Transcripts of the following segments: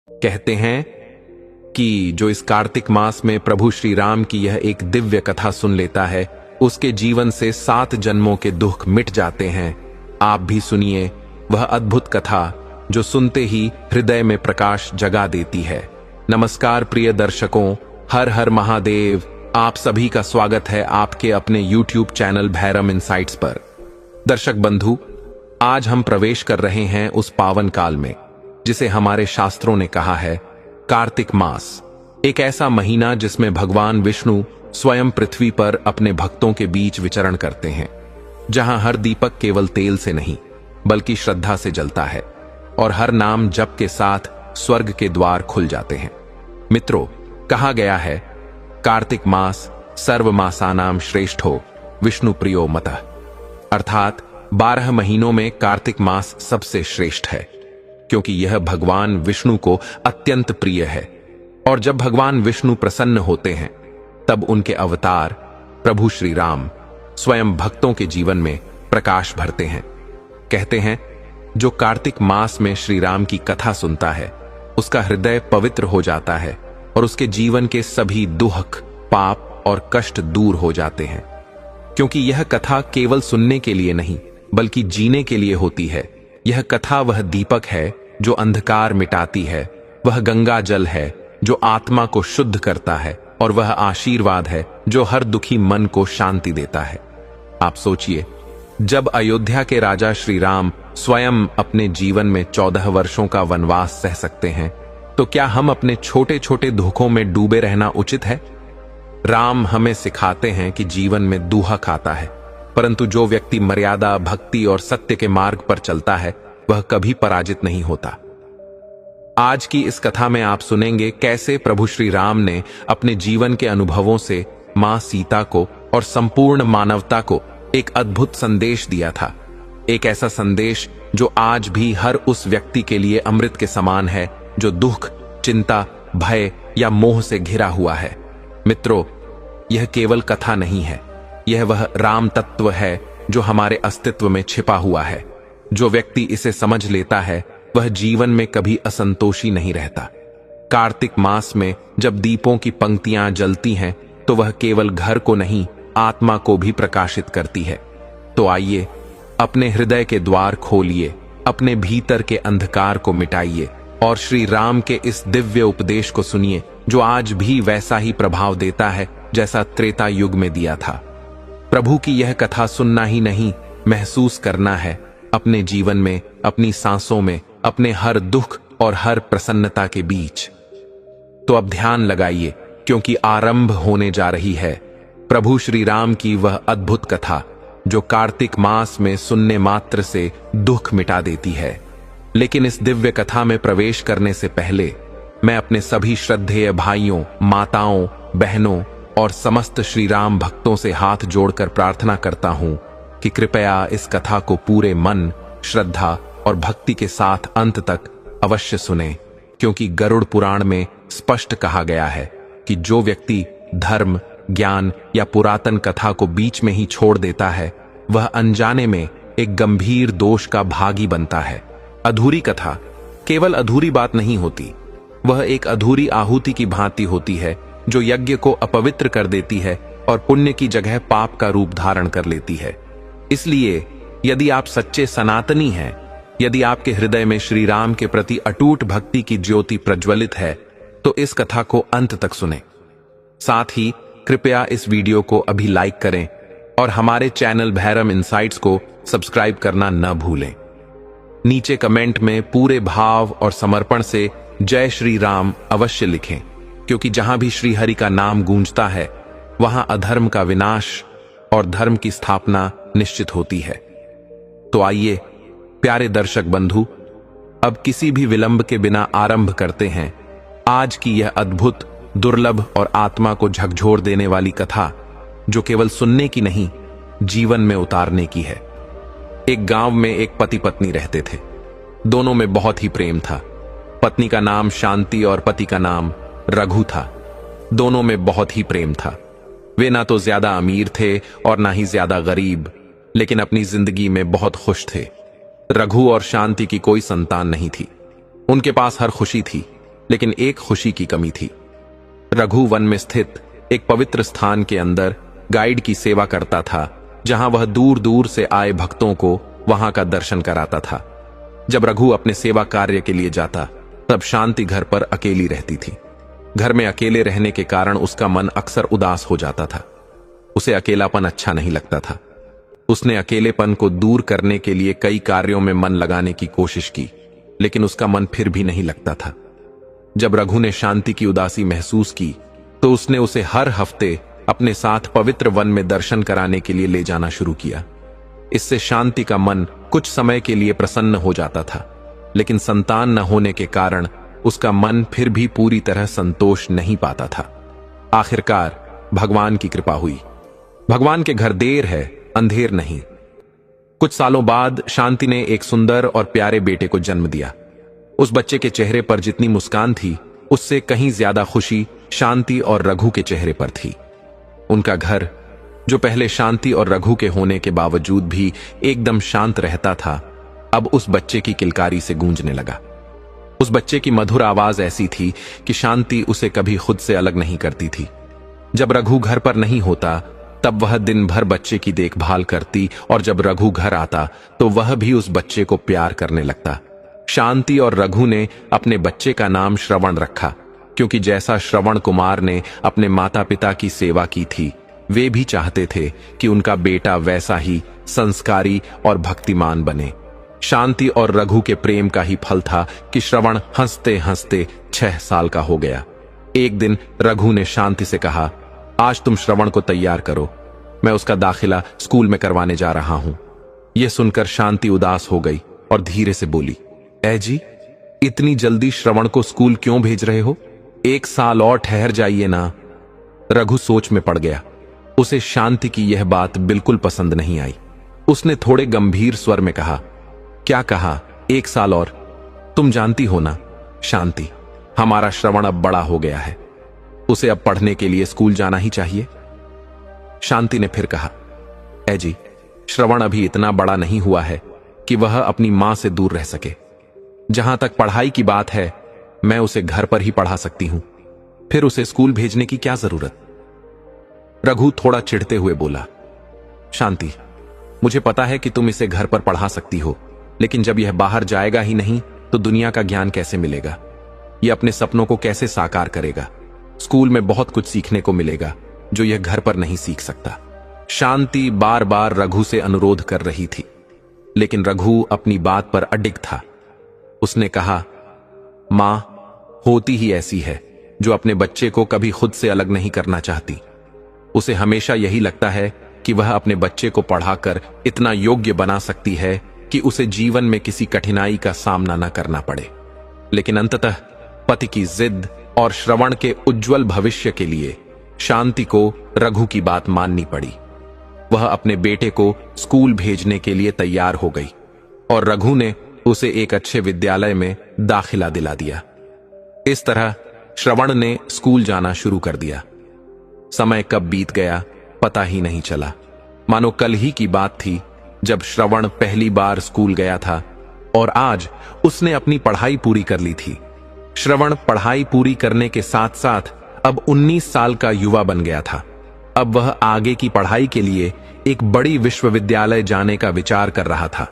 कहते हैं कि जो इस कार्तिक मास में प्रभु श्री राम की यह एक दिव्य कथा सुन लेता है, उसके जीवन से 7 जन्मों के दुख मिट जाते हैं। आप भी सुनिए वह अद्भुत कथा जो सुनते ही हृदय में प्रकाश जगा देती है। नमस्कार प्रिय दर्शकों, हर हर महादेव। आप सभी का स्वागत है आपके अपने YouTube चैनल भैरम इनसाइट्स पर। दर्शक बंधु, आज हम प्रवेश कर रहे हैं उस पावन काल में जिसे हमारे शास्त्रों ने कहा है कार्तिक मास। एक ऐसा महीना जिसमें भगवान विष्णु स्वयं पृथ्वी पर अपने भक्तों के बीच विचरण करते हैं, जहां हर दीपक केवल तेल से नहीं बल्कि श्रद्धा से जलता है और हर नाम जप के साथ स्वर्ग के द्वार खुल जाते हैं। मित्रों, कहा गया है कार्तिक मास सर्व मासानाम श्रेष्ठो विष्णु प्रियो मतः, अर्थात 12 महीनों में कार्तिक मास सबसे श्रेष्ठ है, क्योंकि यह भगवान विष्णु को अत्यंत प्रिय है। और जब भगवान विष्णु प्रसन्न होते हैं तब उनके अवतार प्रभु श्री राम स्वयं भक्तों के जीवन में प्रकाश भरते हैं। कहते हैं जो कार्तिक मास में श्री राम की कथा सुनता है उसका हृदय पवित्र हो जाता है और उसके जीवन के सभी दुख, पाप और कष्ट दूर हो जाते हैं, क्योंकि यह कथा केवल सुनने के लिए नहीं बल्कि जीने के लिए होती है। यह कथा वह दीपक है जो अंधकार मिटाती है, वह गंगा जल है जो आत्मा को शुद्ध करता है और वह आशीर्वाद है जो हर दुखी मन को शांति देता है। आप सोचिए, जब अयोध्या के राजा श्री राम स्वयं अपने जीवन में 14 वर्षों का वनवास सह सकते हैं, तो क्या हम अपने छोटे छोटे दुखों में डूबे रहना उचित है? राम हमें सिखाते हैं कि जीवन में दुख आता है, परंतु जो व्यक्ति मर्यादा, भक्ति और सत्य के मार्ग पर चलता है वह कभी पराजित नहीं होता। आज की इस कथा में आप सुनेंगे कैसे प्रभु श्री राम ने अपने जीवन के अनुभवों से मां सीता को और संपूर्ण मानवता को एक अद्भुत संदेश दिया था। एक ऐसा संदेश जो आज भी हर उस व्यक्ति के लिए अमृत के समान है जो दुख, चिंता, भय या मोह से घिरा हुआ है। मित्रों, यह केवल कथा नहीं है, यह वह राम तत्व है जो हमारे अस्तित्व में छिपा हुआ है। जो व्यक्ति इसे समझ लेता है वह जीवन में कभी असंतोषी नहीं रहता। कार्तिक मास में जब दीपों की पंक्तियां जलती हैं तो वह केवल घर को नहीं आत्मा को भी प्रकाशित करती है। तो आइए अपने हृदय के द्वार खोलिए, अपने भीतर के अंधकार को मिटाइए और श्री राम के इस दिव्य उपदेश को सुनिए जो आज भी वैसा ही प्रभाव देता है जैसा त्रेता युग में दिया था। प्रभु की यह कथा सुनना ही नहीं, महसूस करना है अपने जीवन में, अपनी सांसों में, अपने हर दुख और हर प्रसन्नता के बीच। तो अब ध्यान लगाइए, क्योंकि आरंभ होने जा रही है प्रभु श्री राम की वह अद्भुत कथा जो कार्तिक मास में सुनने मात्र से दुख मिटा देती है। लेकिन इस दिव्य कथा में प्रवेश करने से पहले मैं अपने सभी श्रद्धेय भाइयों, माताओं, बहनों और समस्त श्री राम भक्तों से हाथ जोड़कर प्रार्थना करता हूं कि कृपया इस कथा को पूरे मन, श्रद्धा और भक्ति के साथ अंत तक अवश्य सुने, क्योंकि गरुड़ पुराण में स्पष्ट कहा गया है कि जो व्यक्ति धर्म, ज्ञान या पुरातन कथा को बीच में ही छोड़ देता है वह अनजाने में एक गंभीर दोष का भागी बनता है। अधूरी कथा केवल अधूरी बात नहीं होती, वह एक अधूरी आहुति की भांति होती है जो यज्ञ को अपवित्र कर देती है और पुण्य की जगह पाप का रूप धारण कर लेती है। इसलिए यदि आप सच्चे सनातनी हैं, यदि आपके हृदय में श्री राम के प्रति अटूट भक्ति की ज्योति प्रज्वलित है, तो इस कथा को अंत तक सुनें। साथ ही कृपया इस वीडियो को अभी लाइक करें और हमारे चैनल भैरम इनसाइट्स को सब्सक्राइब करना न भूलें। नीचे कमेंट में पूरे भाव और समर्पण से जय श्री राम अवश्य लिखें, क्योंकि जहां भी श्री हरि का नाम गूंजता है वहां अधर्म का विनाश और धर्म की स्थापना निश्चित होती है। तो आइए प्यारे दर्शक बंधु, अब किसी भी विलंब के बिना आरंभ करते हैं आज की यह अद्भुत, दुर्लभ और आत्मा को झकझोर देने वाली कथा जो केवल सुनने की नहीं, जीवन में उतारने की है। एक गांव में एक पति पत्नी रहते थे। दोनों में बहुत ही प्रेम था। पत्नी का नाम शांति और पति का नाम रघु था। दोनों में बहुत ही प्रेम था। वे ना तो ज्यादा अमीर थे और ना ही ज्यादा गरीब, लेकिन अपनी जिंदगी में बहुत खुश थे। रघु और शांति की कोई संतान नहीं थी। उनके पास हर खुशी थी, लेकिन एक खुशी की कमी थी। रघु वन में स्थित एक पवित्र स्थान के अंदर गाइड की सेवा करता था, जहां वह दूर दूर से आए भक्तों को वहां का दर्शन कराता था। जब रघु अपने सेवा कार्य के लिए जाता, तब शांति घर पर अकेली रहती थी। घर में अकेले रहने के कारण उसका मन अक्सर उदास हो जाता था। उसे अकेलापन अच्छा नहीं लगता था। उसने अकेलेपन को दूर करने के लिए कई कार्यों में मन लगाने की कोशिश की, लेकिन उसका मन फिर भी नहीं लगता था। जब रघु ने शांति की उदासी महसूस की, तो उसने उसे हर हफ्ते अपने साथ पवित्र वन में दर्शन कराने के लिए ले जाना शुरू किया। इससे शांति का मन कुछ समय के लिए प्रसन्न हो जाता था, लेकिन संतान न होने के कारण उसका मन फिर भी पूरी तरह संतोष नहीं पाता था। आखिरकार भगवान की कृपा हुई। भगवान के घर देर है, अंधेर नहीं। कुछ सालों बाद शांति ने एक सुंदर और प्यारे बेटे को जन्म दिया। उस बच्चे के चेहरे पर जितनी मुस्कान थी, उससे कहीं ज्यादा खुशी शांति और रघु के चेहरे पर थी। उनका घर, जो पहले शांति और रघु के होने के बावजूद भी एकदम शांत रहता था, अब उस बच्चे की किलकारी से गूंजने लगा। उस बच्चे की मधुर आवाज ऐसी थी कि शांति उसे कभी खुद से अलग नहीं करती थी। जब रघु घर पर नहीं होता, तब वह दिन भर बच्चे की देखभाल करती, और जब रघु घर आता तो वह भी उस बच्चे को प्यार करने लगता। शांति और रघु ने अपने बच्चे का नाम श्रवण रखा, क्योंकि जैसा श्रवण कुमार ने अपने माता पिता की सेवा की थी, वे भी चाहते थे कि उनका बेटा वैसा ही संस्कारी और भक्तिमान बने। शांति और रघु के प्रेम का ही फल था कि श्रवण हंसते हंसते 6 साल का हो गया। एक दिन रघु ने शांति से कहा, आज तुम श्रवण को तैयार करो, मैं उसका दाखिला स्कूल में करवाने जा रहा हूं। यह सुनकर शांति उदास हो गई और धीरे से बोली, ऐ जी, इतनी जल्दी श्रवण को स्कूल क्यों भेज रहे हो? 1 साल और ठहर जाइए ना। रघु सोच में पड़ गया। उसे शांति की यह बात बिल्कुल पसंद नहीं आई। उसने थोड़े गंभीर स्वर में कहा, क्या कहा 1 साल और? तुम जानती हो ना शांति, हमारा श्रवण अब बड़ा हो गया है, उसे अब पढ़ने के लिए स्कूल जाना ही चाहिए। शांति ने फिर कहा, ऐ जी, श्रवण अभी इतना बड़ा नहीं हुआ है कि वह अपनी मां से दूर रह सके। जहां तक पढ़ाई की बात है, मैं उसे घर पर ही पढ़ा सकती हूं, फिर उसे स्कूल भेजने की क्या जरूरत? रघु थोड़ा चिढ़ते हुए बोला, शांति, मुझे पता है कि तुम इसे घर पर पढ़ा सकती हो, लेकिन जब यह बाहर जाएगा ही नहीं तो दुनिया का ज्ञान कैसे मिलेगा? यह अपने सपनों को कैसे साकार करेगा? स्कूल में बहुत कुछ सीखने को मिलेगा जो यह घर पर नहीं सीख सकता। शांति बार बार रघु से अनुरोध कर रही थी, लेकिन रघु अपनी बात पर अडिग था। उसने कहा, मां होती ही ऐसी है जो अपने बच्चे को कभी खुद से अलग नहीं करना चाहती। उसे हमेशा यही लगता है कि वह अपने बच्चे को पढ़ाकर इतना योग्य बना सकती है कि उसे जीवन में किसी कठिनाई का सामना न करना पड़े। लेकिन अंततः पति की जिद और श्रवण के उज्जवल भविष्य के लिए शांति को रघु की बात माननी पड़ी। वह अपने बेटे को स्कूल भेजने के लिए तैयार हो गई और रघु ने उसे एक अच्छे विद्यालय में दाखिला दिला दिया। इस तरह श्रवण ने स्कूल जाना शुरू कर दिया। समय कब बीत गया पता ही नहीं चला। मानो कल ही की बात थी जब श्रवण पहली बार स्कूल गया था और आज उसने अपनी पढ़ाई पूरी कर ली थी। श्रवण पढ़ाई पूरी करने के साथ साथ अब 19 साल का युवा बन गया था। अब वह आगे की पढ़ाई के लिए एक बड़ी विश्वविद्यालय जाने का विचार कर रहा था।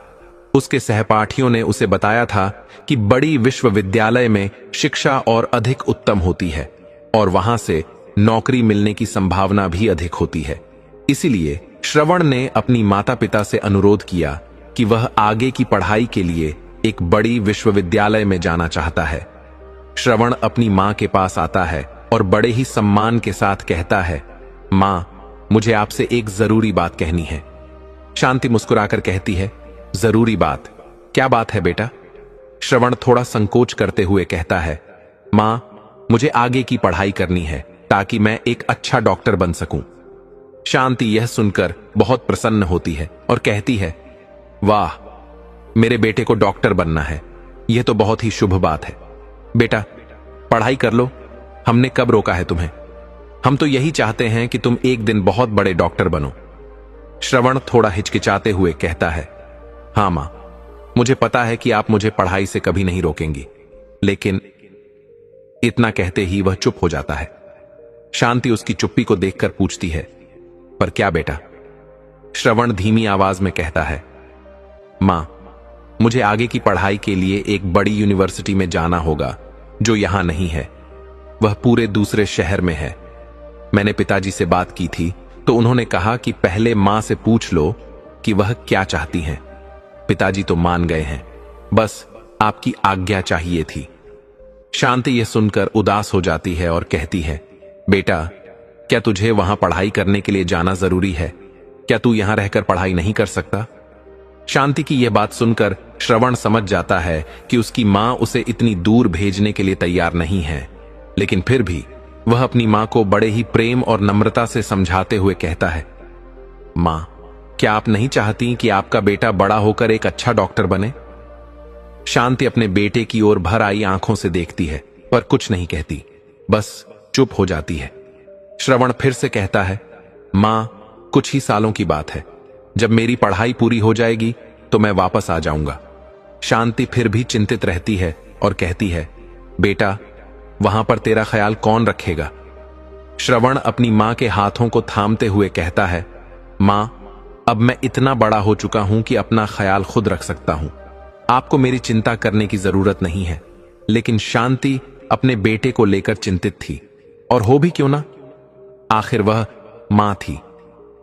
उसके सहपाठियों ने उसे बताया था कि बड़ी विश्वविद्यालय में शिक्षा और अधिक उत्तम होती है और वहां से नौकरी मिलने की संभावना भी अधिक होती है। इसीलिए श्रवण ने अपनी माता पिता से अनुरोध किया कि वह आगे की पढ़ाई के लिए एक बड़ी विश्वविद्यालय में जाना चाहता है। श्रवण अपनी मां के पास आता है और बड़े ही सम्मान के साथ कहता है, मां, मुझे आपसे एक जरूरी बात कहनी है। शांति मुस्कुराकर कहती है, जरूरी बात? क्या बात है बेटा? श्रवण थोड़ा संकोच करते हुए कहता है, मां, मुझे आगे की पढ़ाई करनी है ताकि मैं एक अच्छा डॉक्टर बन सकूं। शांति यह सुनकर बहुत प्रसन्न होती है और कहती है, वाह, मेरे बेटे को डॉक्टर बनना है, यह तो बहुत ही शुभ बात है। बेटा, पढ़ाई कर लो, हमने कब रोका है तुम्हें? हम तो यही चाहते हैं कि तुम एक दिन बहुत बड़े डॉक्टर बनो। श्रवण थोड़ा हिचकिचाते हुए कहता है, हाँ मां, मुझे पता है कि आप मुझे पढ़ाई से कभी नहीं रोकेंगी, लेकिन इतना कहते ही वह चुप हो जाता है। शांति उसकी चुप्पी को देखकर पूछती है, पर क्या बेटा? श्रवण धीमी आवाज में कहता है, मां, मुझे आगे की पढ़ाई के लिए एक बड़ी यूनिवर्सिटी में जाना होगा जो यहां नहीं है। वह पूरे दूसरे शहर में है। मैंने पिताजी से बात की थी तो उन्होंने कहा कि पहले मां से पूछ लो कि वह क्या चाहती हैं। पिताजी तो मान गए हैं, बस आपकी आज्ञा चाहिए थी। शांति यह सुनकर उदास हो जाती है और कहती है, बेटा, क्या तुझे वहां पढ़ाई करने के लिए जाना जरूरी है? क्या तू यहां रहकर पढ़ाई नहीं कर सकता? शांति की यह बात सुनकर श्रवण समझ जाता है कि उसकी मां उसे इतनी दूर भेजने के लिए तैयार नहीं है, लेकिन फिर भी वह अपनी मां को बड़े ही प्रेम और नम्रता से समझाते हुए कहता है, मां, क्या आप नहीं चाहती कि आपका बेटा बड़ा होकर एक अच्छा डॉक्टर बने? शांति अपने बेटे की ओर भर आई आंखों से देखती है, पर कुछ नहीं कहती, बस चुप हो जाती है। श्रवण फिर से कहता है, मां, कुछ ही सालों की बात है। जब मेरी पढ़ाई पूरी हो जाएगी तो मैं वापस आ जाऊंगा। शांति फिर भी चिंतित रहती है और कहती है, बेटा, वहां पर तेरा ख्याल कौन रखेगा? श्रवण अपनी मां के हाथों को थामते हुए कहता है, मां, अब मैं इतना बड़ा हो चुका हूं कि अपना ख्याल खुद रख सकता हूं। आपको मेरी चिंता करने की जरूरत नहीं है। लेकिन शांति अपने बेटे को लेकर चिंतित थी, और हो भी क्यों ना, आखिर वह मां थी।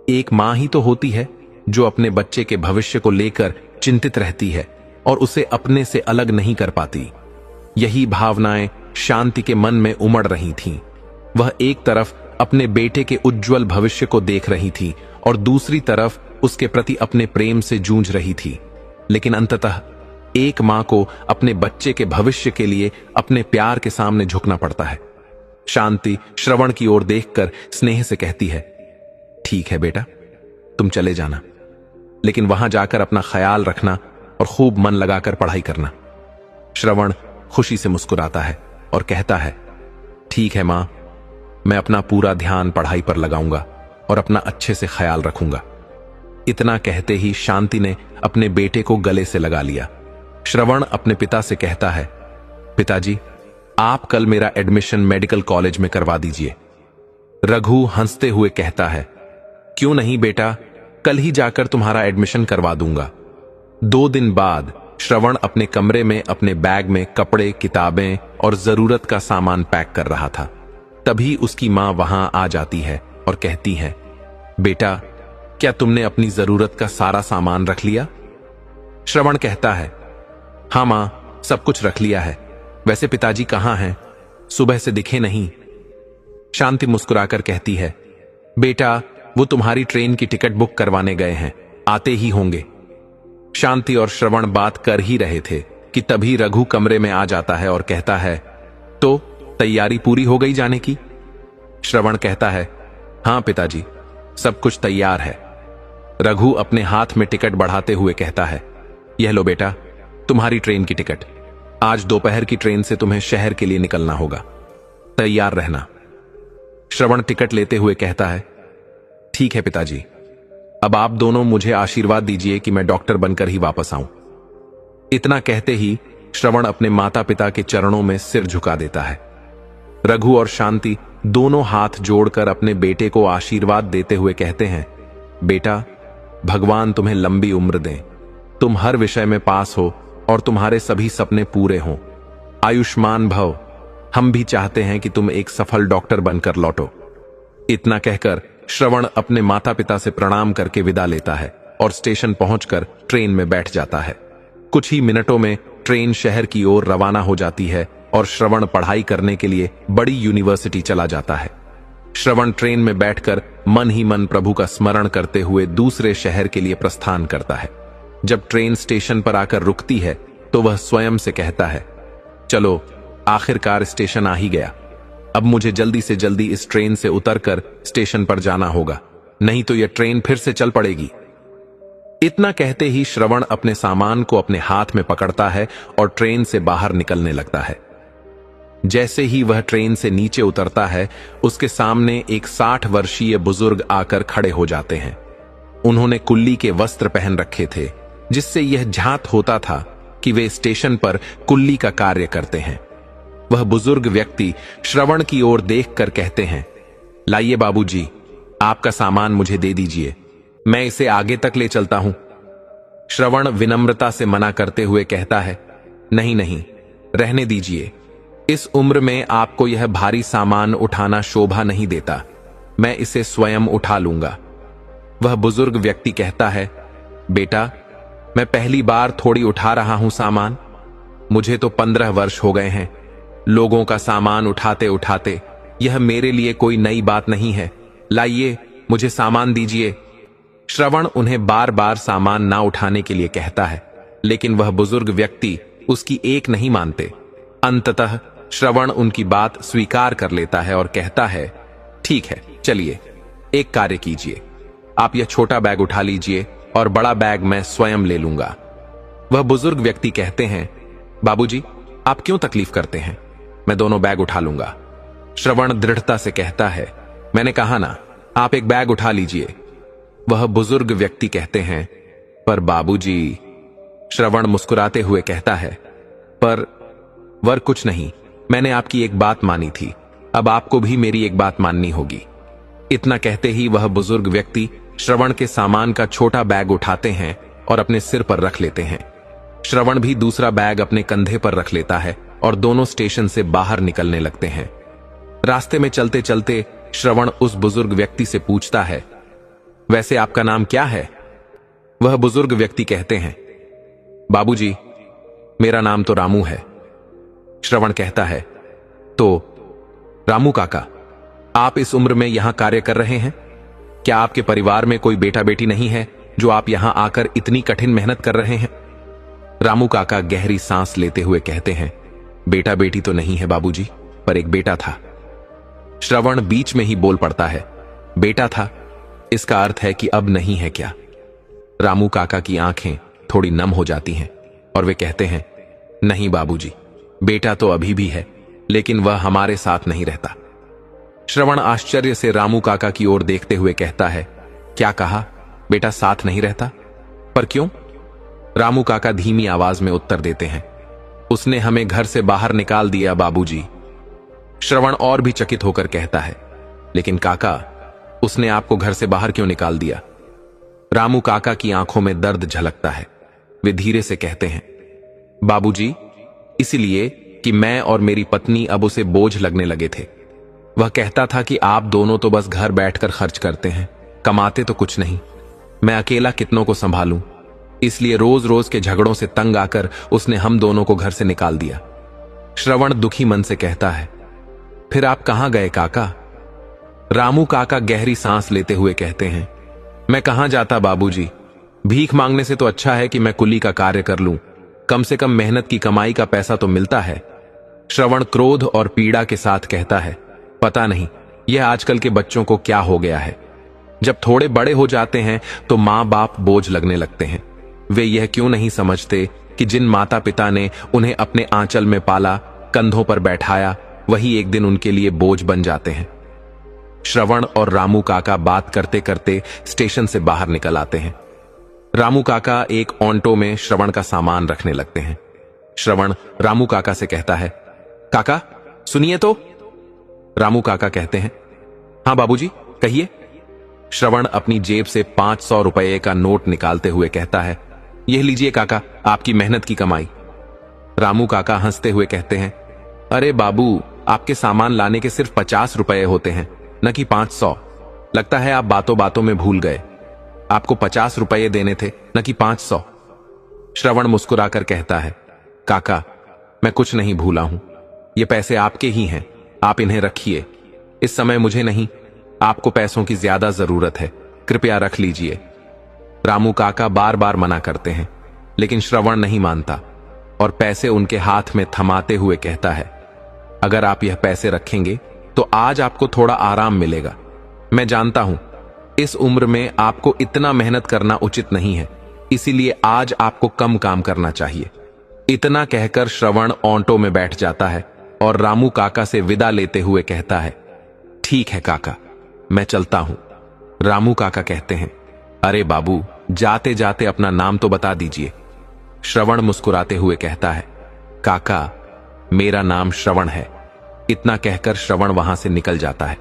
एक मां ही तो होती है जो अपने बच्चे के भविष्य को लेकर चिंतित रहती है और उसे अपने से अलग नहीं कर पाती। यही भावनाएं शांति के मन में उमड़ रही थीं। वह एक तरफ अपने बेटे के उज्जवल भविष्य को देख रही थी और दूसरी तरफ उसके प्रति अपने प्रेम से जूझ रही थी। लेकिन अंततः एक मां को अपने बच्चे के भविष्य के लिए अपने प्यार के सामने झुकना पड़ता है। शांति श्रवण की ओर देखकर स्नेह से कहती है, ठीक है बेटा, तुम चले जाना, लेकिन वहां जाकर अपना ख्याल रखना और खूब मन लगाकर पढ़ाई करना। श्रवण खुशी से मुस्कुराता है और कहता है, ठीक है मां, मैं अपना पूरा ध्यान पढ़ाई पर लगाऊंगा और अपना अच्छे से ख्याल रखूंगा। इतना कहते ही शांति ने अपने बेटे को गले से लगा लिया। श्रवण अपने पिता से कहता है, पिताजी, आप कल मेरा एडमिशन मेडिकल कॉलेज में करवा दीजिए। रघु हंसते हुए कहता है, क्यों नहीं बेटा, कल ही जाकर तुम्हारा एडमिशन करवा दूंगा। 2 दिन बाद श्रवण अपने कमरे में अपने बैग में कपड़े, किताबें और जरूरत का सामान पैक कर रहा था। तभी उसकी मां वहां आ जाती है और कहती है, बेटा, क्या तुमने अपनी जरूरत का सारा सामान रख लिया? श्रवण कहता है, हां मां, सब कुछ रख लिया है। वैसे पिताजी कहां हैं? सुबह से दिखे नहीं। शांति मुस्कुराकर कहती है, बेटा, वो तुम्हारी ट्रेन की टिकट बुक करवाने गए हैं, आते ही होंगे। शांति और श्रवण बात कर ही रहे थे कि तभी रघु कमरे में आ जाता है और कहता है, तो तैयारी पूरी हो गई जाने की? श्रवण कहता है, हां पिताजी, सब कुछ तैयार है। रघु अपने हाथ में टिकट बढ़ाते हुए कहता है, यह लो बेटा, तुम्हारी ट्रेन की टिकट। आज दोपहर की ट्रेन से तुम्हें शहर के लिए निकलना होगा, तैयार रहना। श्रवण टिकट लेते हुए कहता है, ठीक है पिताजी, अब आप दोनों मुझे आशीर्वाद दीजिए कि मैं डॉक्टर बनकर ही वापस आऊं। इतना कहते ही श्रवण अपने माता पिता के चरणों में सिर झुका देता है। रघु और शांति दोनों हाथ जोड़कर अपने बेटे को आशीर्वाद देते हुए कहते हैं, बेटा, भगवान तुम्हें लंबी उम्र दें, तुम हर विषय में पास हो और तुम्हारे सभी सपने पूरे हों। आयुष्मान भव। हम भी चाहते हैं कि तुम एक सफल डॉक्टर बनकर लौटो। इतना कहकर श्रवण अपने माता पिता से प्रणाम करके विदा लेता है और स्टेशन पहुंचकर ट्रेन में बैठ जाता है। कुछ ही मिनटों में ट्रेन शहर की ओर रवाना हो जाती है और श्रवण पढ़ाई करने के लिए बड़ी यूनिवर्सिटी चला जाता है। श्रवण ट्रेन में बैठकर मन ही मन प्रभु का स्मरण करते हुए दूसरे शहर के लिए प्रस्थान करता है। जब ट्रेन स्टेशन पर आकर रुकती है तो वह स्वयं से कहता है, चलो, आखिरकार स्टेशन आ ही गया। अब मुझे जल्दी से जल्दी इस ट्रेन से उतरकर स्टेशन पर जाना होगा, नहीं तो यह ट्रेन फिर से चल पड़ेगी। इतना कहते ही श्रवण अपने सामान को अपने हाथ में पकड़ता है और ट्रेन से बाहर निकलने लगता है। जैसे ही वह ट्रेन से नीचे उतरता है, उसके सामने एक 60 वर्षीय बुजुर्ग आकर खड़े हो जाते हैं। उन्होंने कुल्ली के वस्त्र पहन रखे थे, जिससे यह झांत होता था कि वे स्टेशन पर कुल्ली का कार्य करते हैं। वह बुजुर्ग व्यक्ति श्रवण की ओर देखकर कहते हैं, लाइए बाबूजी, आपका सामान मुझे दे दीजिए, मैं इसे आगे तक ले चलता हूं। श्रवण विनम्रता से मना करते हुए कहता है, नहीं नहीं, रहने दीजिए, इस उम्र में आपको यह भारी सामान उठाना शोभा नहीं देता, मैं इसे स्वयं उठा लूंगा। वह बुजुर्ग व्यक्ति कहता है, बेटा, मैं पहली बार थोड़ी उठा रहा हूं सामान, मुझे तो 15 वर्ष हो गए हैं लोगों का सामान उठाते उठाते, यह मेरे लिए कोई नई बात नहीं है, लाइए मुझे सामान दीजिए। श्रवण उन्हें बार बार सामान ना उठाने के लिए कहता है, लेकिन वह बुजुर्ग व्यक्ति उसकी एक नहीं मानते। अंततः श्रवण उनकी बात स्वीकार कर लेता है और कहता है, ठीक है, चलिए एक कार्य कीजिए, आप यह छोटा बैग उठा लीजिए और बड़ा बैग मैं स्वयं ले लूंगा। वह बुजुर्ग व्यक्ति कहते हैं, बाबूजी, आप क्यों तकलीफ करते हैं, मैं दोनों बैग उठा लूंगा। श्रवण दृढ़ता से कहता है, मैंने कहा ना, आप एक बैग उठा लीजिए। वह बुजुर्ग व्यक्ति कहते हैं, पर बाबूजी। श्रवण मुस्कुराते हुए कहता है, पर कुछ नहीं, मैंने आपकी एक बात मानी थी, अब आपको भी मेरी एक बात माननी होगी। इतना कहते ही वह बुजुर्ग व्यक्ति श्रवण के सामान का छोटा बैग उठाते हैं और अपने सिर पर रख लेते हैं। श्रवण भी दूसरा बैग अपने कंधे पर रख लेता है और दोनों स्टेशन से बाहर निकलने लगते हैं। रास्ते में चलते चलते श्रवण उस बुजुर्ग व्यक्ति से पूछता है, वैसे आपका नाम क्या है? वह बुजुर्ग व्यक्ति कहते हैं, बाबूजी, मेरा नाम तो रामू है। श्रवण कहता है, तो रामू काका, आप इस उम्र में यहां कार्य कर रहे हैं? क्या आपके परिवार में कोई बेटा बेटी नहीं है जो आप यहां आकर इतनी कठिन मेहनत कर रहे हैं? रामू काका गहरी सांस लेते हुए कहते हैं, बेटा बेटी तो नहीं है बाबूजी, पर एक बेटा था। श्रवण बीच में ही बोल पड़ता है, बेटा था, इसका अर्थ है कि अब नहीं है क्या? रामू काका की आंखें थोड़ी नम हो जाती हैं और वे कहते हैं, नहीं बाबूजी, बेटा तो अभी भी है, लेकिन वह हमारे साथ नहीं रहता। श्रवण आश्चर्य से रामू काका की ओर देखते हुए कहता है, क्या कहा, बेटा साथ नहीं रहता? पर क्यों? रामू काका धीमी आवाज में उत्तर देते हैं, उसने हमें घर से बाहर निकाल दिया बाबूजी। श्रवण और भी चकित होकर कहता है, लेकिन काका, उसने आपको घर से बाहर क्यों निकाल दिया? रामू काका की आंखों में दर्द झलकता है। वे धीरे से कहते हैं, बाबूजी, इसलिए कि मैं और मेरी पत्नी अब उसे बोझ लगने लगे थे। वह कहता था कि आप दोनों तो बस घर बैठकर खर्च करते हैं, कमाते तो कुछ नहीं, मैं अकेला कितनों को संभालूं। इसलिए रोज रोज के झगड़ों से तंग आकर उसने हम दोनों को घर से निकाल दिया। श्रवण दुखी मन से कहता है, फिर आप कहां गए काका? रामू काका गहरी सांस लेते हुए कहते हैं, मैं कहां जाता बाबूजी, भीख मांगने से तो अच्छा है कि मैं कुली का कार्य कर लूं, कम से कम मेहनत की कमाई का पैसा तो मिलता है। श्रवण क्रोध और पीड़ा के साथ कहता है, पता नहीं यह आजकल के बच्चों को क्या हो गया है, जब थोड़े बड़े हो जाते हैं तो मां बाप बोझ लगने लगते हैं। वे यह क्यों नहीं समझते कि जिन माता पिता ने उन्हें अपने आंचल में पाला, कंधों पर बैठाया, वही एक दिन उनके लिए बोझ बन जाते हैं। श्रवण और रामू काका बात करते करते स्टेशन से बाहर निकल आते हैं। रामू काका एक ऑन्टो में श्रवण का सामान रखने लगते हैं। श्रवण रामू काका से कहता है, काका सुनिए तो। रामू काका कहते हैं, हां बाबूजी, कहिए। श्रवण अपनी जेब से 500 रुपए का नोट निकालते हुए कहता है, यह लीजिए काका, आपकी मेहनत की कमाई। रामू काका हंसते हुए कहते हैं, अरे बाबू, आपके सामान लाने के सिर्फ 50 रुपए होते हैं, न कि 500। लगता है आप बातों बातों में भूल गए, आपको 50 रुपए देने थे, न कि 500। श्रवण मुस्कुराकर कहता है, काका, मैं कुछ नहीं भूला हूं, ये पैसे आपके ही हैं, आप इन्हें रखिए। इस समय मुझे नहीं, आपको पैसों की ज्यादा जरूरत है, कृपया रख लीजिए। रामू काका बार बार मना करते हैं, लेकिन श्रवण नहीं मानता और पैसे उनके हाथ में थमाते हुए कहता है, अगर आप यह पैसे रखेंगे तो आज आपको थोड़ा आराम मिलेगा। मैं जानता हूं इस उम्र में आपको इतना मेहनत करना उचित नहीं है, इसीलिए आज आपको कम काम करना चाहिए। इतना कहकर श्रवण ऑन्टो में बैठ जाता है और रामू काका से विदा लेते हुए कहता है, ठीक है काका, मैं चलता हूं। रामू काका कहते हैं, अरे बाबू, जाते जाते अपना नाम तो बता दीजिए। श्रवण मुस्कुराते हुए कहता है, काका, मेरा नाम श्रवण है। इतना कहकर श्रवण वहां से निकल जाता है।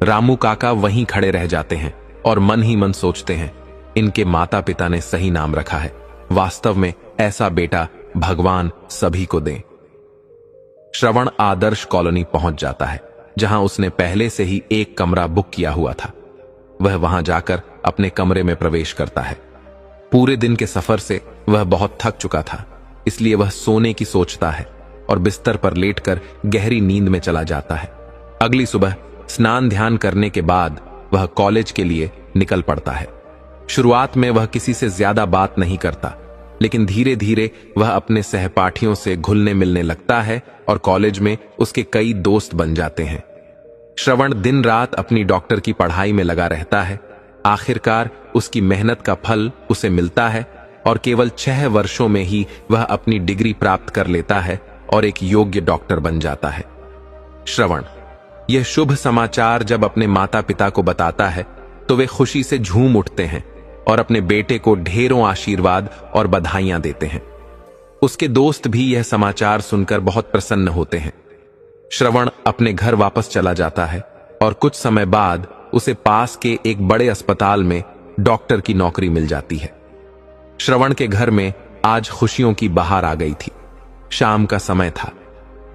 रामू काका वहीं खड़े रह जाते हैं और मन ही मन सोचते हैं, इनके माता पिता ने सही नाम रखा है। वास्तव में ऐसा बेटा भगवान सभी को दें। श्रवण आदर्श कॉलोनी पहुंच जाता है, जहां उसने पहले से ही एक कमरा बुक किया हुआ था। वह वहां जाकर अपने कमरे में प्रवेश करता है। पूरे दिन के सफर से वह बहुत थक चुका था, इसलिए वह सोने की सोचता है और बिस्तर पर लेटकर गहरी नींद में चला जाता है। अगली सुबह स्नान ध्यान करने के बाद वह कॉलेज के लिए निकल पड़ता है। शुरुआत में वह किसी से ज्यादा बात नहीं करता, लेकिन धीरे धीरे वह अपने सहपाठियों से घुलने मिलने लगता है और कॉलेज में उसके कई दोस्त बन जाते हैं। श्रवण दिन रात अपनी डॉक्टर की पढ़ाई में लगा रहता है। आखिरकार उसकी मेहनत का फल उसे मिलता है और केवल 6 वर्षों में ही वह अपनी डिग्री प्राप्त कर लेता है और एक योग्य डॉक्टर बन जाता है। श्रवण यह शुभ समाचार जब अपने माता पिता को बताता है तो वे खुशी से झूम उठते हैं और अपने बेटे को ढेरों आशीर्वाद और बधाइयां देते हैं। उसके दोस्त भी यह समाचार सुनकर बहुत प्रसन्न होते हैं। श्रवण अपने घर वापस चला जाता है और कुछ समय बाद उसे पास के एक बड़े अस्पताल में डॉक्टर की नौकरी मिल जाती है। श्रवण के घर में आज खुशियों की बहार आ गई थी। शाम का समय था।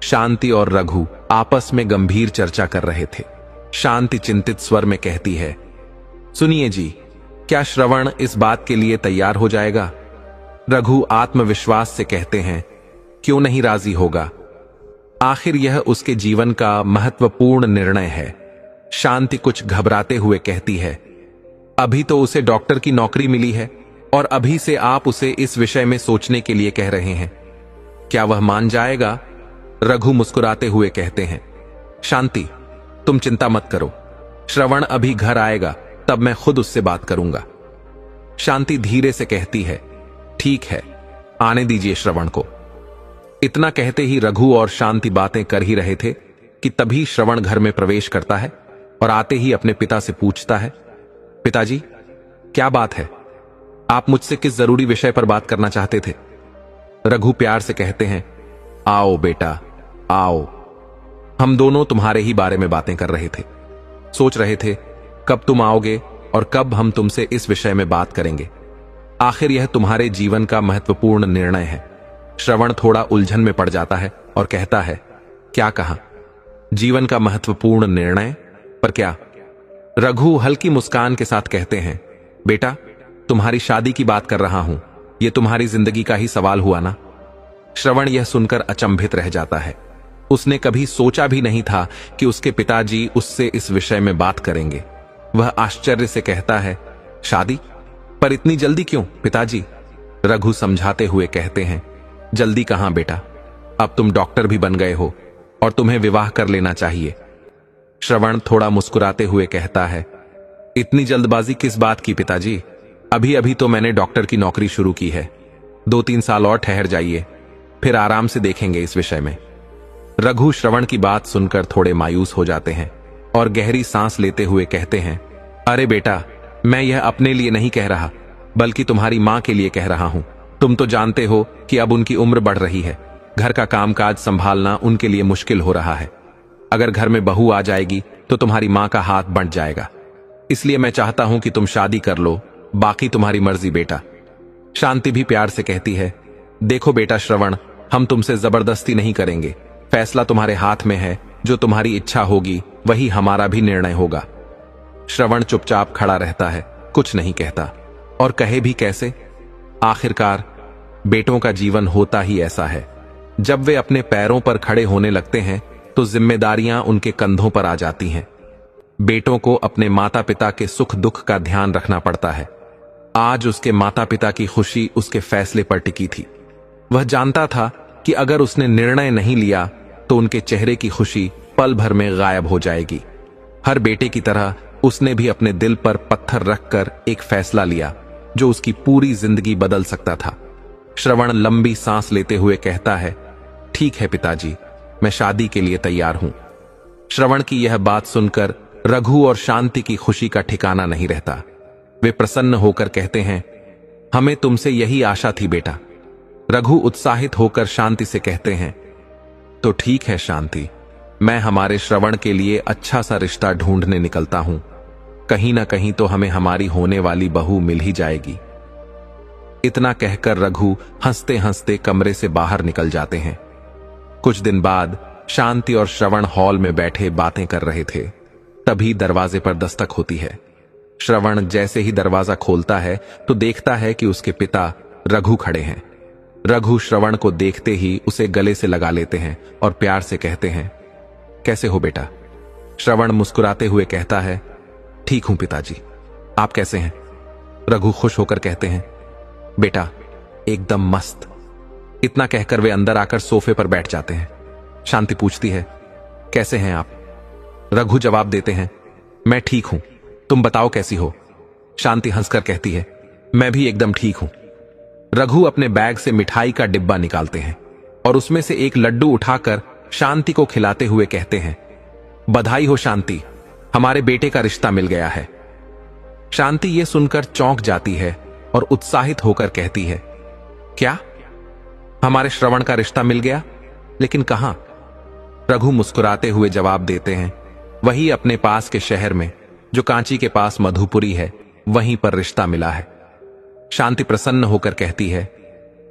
शांति और रघु आपस में गंभीर चर्चा कर रहे थे। शांति चिंतित स्वर में कहती है, सुनिए जी, क्या श्रवण इस बात के लिए तैयार हो जाएगा? रघु आत्मविश्वास से कहते हैं, क्यों नहीं राजी होगा? आखिर यह उसके जीवन का महत्वपूर्ण निर्णय है। शांति कुछ घबराते हुए कहती है, अभी तो उसे डॉक्टर की नौकरी मिली है और अभी से आप उसे इस विषय में सोचने के लिए कह रहे हैं। क्या वह मान जाएगा? रघु मुस्कुराते हुए कहते हैं, शांति तुम चिंता मत करो, श्रवण अभी घर आएगा तब मैं खुद उससे बात करूंगा। शांति धीरे से कहती है, ठीक है, आने दीजिए श्रवण को। इतना कहते ही रघु और शांति बातें कर ही रहे थे कि तभी श्रवण घर में प्रवेश करता है और आते ही अपने पिता से पूछता है, पिताजी क्या बात है? आप मुझसे किस जरूरी विषय पर बात करना चाहते थे? रघु प्यार से कहते हैं, आओ बेटा आओ, हम दोनों तुम्हारे ही बारे में बातें कर रहे थे। सोच रहे थे कब तुम आओगे और कब हम तुमसे इस विषय में बात करेंगे। आखिर यह तुम्हारे जीवन का महत्वपूर्ण निर्णय है। श्रवण थोड़ा उलझन में पड़ जाता है और कहता है, क्या कहा? जीवन का महत्वपूर्ण निर्णय? पर क्या? रघु हल्की मुस्कान के साथ कहते हैं, बेटा तुम्हारी शादी की बात कर रहा हूं, यह तुम्हारी जिंदगी का ही सवाल हुआ ना? श्रवण यह सुनकर अचंभित रह जाता है। उसने कभी सोचा भी नहीं था कि उसके पिताजी उससे इस विषय में बात करेंगे। वह आश्चर्य से कहता है, शादी? पर इतनी जल्दी क्यों पिताजी? रघु समझाते हुए कहते हैं, जल्दी कहां बेटा, अब तुम डॉक्टर भी बन गए हो और तुम्हें विवाह कर लेना चाहिए। श्रवण थोड़ा मुस्कुराते हुए कहता है, इतनी जल्दबाजी किस बात की पिताजी? अभी अभी तो मैंने डॉक्टर की नौकरी शुरू की है। 2-3 साल और ठहर जाइए, फिर आराम से देखेंगे इस विषय में। रघु श्रवण की बात सुनकर थोड़े मायूस हो जाते हैं और गहरी सांस लेते हुए कहते हैं, अरे बेटा, मैं यह अपने लिए नहीं कह रहा, बल्कि तुम्हारी मां के लिए कह रहा हूं। तुम तो जानते हो कि अब उनकी उम्र बढ़ रही है, घर का कामकाज संभालना उनके लिए मुश्किल हो रहा है। अगर घर में बहू आ जाएगी तो तुम्हारी मां का हाथ बंट जाएगा। इसलिए मैं चाहता हूं कि तुम शादी कर लो, बाकी तुम्हारी मर्जी बेटा। शांति भी प्यार से कहती है, देखो बेटा श्रवण, हम तुमसे जबरदस्ती नहीं करेंगे, फैसला तुम्हारे हाथ में है। जो तुम्हारी इच्छा होगी वही हमारा भी निर्णय होगा। श्रवण चुपचाप खड़ा रहता है, कुछ नहीं कहता, और कहे भी कैसे? आखिरकार बेटों का जीवन होता ही ऐसा है। जब वे अपने पैरों पर खड़े होने लगते हैं तो जिम्मेदारियां उनके कंधों पर आ जाती हैं। बेटों को अपने माता पिता के सुख दुख का ध्यान रखना पड़ता है। आज उसके माता पिता की खुशी उसके फैसले पर टिकी थी। वह जानता था कि अगर उसने निर्णय नहीं लिया तो उनके चेहरे की खुशी पल भर में गायब हो जाएगी। हर बेटे की तरह उसने भी अपने दिल पर पत्थर रखकर एक फैसला लिया जो उसकी पूरी जिंदगी बदल सकता था। श्रवण लंबी सांस लेते हुए कहता है, ठीक है पिताजी, मैं शादी के लिए तैयार हूं। श्रवण की यह बात सुनकर रघु और शांति की खुशी का ठिकाना नहीं रहता। वे प्रसन्न होकर कहते हैं, हमें तुमसे यही आशा थी बेटा। रघु उत्साहित होकर शांति से कहते हैं, तो ठीक है शांति, मैं हमारे श्रवण के लिए अच्छा सा रिश्ता ढूंढने निकलता हूं। कहीं ना कहीं तो हमें हमारी होने वाली बहू मिल ही जाएगी। इतना कहकर रघु हंसते हंसते कमरे से बाहर निकल जाते हैं। कुछ दिन बाद शांति और श्रवण हॉल में बैठे बातें कर रहे थे। तभी दरवाजे पर दस्तक होती है। श्रवण जैसे ही दरवाजा खोलता है तो देखता है कि उसके पिता रघु खड़े हैं। रघु श्रवण को देखते ही उसे गले से लगा लेते हैं और प्यार से कहते हैं, कैसे हो बेटा? श्रवण मुस्कुराते हुए कहता है, ठीक हूं पिताजी, आप कैसे हैं? रघु खुश होकर कहते हैं, बेटा एकदम मस्त। इतना कहकर वे अंदर आकर सोफे पर बैठ जाते हैं। शांति पूछती है, कैसे हैं आप? रघु जवाब देते हैं, मैं ठीक हूं, तुम बताओ कैसी हो? शांति हंसकर कहती है, मैं भी एकदम ठीक हूं। रघु अपने बैग से मिठाई का डिब्बा निकालते हैं और उसमें से एक लड्डू उठाकर शांति को खिलाते हुए कहते हैं, बधाई हो शांति, हमारे बेटे का रिश्ता मिल गया है। शांति ये सुनकर चौंक जाती है और उत्साहित होकर कहती है, क्या? हमारे श्रवण का रिश्ता मिल गया? लेकिन कहां? रघु मुस्कुराते हुए जवाब देते हैं, वही अपने पास के शहर में, जो कांची के पास मधुपुरी है, वहीं पर रिश्ता मिला है। शांति प्रसन्न होकर कहती है,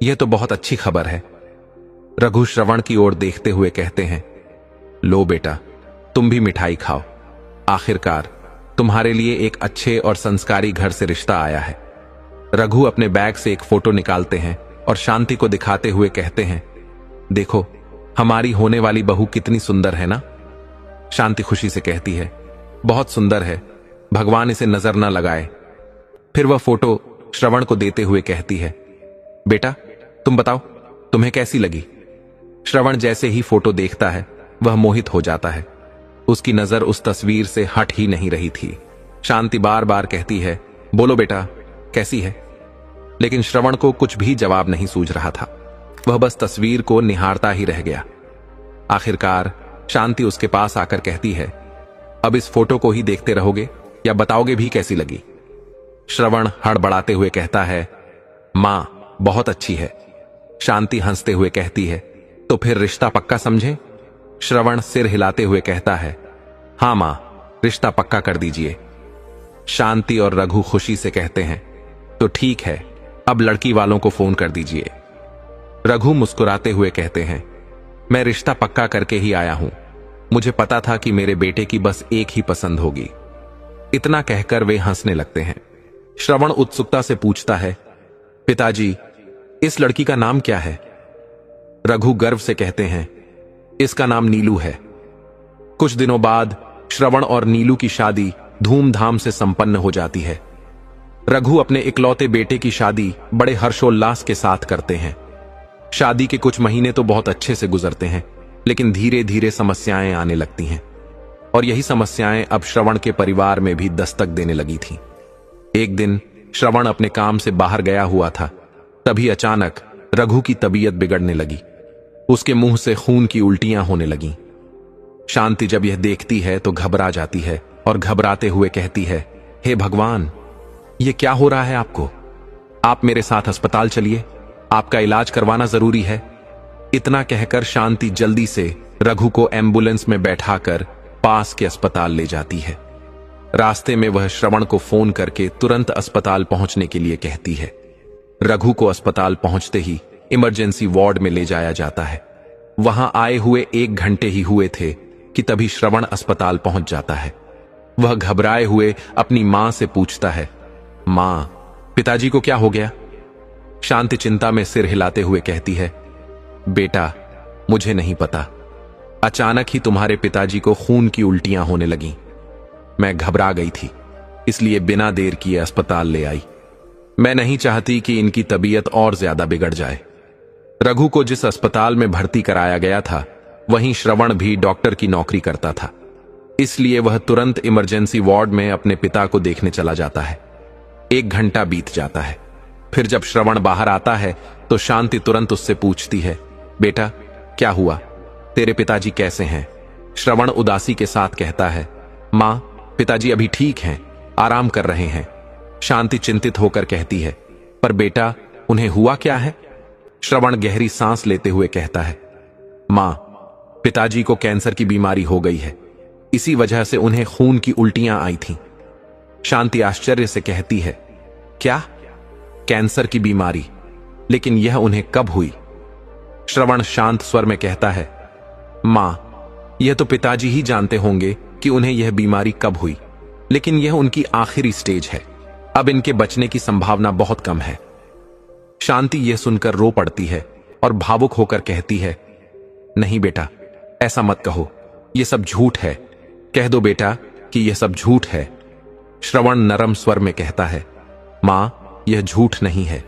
यह तो बहुत अच्छी खबर है। रघु श्रवण की ओर देखते हुए कहते हैं, लो बेटा, तुम भी मिठाई खाओ। आखिरकार तुम्हारे लिए एक अच्छे और संस्कारी घर से रिश्ता आया है। रघु अपने बैग से एक फोटो निकालते हैं और शांति को दिखाते हुए कहते हैं, देखो हमारी होने वाली बहू कितनी सुंदर है ना? शांति खुशी से कहती है, बहुत सुंदर है, भगवान इसे नजर ना लगाए। फिर वह फोटो श्रवण को देते हुए कहती है, बेटा तुम बताओ तुम्हें कैसी लगी? श्रवण जैसे ही फोटो देखता है वह मोहित हो जाता है। उसकी नजर उस तस्वीर से हट ही नहीं रही थी। शांति बार बार कहती है, बोलो बेटा कैसी है? लेकिन श्रवण को कुछ भी जवाब नहीं सूझ रहा था। वह बस तस्वीर को निहारता ही रह गया। आखिरकार शांति उसके पास आकर कहती है, अब इस फोटो को ही देखते रहोगे या बताओगे भी कैसी लगी? श्रवण हड़बड़ाते हुए कहता है, मां बहुत अच्छी है। शांति हंसते हुए कहती है, तो फिर रिश्ता पक्का समझे? श्रवण सिर हिलाते हुए कहता है, हां मां, रिश्ता पक्का कर दीजिए। शांति और रघु खुशी से कहते हैं, तो ठीक है, अब लड़की वालों को फोन कर दीजिए। रघु मुस्कुराते हुए कहते हैं, मैं रिश्ता पक्का करके ही आया हूं, मुझे पता था कि मेरे बेटे की बस एक ही पसंद होगी। इतना कहकर वे हंसने लगते हैं। श्रवण उत्सुकता से पूछता है, पिताजी इस लड़की का नाम क्या है? रघु गर्व से कहते हैं, इसका नाम नीलू है। कुछ दिनों बाद श्रवण और नीलू की शादी धूमधाम से संपन्न हो जाती है। रघु अपने इकलौते बेटे की शादी बड़े हर्षोल्लास के साथ करते हैं। शादी के कुछ महीने तो बहुत अच्छे से गुजरते हैं, लेकिन धीरे धीरे समस्याएं आने लगती हैं और यही समस्याएं अब श्रवण के परिवार में भी दस्तक देने लगी थीं। एक दिन श्रवण अपने काम से बाहर गया हुआ था, तभी अचानक रघु की तबीयत बिगड़ने लगी। उसके मुंह से खून की उल्टियां होने लगीं। शांति जब यह देखती है तो घबरा जाती है और घबराते हुए कहती है, हे भगवान, यह क्या हो रहा है आपको? आप मेरे साथ अस्पताल चलिए, आपका इलाज करवाना जरूरी है। इतना कहकर शांति जल्दी से रघु को एम्बुलेंस में बैठाकर पास के अस्पताल ले जाती है। रास्ते में वह श्रवण को फोन करके तुरंत अस्पताल पहुंचने के लिए कहती है। रघु को अस्पताल पहुंचते ही इमरजेंसी वार्ड में ले जाया जाता है। वहां आए हुए 1 घंटे ही हुए थे कि तभी श्रवण अस्पताल पहुंच जाता है। वह घबराए हुए अपनी मां से पूछता है, मां, पिताजी को क्या हो गया? शांति चिंता में सिर हिलाते हुए कहती है, बेटा मुझे नहीं पता, अचानक ही तुम्हारे पिताजी को खून की उल्टियां होने लगीं। मैं घबरा गई थी, इसलिए बिना देर किए अस्पताल ले आई। मैं नहीं चाहती कि इनकी तबीयत और ज्यादा बिगड़ जाए। रघु को जिस अस्पताल में भर्ती कराया गया था, वहीं श्रवण भी डॉक्टर की नौकरी करता था, इसलिए वह तुरंत इमरजेंसी वार्ड में अपने पिता को देखने चला जाता है। 1 घंटा बीत जाता है। फिर जब श्रवण बाहर आता है तो शांति तुरंत उससे पूछती है, बेटा क्या हुआ, तेरे पिताजी कैसे हैं? श्रवण उदासी के साथ कहता है, मां, पिताजी अभी ठीक हैं, आराम कर रहे हैं। शांति चिंतित होकर कहती है, पर बेटा उन्हें हुआ क्या है? श्रवण गहरी सांस लेते हुए कहता है, मां, पिताजी को कैंसर की बीमारी हो गई है, इसी वजह से उन्हें खून की उल्टियां आई थीं। शांति आश्चर्य से कहती है, क्या? कैंसर की बीमारी? लेकिन यह उन्हें कब हुई? श्रवण शांत स्वर में कहता है, मां, यह तो पिताजी ही जानते होंगे कि उन्हें यह बीमारी कब हुई, लेकिन यह उनकी आखिरी स्टेज है। अब इनके बचने की संभावना बहुत कम है। शांति यह सुनकर रो पड़ती है और भावुक होकर कहती है, नहीं बेटा, ऐसा मत कहो, यह सब झूठ है। कह दो बेटा कि यह सब झूठ है। श्रवण नरम स्वर में कहता है, मां, यह झूठ नहीं है।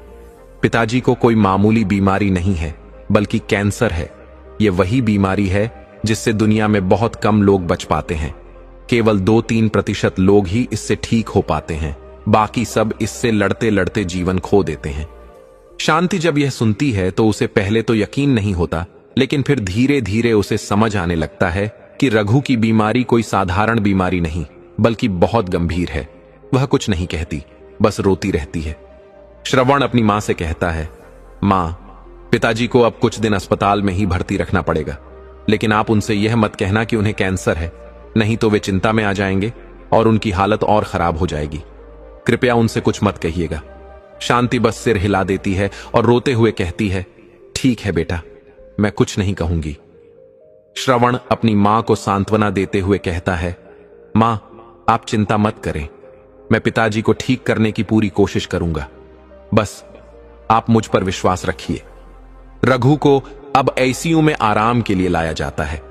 पिताजी को कोई मामूली बीमारी नहीं है, बल्कि कैंसर है। यह वही बीमारी है जिससे दुनिया में बहुत कम लोग बच पाते हैं। केवल 2-3% लोग ही इससे ठीक हो पाते हैं, बाकी सब इससे लड़ते लड़ते जीवन खो देते हैं। शांति जब यह सुनती है तो उसे पहले तो यकीन नहीं होता, लेकिन फिर धीरे धीरे उसे समझ आने लगता है कि रघु की बीमारी कोई साधारण बीमारी नहीं, बल्कि बहुत गंभीर है। वह कुछ नहीं कहती, बस रोती रहती है। श्रवण अपनी मां से कहता है, मां, पिताजी को अब कुछ दिन अस्पताल में ही भर्ती रखना पड़ेगा, लेकिन आप उनसे यह मत कहना कि उन्हें कैंसर है, नहीं तो वे चिंता में आ जाएंगे और उनकी हालत और खराब हो जाएगी। कृपया उनसे कुछ मत कहिएगा। शांति बस सिर हिला देती है और रोते हुए कहती है, ठीक है बेटा, मैं कुछ नहीं कहूंगी। श्रवण अपनी मां को सांत्वना देते हुए कहता है, मां, आप चिंता मत करें, मैं पिताजी को ठीक करने की पूरी कोशिश करूंगा। बस आप मुझ पर विश्वास रखिए। रघु को अब आईसीयू में आराम के लिए लाया जाता है।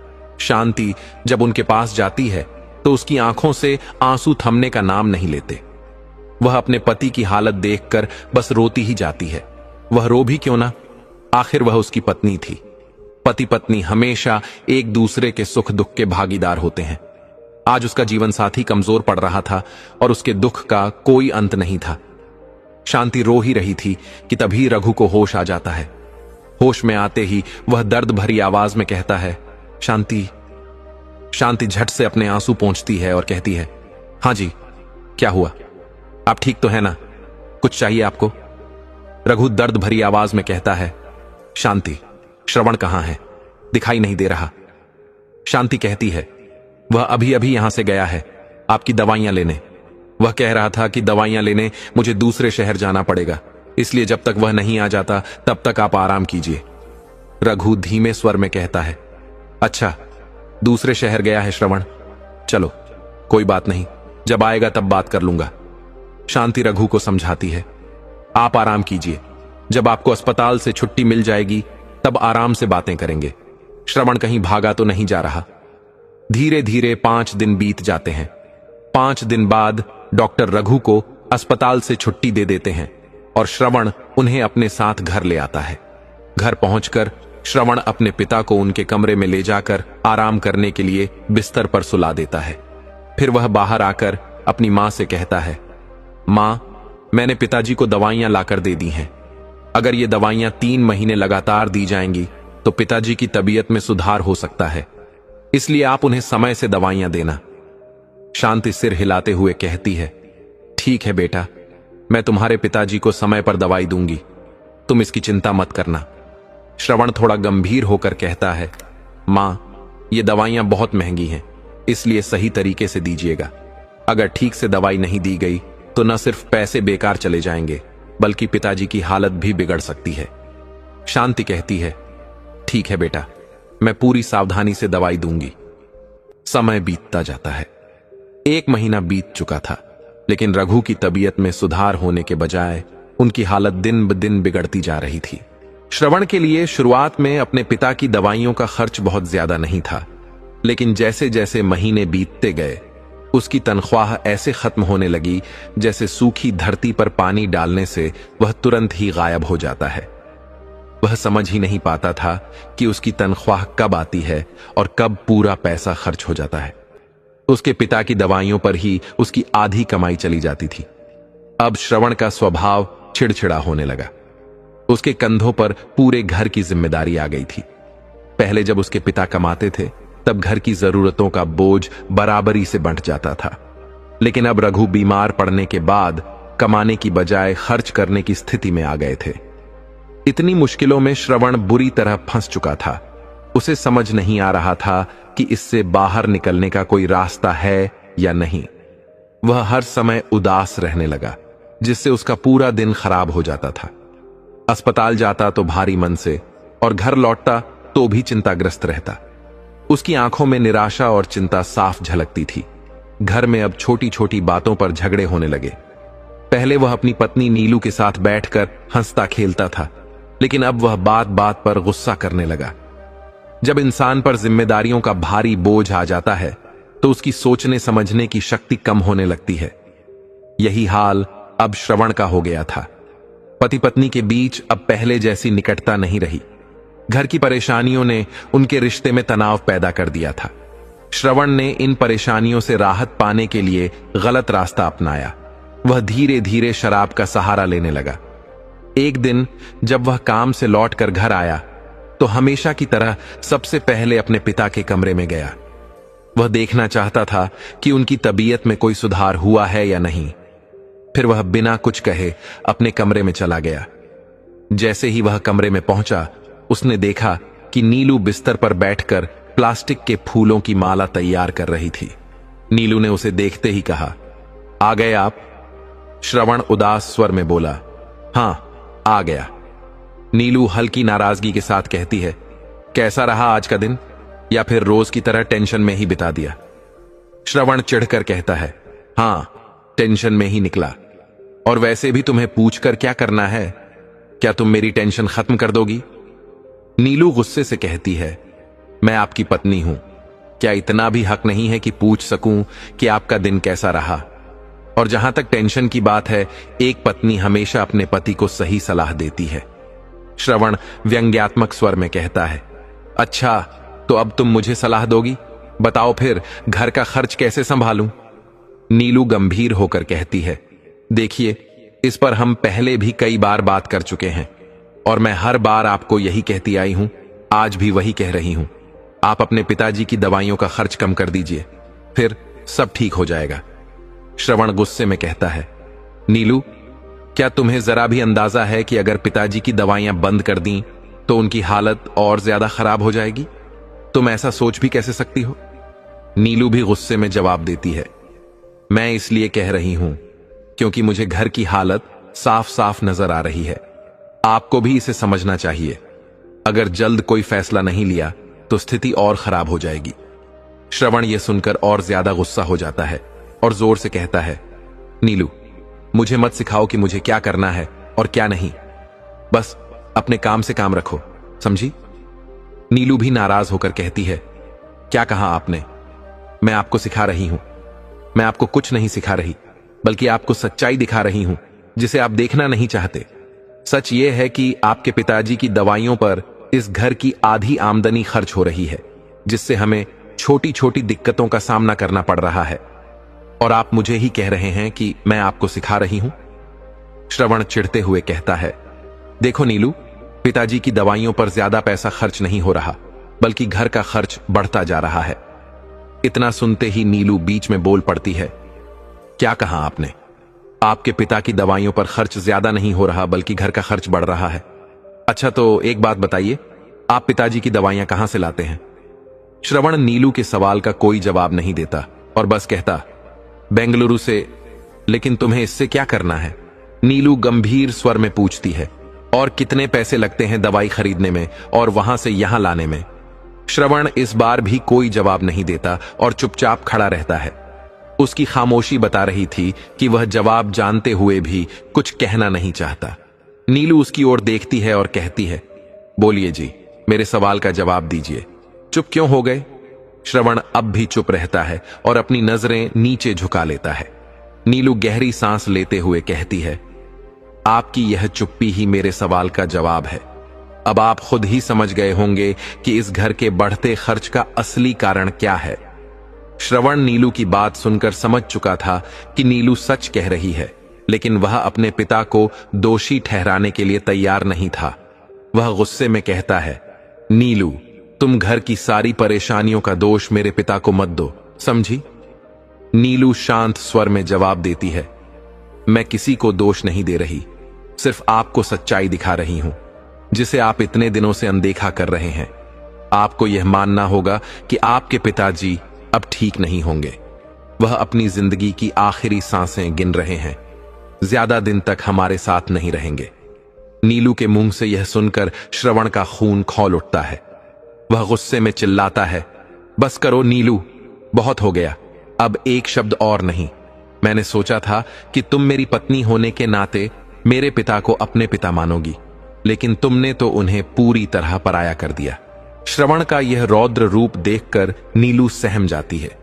शांति जब उनके पास जाती है तो उसकी आंखों से आंसू थमने का नाम नहीं लेते। वह अपने पति की हालत देखकर बस रोती ही जाती है। वह रो भी क्यों ना, आखिर वह उसकी पत्नी थी। पति पत्नी हमेशा एक दूसरे के सुख दुख के भागीदार होते हैं। आज उसका जीवन साथी कमजोर पड़ रहा था और उसके दुख का कोई अंत नहीं था। शांति रो ही रही थी कि तभी रघु को होश आ जाता है। होश में आते ही वह दर्द भरी आवाज में कहता है, शांति। शांति झट से अपने आंसू पोंछती है और कहती है, हां जी, क्या हुआ? आप ठीक तो है ना? कुछ चाहिए आपको? रघु दर्द भरी आवाज में कहता है, शांति, श्रवण कहां है? दिखाई नहीं दे रहा। शांति कहती है, वह अभी अभी यहां से गया है आपकी दवाइयां लेने। वह कह रहा था कि दवाइयां लेने मुझे दूसरे शहर जाना पड़ेगा, इसलिए जब तक वह नहीं आ जाता तब तक आप आराम कीजिए। रघु धीमे स्वर में कहता है, अच्छा, दूसरे शहर गया है श्रवण? चलो कोई बात नहीं, जब आएगा तब बात कर लूंगा। शांति रघु को समझाती है, आप आराम कीजिए, जब आपको अस्पताल से छुट्टी मिल जाएगी तब आराम से बातें करेंगे। श्रवण कहीं भागा तो नहीं जा रहा। धीरे धीरे 5 दिन बीत जाते हैं। 5 दिन बाद डॉक्टर रघु को अस्पताल से छुट्टी दे देते हैं और श्रवण उन्हें अपने साथ घर ले आता है। घर पहुंचकर श्रवण अपने पिता को उनके कमरे में ले जाकर आराम करने के लिए बिस्तर पर सुला देता है। फिर वह बाहर आकर अपनी मां से कहता है, मां, मैंने पिताजी को दवाइयां लाकर दे दी हैं। अगर ये दवाइयां 3 महीने लगातार दी जाएंगी तो पिताजी की तबीयत में सुधार हो सकता है, इसलिए आप उन्हें समय से दवाइयां देना। शांति सिर हिलाते हुए कहती है, ठीक है बेटा, मैं तुम्हारे पिताजी को समय पर दवाई दूंगी, तुम इसकी चिंता मत करना। श्रवण थोड़ा गंभीर होकर कहता है, मां, ये दवाइयां बहुत महंगी हैं, इसलिए सही तरीके से दीजिएगा। अगर ठीक से दवाई नहीं दी गई तो न सिर्फ पैसे बेकार चले जाएंगे, बल्कि पिताजी की हालत भी बिगड़ सकती है। शांति कहती है, ठीक है बेटा, मैं पूरी सावधानी से दवाई दूंगी। समय बीतता जाता है। 1 महीना बीत चुका था, लेकिन रघु की तबीयत में सुधार होने के बजाय उनकी हालत दिन ब दिन बिगड़ती जा रही थी। श्रवण के लिए शुरुआत में अपने पिता की दवाइयों का खर्च बहुत ज्यादा नहीं था, लेकिन जैसे जैसे महीने बीतते गए उसकी तनख्वाह ऐसे खत्म होने लगी जैसे सूखी धरती पर पानी डालने से वह तुरंत ही गायब हो जाता है। वह समझ ही नहीं पाता था कि उसकी तनख्वाह कब आती है और कब पूरा पैसा खर्च हो जाता है। उसके पिता की दवाइयों पर ही उसकी आधी कमाई चली जाती थी। अब श्रवण का स्वभाव चिड़चिड़ा होने लगा। उसके कंधों पर पूरे घर की जिम्मेदारी आ गई थी। पहले जब उसके पिता कमाते थे तब घर की जरूरतों का बोझ बराबरी से बंट जाता था, लेकिन अब रघु बीमार पड़ने के बाद कमाने की बजाय खर्च करने की स्थिति में आ गए थे। इतनी मुश्किलों में श्रवण बुरी तरह फंस चुका था। उसे समझ नहीं आ रहा था कि इससे बाहर निकलने का कोई रास्ता है या नहीं। वह हर समय उदास रहने लगा, जिससे उसका पूरा दिन खराब हो जाता था। अस्पताल जाता तो भारी मन से, और घर लौटता तो भी चिंताग्रस्त रहता। उसकी आंखों में निराशा और चिंता साफ झलकती थी। घर में अब छोटी छोटी बातों पर झगड़े होने लगे। पहले वह अपनी पत्नी नीलू के साथ बैठकर हंसता खेलता था, लेकिन अब वह बात बात पर गुस्सा करने लगा। जब इंसान पर जिम्मेदारियों का भारी बोझ आ जाता है तो उसकी सोचने समझने की शक्ति कम होने लगती है। यही हाल अब श्रवण का हो गया था। पति पत्नी के बीच अब पहले जैसी निकटता नहीं रही। घर की परेशानियों ने उनके रिश्ते में तनाव पैदा कर दिया था। श्रवण ने इन परेशानियों से राहत पाने के लिए गलत रास्ता अपनाया। वह धीरे धीरे शराब का सहारा लेने लगा। एक दिन जब वह काम से लौटकर घर आया तो हमेशा की तरह सबसे पहले अपने पिता के कमरे में गया। वह देखना चाहता था कि उनकी तबीयत में कोई सुधार हुआ है या नहीं। फिर वह बिना कुछ कहे अपने कमरे में चला गया। जैसे ही वह कमरे में पहुंचा, उसने देखा कि नीलू बिस्तर पर बैठकर प्लास्टिक के फूलों की माला तैयार कर रही थी। नीलू ने उसे देखते ही कहा, आ गए आप? श्रवण उदास स्वर में बोला, हां, आ गया। नीलू हल्की नाराजगी के साथ कहती है, कैसा रहा आज का दिन, या फिर रोज की तरह टेंशन में ही बिता दिया? श्रवण चिढ़कर कहता है, हां, टेंशन में ही निकला। और वैसे भी तुम्हें पूछकर क्या करना है? क्या तुम मेरी टेंशन खत्म कर दोगी? नीलू गुस्से से कहती है, मैं आपकी पत्नी हूं, क्या इतना भी हक नहीं है कि पूछ सकूं कि आपका दिन कैसा रहा? और जहां तक टेंशन की बात है, एक पत्नी हमेशा अपने पति को सही सलाह देती है। श्रवण व्यंग्यात्मक स्वर में कहता है, अच्छा, तो अब तुम मुझे सलाह दोगी? बताओ फिर घर का खर्च कैसे संभालूं? नीलू गंभीर होकर कहती है, देखिए, इस पर हम पहले भी कई बार बात कर चुके हैं और मैं हर बार आपको यही कहती आई हूं, आज भी वही कह रही हूं। आप अपने पिताजी की दवाइयों का खर्च कम कर दीजिए, फिर सब ठीक हो जाएगा। श्रवण गुस्से में कहता है, नीलू, क्या तुम्हें जरा भी अंदाजा है कि अगर पिताजी की दवाइयां बंद कर दी तो उनकी हालत और ज्यादा खराब हो जाएगी? तुम ऐसा सोच भी कैसे सकती हो? नीलू भी गुस्से में जवाब देती है, मैं इसलिए कह रही हूं क्योंकि मुझे घर की हालत साफ साफ नजर आ रही है। आपको भी इसे समझना चाहिए। अगर जल्द कोई फैसला नहीं लिया तो स्थिति और खराब हो जाएगी। श्रवण यह सुनकर और ज्यादा गुस्सा हो जाता है और जोर से कहता है, नीलू, मुझे मत सिखाओ कि मुझे क्या करना है और क्या नहीं। बस अपने काम से काम रखो, समझी? नीलू भी नाराज होकर कहती है, क्या कहा आपने? मैं आपको सिखा रही हूं। मैं आपको कुछ नहीं सिखा रही, बल्कि आपको सच्चाई दिखा रही हूं जिसे आप देखना नहीं चाहते। सच यह है कि आपके पिताजी की दवाइयों पर इस घर की आधी आमदनी खर्च हो रही है, जिससे हमें छोटी छोटी दिक्कतों का सामना करना पड़ रहा है। और आप मुझे ही कह रहे हैं कि मैं आपको सिखा रही हूं? श्रवण चिढ़ते हुए कहता है, देखो नीलू, पिताजी की दवाइयों पर ज्यादा पैसा खर्च नहीं हो रहा, बल्कि घर का खर्च बढ़ता जा रहा है। इतना सुनते ही नीलू बीच में बोल पड़ती है, क्या कहा आपने? आपके पिता की दवाइयों पर खर्च ज्यादा नहीं हो रहा, बल्कि घर का खर्च बढ़ रहा है। अच्छा, तो एक बात बताइए, आप पिताजी की दवाइयां कहां से लाते हैं? श्रवण नीलू के सवाल का कोई जवाब नहीं देता और बस कहता, बेंगलुरु से। लेकिन तुम्हें इससे क्या करना है? नीलू गंभीर स्वर में पूछती है, और कितने पैसे लगते हैं दवाई खरीदने में और वहां से यहां लाने में? श्रवण इस बार भी कोई जवाब नहीं देता और चुपचाप खड़ा रहता है। उसकी खामोशी बता रही थी कि वह जवाब जानते हुए भी कुछ कहना नहीं चाहता। नीलू उसकी ओर देखती है और कहती है, बोलिए जी, मेरे सवाल का जवाब दीजिए। चुप क्यों हो गए? श्रवण अब भी चुप रहता है और अपनी नजरें नीचे झुका लेता है। नीलू गहरी सांस लेते हुए कहती है, आपकी यह चुप्पी ही मेरे सवाल का जवाब है। अब आप खुद ही समझ गए होंगे कि इस घर के बढ़ते खर्च का असली कारण क्या है। श्रवण नीलू की बात सुनकर समझ चुका था कि नीलू सच कह रही है, लेकिन वह अपने पिता को दोषी ठहराने के लिए तैयार नहीं था। वह गुस्से में कहता है, नीलू, तुम घर की सारी परेशानियों का दोष मेरे पिता को मत दो, समझी? नीलू शांत स्वर में जवाब देती है, मैं किसी को दोष नहीं दे रही, सिर्फ आपको सच्चाई दिखा रही हूं, जिसे आप इतने दिनों से अनदेखा कर रहे हैं। आपको यह मानना होगा कि आपके पिताजी अब ठीक नहीं होंगे। वह अपनी जिंदगी की आखिरी सांसें गिन रहे हैं। ज्यादा दिन तक हमारे साथ नहीं रहेंगे। नीलू के मुंह से यह सुनकर श्रवण का खून खौल उठता है। वह गुस्से में चिल्लाता है, बस करो नीलू, बहुत हो गया, अब एक शब्द और नहीं। मैंने सोचा था कि तुम मेरी पत्नी होने के नाते मेरे पिता को अपने पिता मानोगी, लेकिन तुमने तो उन्हें पूरी तरह पराया कर दिया। श्रवण का यह रौद्र रूप देखकर नीलू सहम जाती है।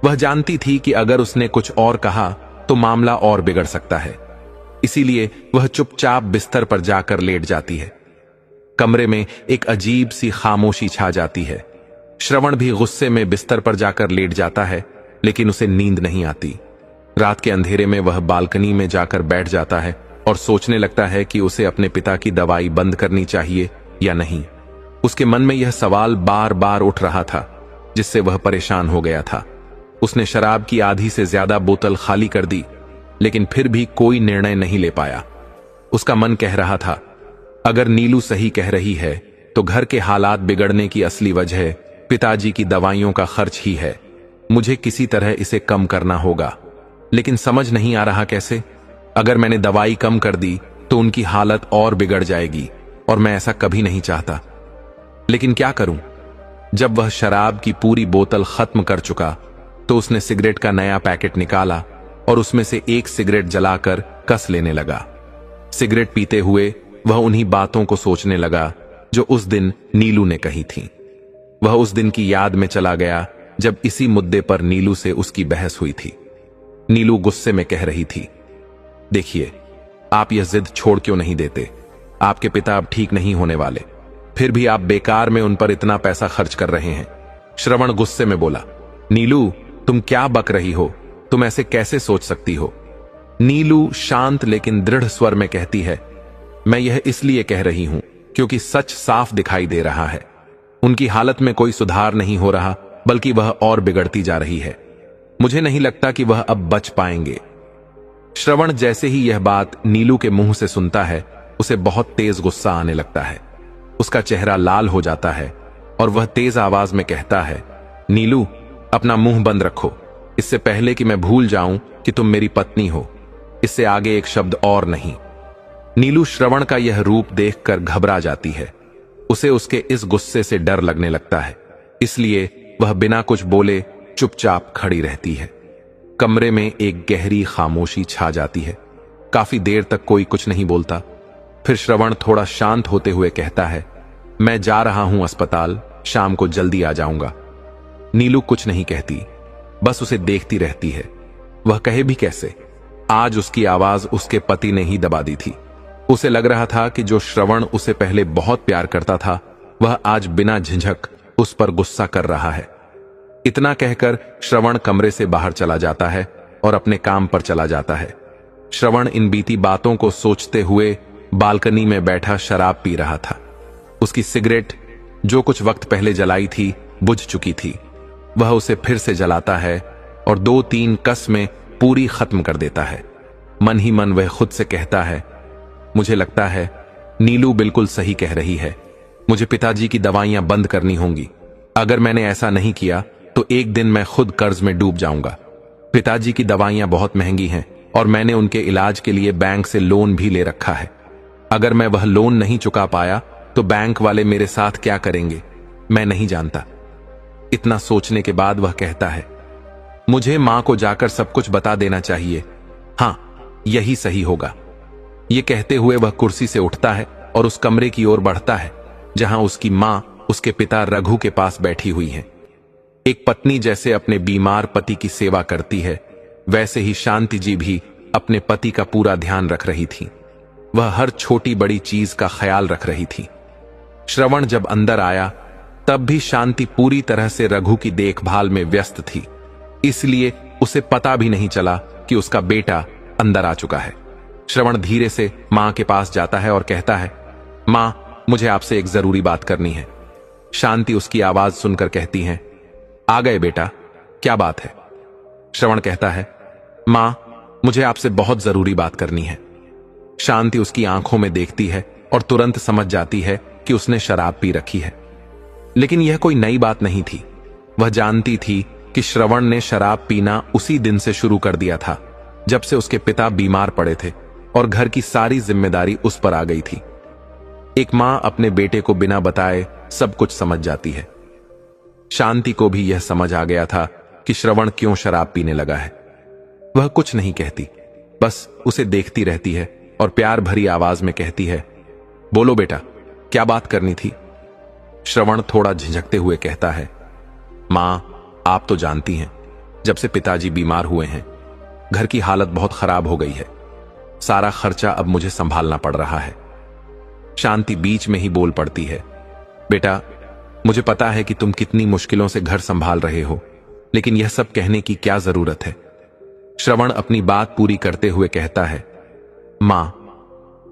वह जानती थी कि अगर उसने कुछ और कहा तो मामला और बिगड़ सकता है, इसीलिए वह चुपचाप बिस्तर पर जाकर लेट जाती है। कमरे में एक अजीब सी खामोशी छा जाती है। श्रवण भी गुस्से में बिस्तर पर जाकर लेट जाता है, लेकिन उसे नींद नहीं आती। रात के अंधेरे में वह बालकनी में जाकर बैठ जाता है और सोचने लगता है कि उसे अपने पिता की दवाई बंद करनी चाहिए या नहीं। उसके मन में यह सवाल बार बार उठ रहा था, जिससे वह परेशान हो गया था। उसने शराब की आधी से ज्यादा बोतल खाली कर दी, लेकिन फिर भी कोई निर्णय नहीं ले पाया। उसका मन कह रहा था, अगर नीलू सही कह रही है तो घर के हालात बिगड़ने की असली वजह पिताजी की दवाइयों का खर्च ही है। मुझे किसी तरह इसे कम करना होगा, लेकिन समझ नहीं आ रहा कैसे। अगर मैंने दवाई कम कर दी तो उनकी हालत और बिगड़ जाएगी, और मैं ऐसा कभी नहीं चाहता। लेकिन क्या करूं? जब वह शराब की पूरी बोतल खत्म कर चुका तो उसने सिगरेट का नया पैकेट निकाला और उसमें से एक सिगरेट जलाकर कस लेने लगा। सिगरेट पीते हुए वह उन्हीं बातों को सोचने लगा जो उस दिन नीलू ने कही थी। वह उस दिन की याद में चला गया जब इसी मुद्दे पर नीलू से उसकी बहस हुई थी। नीलू गुस्से में कह रही थी, देखिए, आप यह जिद छोड़ क्यों नहीं देते? आपके पिता अब ठीक नहीं होने वाले, फिर भी आप बेकार में उन पर इतना पैसा खर्च कर रहे हैं। श्रवण गुस्से में बोला, नीलू, तुम क्या बक रही हो? तुम ऐसे कैसे सोच सकती हो? नीलू शांत लेकिन दृढ़ स्वर में कहती है, मैं यह इसलिए कह रही हूं क्योंकि सच साफ दिखाई दे रहा है। उनकी हालत में कोई सुधार नहीं हो रहा, बल्कि वह और बिगड़ती जा रही है। मुझे नहीं लगता कि वह अब बच पाएंगे। श्रवण जैसे ही यह बात नीलू के मुंह से सुनता है, उसे बहुत तेज गुस्सा आने लगता है। उसका चेहरा लाल हो जाता है और वह तेज आवाज में कहता है, नीलू, अपना मुंह बंद रखो, इससे पहले कि मैं भूल जाऊं कि तुम मेरी पत्नी हो। इससे आगे एक शब्द और नहीं। नीलू श्रवण का यह रूप देखकर घबरा जाती है। उसे उसके इस गुस्से से डर लगने लगता है, इसलिए वह बिना कुछ बोले चुपचाप खड़ी रहती है। कमरे में एक गहरी खामोशी छा जाती है। काफी देर तक कोई कुछ नहीं बोलता। फिर श्रवण थोड़ा शांत होते हुए कहता है, मैं जा रहा हूं अस्पताल, शाम को जल्दी आ जाऊंगा। नीलू कुछ नहीं कहती, बस उसे देखती रहती है। वह कहे भी कैसे? आज उसकी आवाज उसके पति ने ही दबा दी थी। उसे लग रहा था कि जो श्रवण उसे पहले बहुत प्यार करता था, वह आज बिना झिझक उस पर गुस्सा कर रहा है। इतना कहकर श्रवण कमरे से बाहर चला जाता है और अपने काम पर चला जाता है। श्रवण इन बीती बातों को सोचते हुए बालकनी में बैठा शराब पी रहा था। उसकी सिगरेट, जो कुछ वक्त पहले जलाई थी, बुझ चुकी थी। वह उसे फिर से जलाता है और 2-3 कस में पूरी खत्म कर देता है। मन ही मन वह खुद से कहता है, मुझे लगता है नीलू बिल्कुल सही कह रही है। मुझे पिताजी की दवाइयां बंद करनी होंगी। अगर मैंने ऐसा नहीं किया तो एक दिन मैं खुद कर्ज में डूब जाऊंगा। पिताजी की दवाइयां बहुत महंगी हैं और मैंने उनके इलाज के लिए बैंक से लोन भी ले रखा है। अगर मैं वह लोन नहीं चुका पाया तो बैंक वाले मेरे साथ क्या करेंगे, मैं नहीं जानता। इतना सोचने के बाद वह कहता है, मुझे मां को जाकर सब कुछ बता देना चाहिए। हां, यही सही होगा। यह कहते हुए वह कुर्सी से उठता है और उस कमरे की ओर बढ़ता है जहां उसकी मां उसके पिता रघु के पास बैठी हुई है। एक पत्नी जैसे अपने बीमार पति की सेवा करती है, वैसे ही शांति जी भी अपने पति का पूरा ध्यान रख रही थी। वह हर छोटी बड़ी चीज का ख्याल रख रही थी। श्रवण जब अंदर आया तब भी शांति पूरी तरह से रघु की देखभाल में व्यस्त थी, इसलिए उसे पता भी नहीं चला कि उसका बेटा अंदर आ चुका है। श्रवण धीरे से मां के पास जाता है और कहता है, मां, मुझे आपसे एक जरूरी बात करनी है। शांति उसकी आवाज सुनकर कहती है, आ गए बेटा, क्या बात है? श्रवण कहता है, मां, मुझे आपसे बहुत जरूरी बात करनी है। शांति उसकी आंखों में देखती है और तुरंत समझ जाती है कि उसने शराब पी रखी है। लेकिन यह कोई नई बात नहीं थी। वह जानती थी कि श्रवण ने शराब पीना उसी दिन से शुरू कर दिया था जब से उसके पिता बीमार पड़े थे और घर की सारी जिम्मेदारी उस पर आ गई थी। एक मां अपने बेटे को बिना बताए सब कुछ समझ जाती है। शांति को भी यह समझ आ गया था कि श्रवण क्यों शराब पीने लगा है। वह कुछ नहीं कहती, बस उसे देखती रहती है और प्यार भरी आवाज में कहती है, बोलो बेटा, क्या बात करनी थी? श्रवण थोड़ा झिझकते हुए कहता है, मां, आप तो जानती हैं, जब से पिताजी बीमार हुए हैं घर की हालत बहुत खराब हो गई है। सारा खर्चा अब मुझे संभालना पड़ रहा है। शांति बीच में ही बोल पड़ती है, बेटा, मुझे पता है कि तुम कितनी मुश्किलों से घर संभाल रहे हो, लेकिन यह सब कहने की क्या जरूरत है? श्रवण अपनी बात पूरी करते हुए कहता है, मां,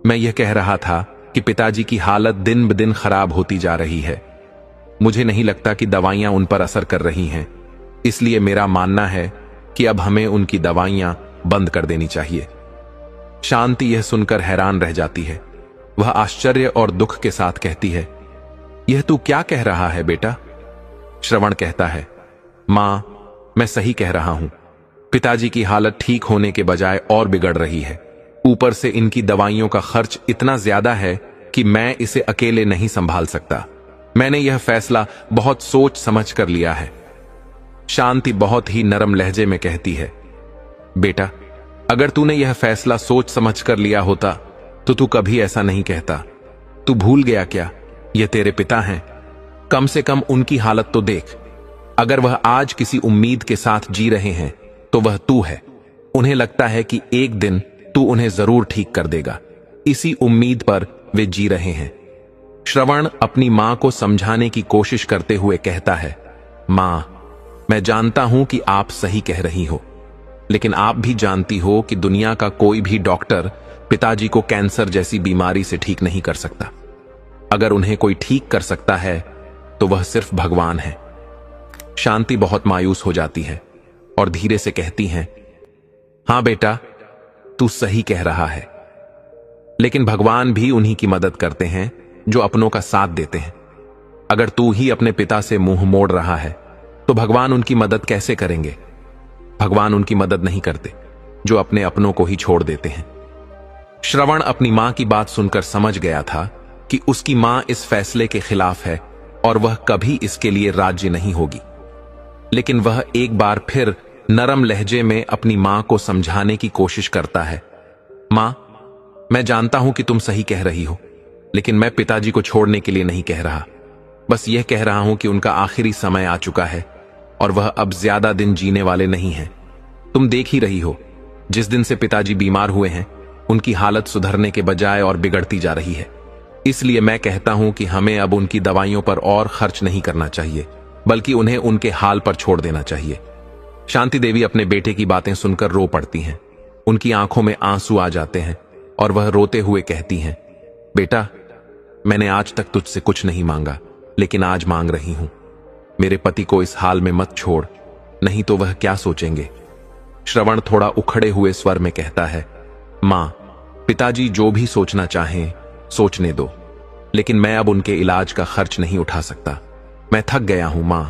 मैं यह कह रहा था कि पिताजी की हालत दिन ब दिन खराब होती जा रही है। मुझे नहीं लगता कि दवाइयां उन पर असर कर रही हैं, इसलिए मेरा मानना है कि अब हमें उनकी दवाइयां बंद कर देनी चाहिए। शांति यह सुनकर हैरान रह जाती है। वह आश्चर्य और दुख के साथ कहती है, यह तू क्या कह रहा है बेटा? श्रवण कहता है, मां, मैं सही कह रहा हूं। पिताजी की हालत ठीक होने के बजाय और बिगड़ रही है। ऊपर से इनकी दवाइयों का खर्च इतना ज्यादा है कि मैं इसे अकेले नहीं संभाल सकता। मैंने यह फैसला बहुत सोच समझ कर लिया है। शांति बहुत ही नरम लहजे में कहती है, बेटा, अगर तूने यह फैसला सोच समझ कर लिया होता तो तू कभी ऐसा नहीं कहता। तू भूल गया क्या? ये तेरे पिता हैं। कम से कम उनकी हालत तो देख। अगर वह आज किसी उम्मीद के साथ जी रहे हैं तो वह तू है। उन्हें लगता है कि एक दिन तू उन्हें जरूर ठीक कर देगा। इसी उम्मीद पर वे जी रहे हैं। श्रवण अपनी मां को समझाने की कोशिश करते हुए कहता है, मां, मैं जानता हूं कि आप सही कह रही हो, लेकिन आप भी जानती हो कि दुनिया का कोई भी डॉक्टर पिताजी को कैंसर जैसी बीमारी से ठीक नहीं कर सकता। अगर उन्हें कोई ठीक कर सकता है तो वह सिर्फ भगवान है। शांति बहुत मायूस हो जाती है और धीरे से कहती है, हां बेटा, तू सही कह रहा है, लेकिन भगवान भी उन्हीं की मदद करते हैं जो अपनों का साथ देते हैं। अगर तू ही अपने पिता से मुंह मोड़ रहा है तो भगवान उनकी मदद कैसे करेंगे? भगवान उनकी मदद नहीं करते जो अपने अपनों को ही छोड़ देते हैं। श्रवण अपनी मां की बात सुनकर समझ गया था कि उसकी मां इस फैसले के खिलाफ है और वह कभी इसके लिए राज्य नहीं होगी। लेकिन वह एक बार फिर नरम लहजे में अपनी मां को समझाने की कोशिश करता है, मां, मैं जानता हूं कि तुम सही कह रही हो, लेकिन मैं पिताजी को छोड़ने के लिए नहीं कह रहा। बस यह कह रहा हूं कि उनका आखिरी समय आ चुका है और वह अब ज्यादा दिन जीने वाले नहीं हैं। तुम देख ही रही हो, जिस दिन से पिताजी बीमार हुए हैं उनकी हालत सुधरने के बजाय और बिगड़ती जा रही है। इसलिए मैं कहता हूं कि हमें अब उनकी दवाइयों पर और खर्च नहीं करना चाहिए, बल्कि उन्हें उनके हाल पर छोड़ देना चाहिए। शांति देवी अपने बेटे की बातें सुनकर रो पड़ती हैं। उनकी आंखों में आंसू आ जाते हैं और वह रोते हुए कहती हैं, बेटा, मैंने आज तक तुझसे कुछ नहीं मांगा, लेकिन आज मांग रही हूं। मेरे पति को इस हाल में मत छोड़, नहीं तो वह क्या सोचेंगे? श्रवण थोड़ा उखड़े हुए स्वर में कहता है, मां, पिताजी जो भी सोचना चाहें सोचने दो, लेकिन मैं अब उनके इलाज का खर्च नहीं उठा सकता। मैं थक गया हूं मां।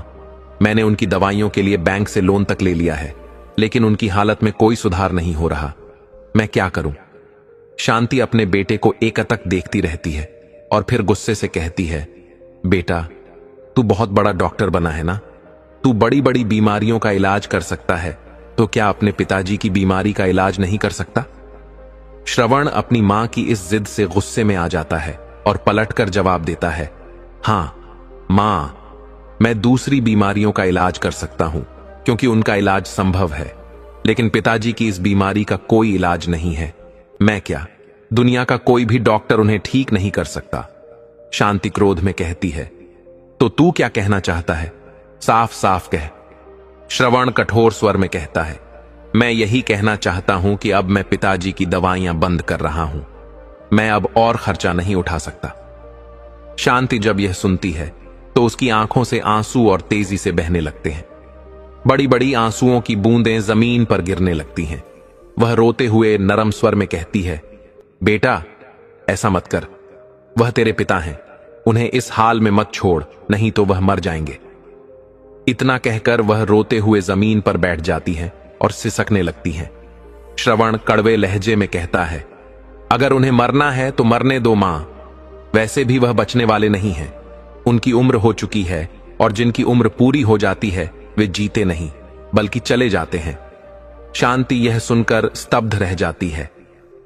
मैंने उनकी दवाइयों के लिए बैंक से लोन तक ले लिया है, लेकिन उनकी हालत में कोई सुधार नहीं हो रहा। मैं क्या करूं? शांति अपने बेटे को एकटक देखती रहती है और फिर गुस्से से कहती है, बेटा, तू बहुत बड़ा डॉक्टर बना है ना? तू बड़ी बड़ी बीमारियों का इलाज कर सकता है, तो क्या अपने पिताजी की बीमारी का इलाज नहीं कर सकता? श्रवण अपनी मां की इस जिद से गुस्से में आ जाता है और पलटकर जवाब देता है, हां मां, मैं दूसरी बीमारियों का इलाज कर सकता हूं क्योंकि उनका इलाज संभव है, लेकिन पिताजी की इस बीमारी का कोई इलाज नहीं है। मैं क्या, दुनिया का कोई भी डॉक्टर उन्हें ठीक नहीं कर सकता। शांति क्रोध में कहती है, तो तू क्या कहना चाहता है? साफ साफ कह। श्रवण कठोर स्वर में कहता है, मैं यही कहना चाहता हूं कि अब मैं पिताजी की दवाइयां बंद कर रहा हूं। मैं अब और खर्चा नहीं उठा सकता। शांति जब यह सुनती है तो उसकी आंखों से आंसू और तेजी से बहने लगते हैं। बड़ी बड़ी आंसुओं की बूंदें जमीन पर गिरने लगती हैं। वह रोते हुए नरम स्वर में कहती है, बेटा, ऐसा मत कर। वह तेरे पिता हैं, उन्हें इस हाल में मत छोड़, नहीं तो वह मर जाएंगे। इतना कहकर वह रोते हुए जमीन पर बैठ जाती हैं और सिसकने लगती हैं। श्रवण कड़वे लहजे में कहता है, अगर उन्हें मरना है तो मरने दो मां, वैसे भी वह बचने वाले नहीं हैं। उनकी उम्र हो चुकी है और जिनकी उम्र पूरी हो जाती है वे जीते नहीं बल्कि चले जाते हैं। शांति यह सुनकर स्तब्ध रह जाती है।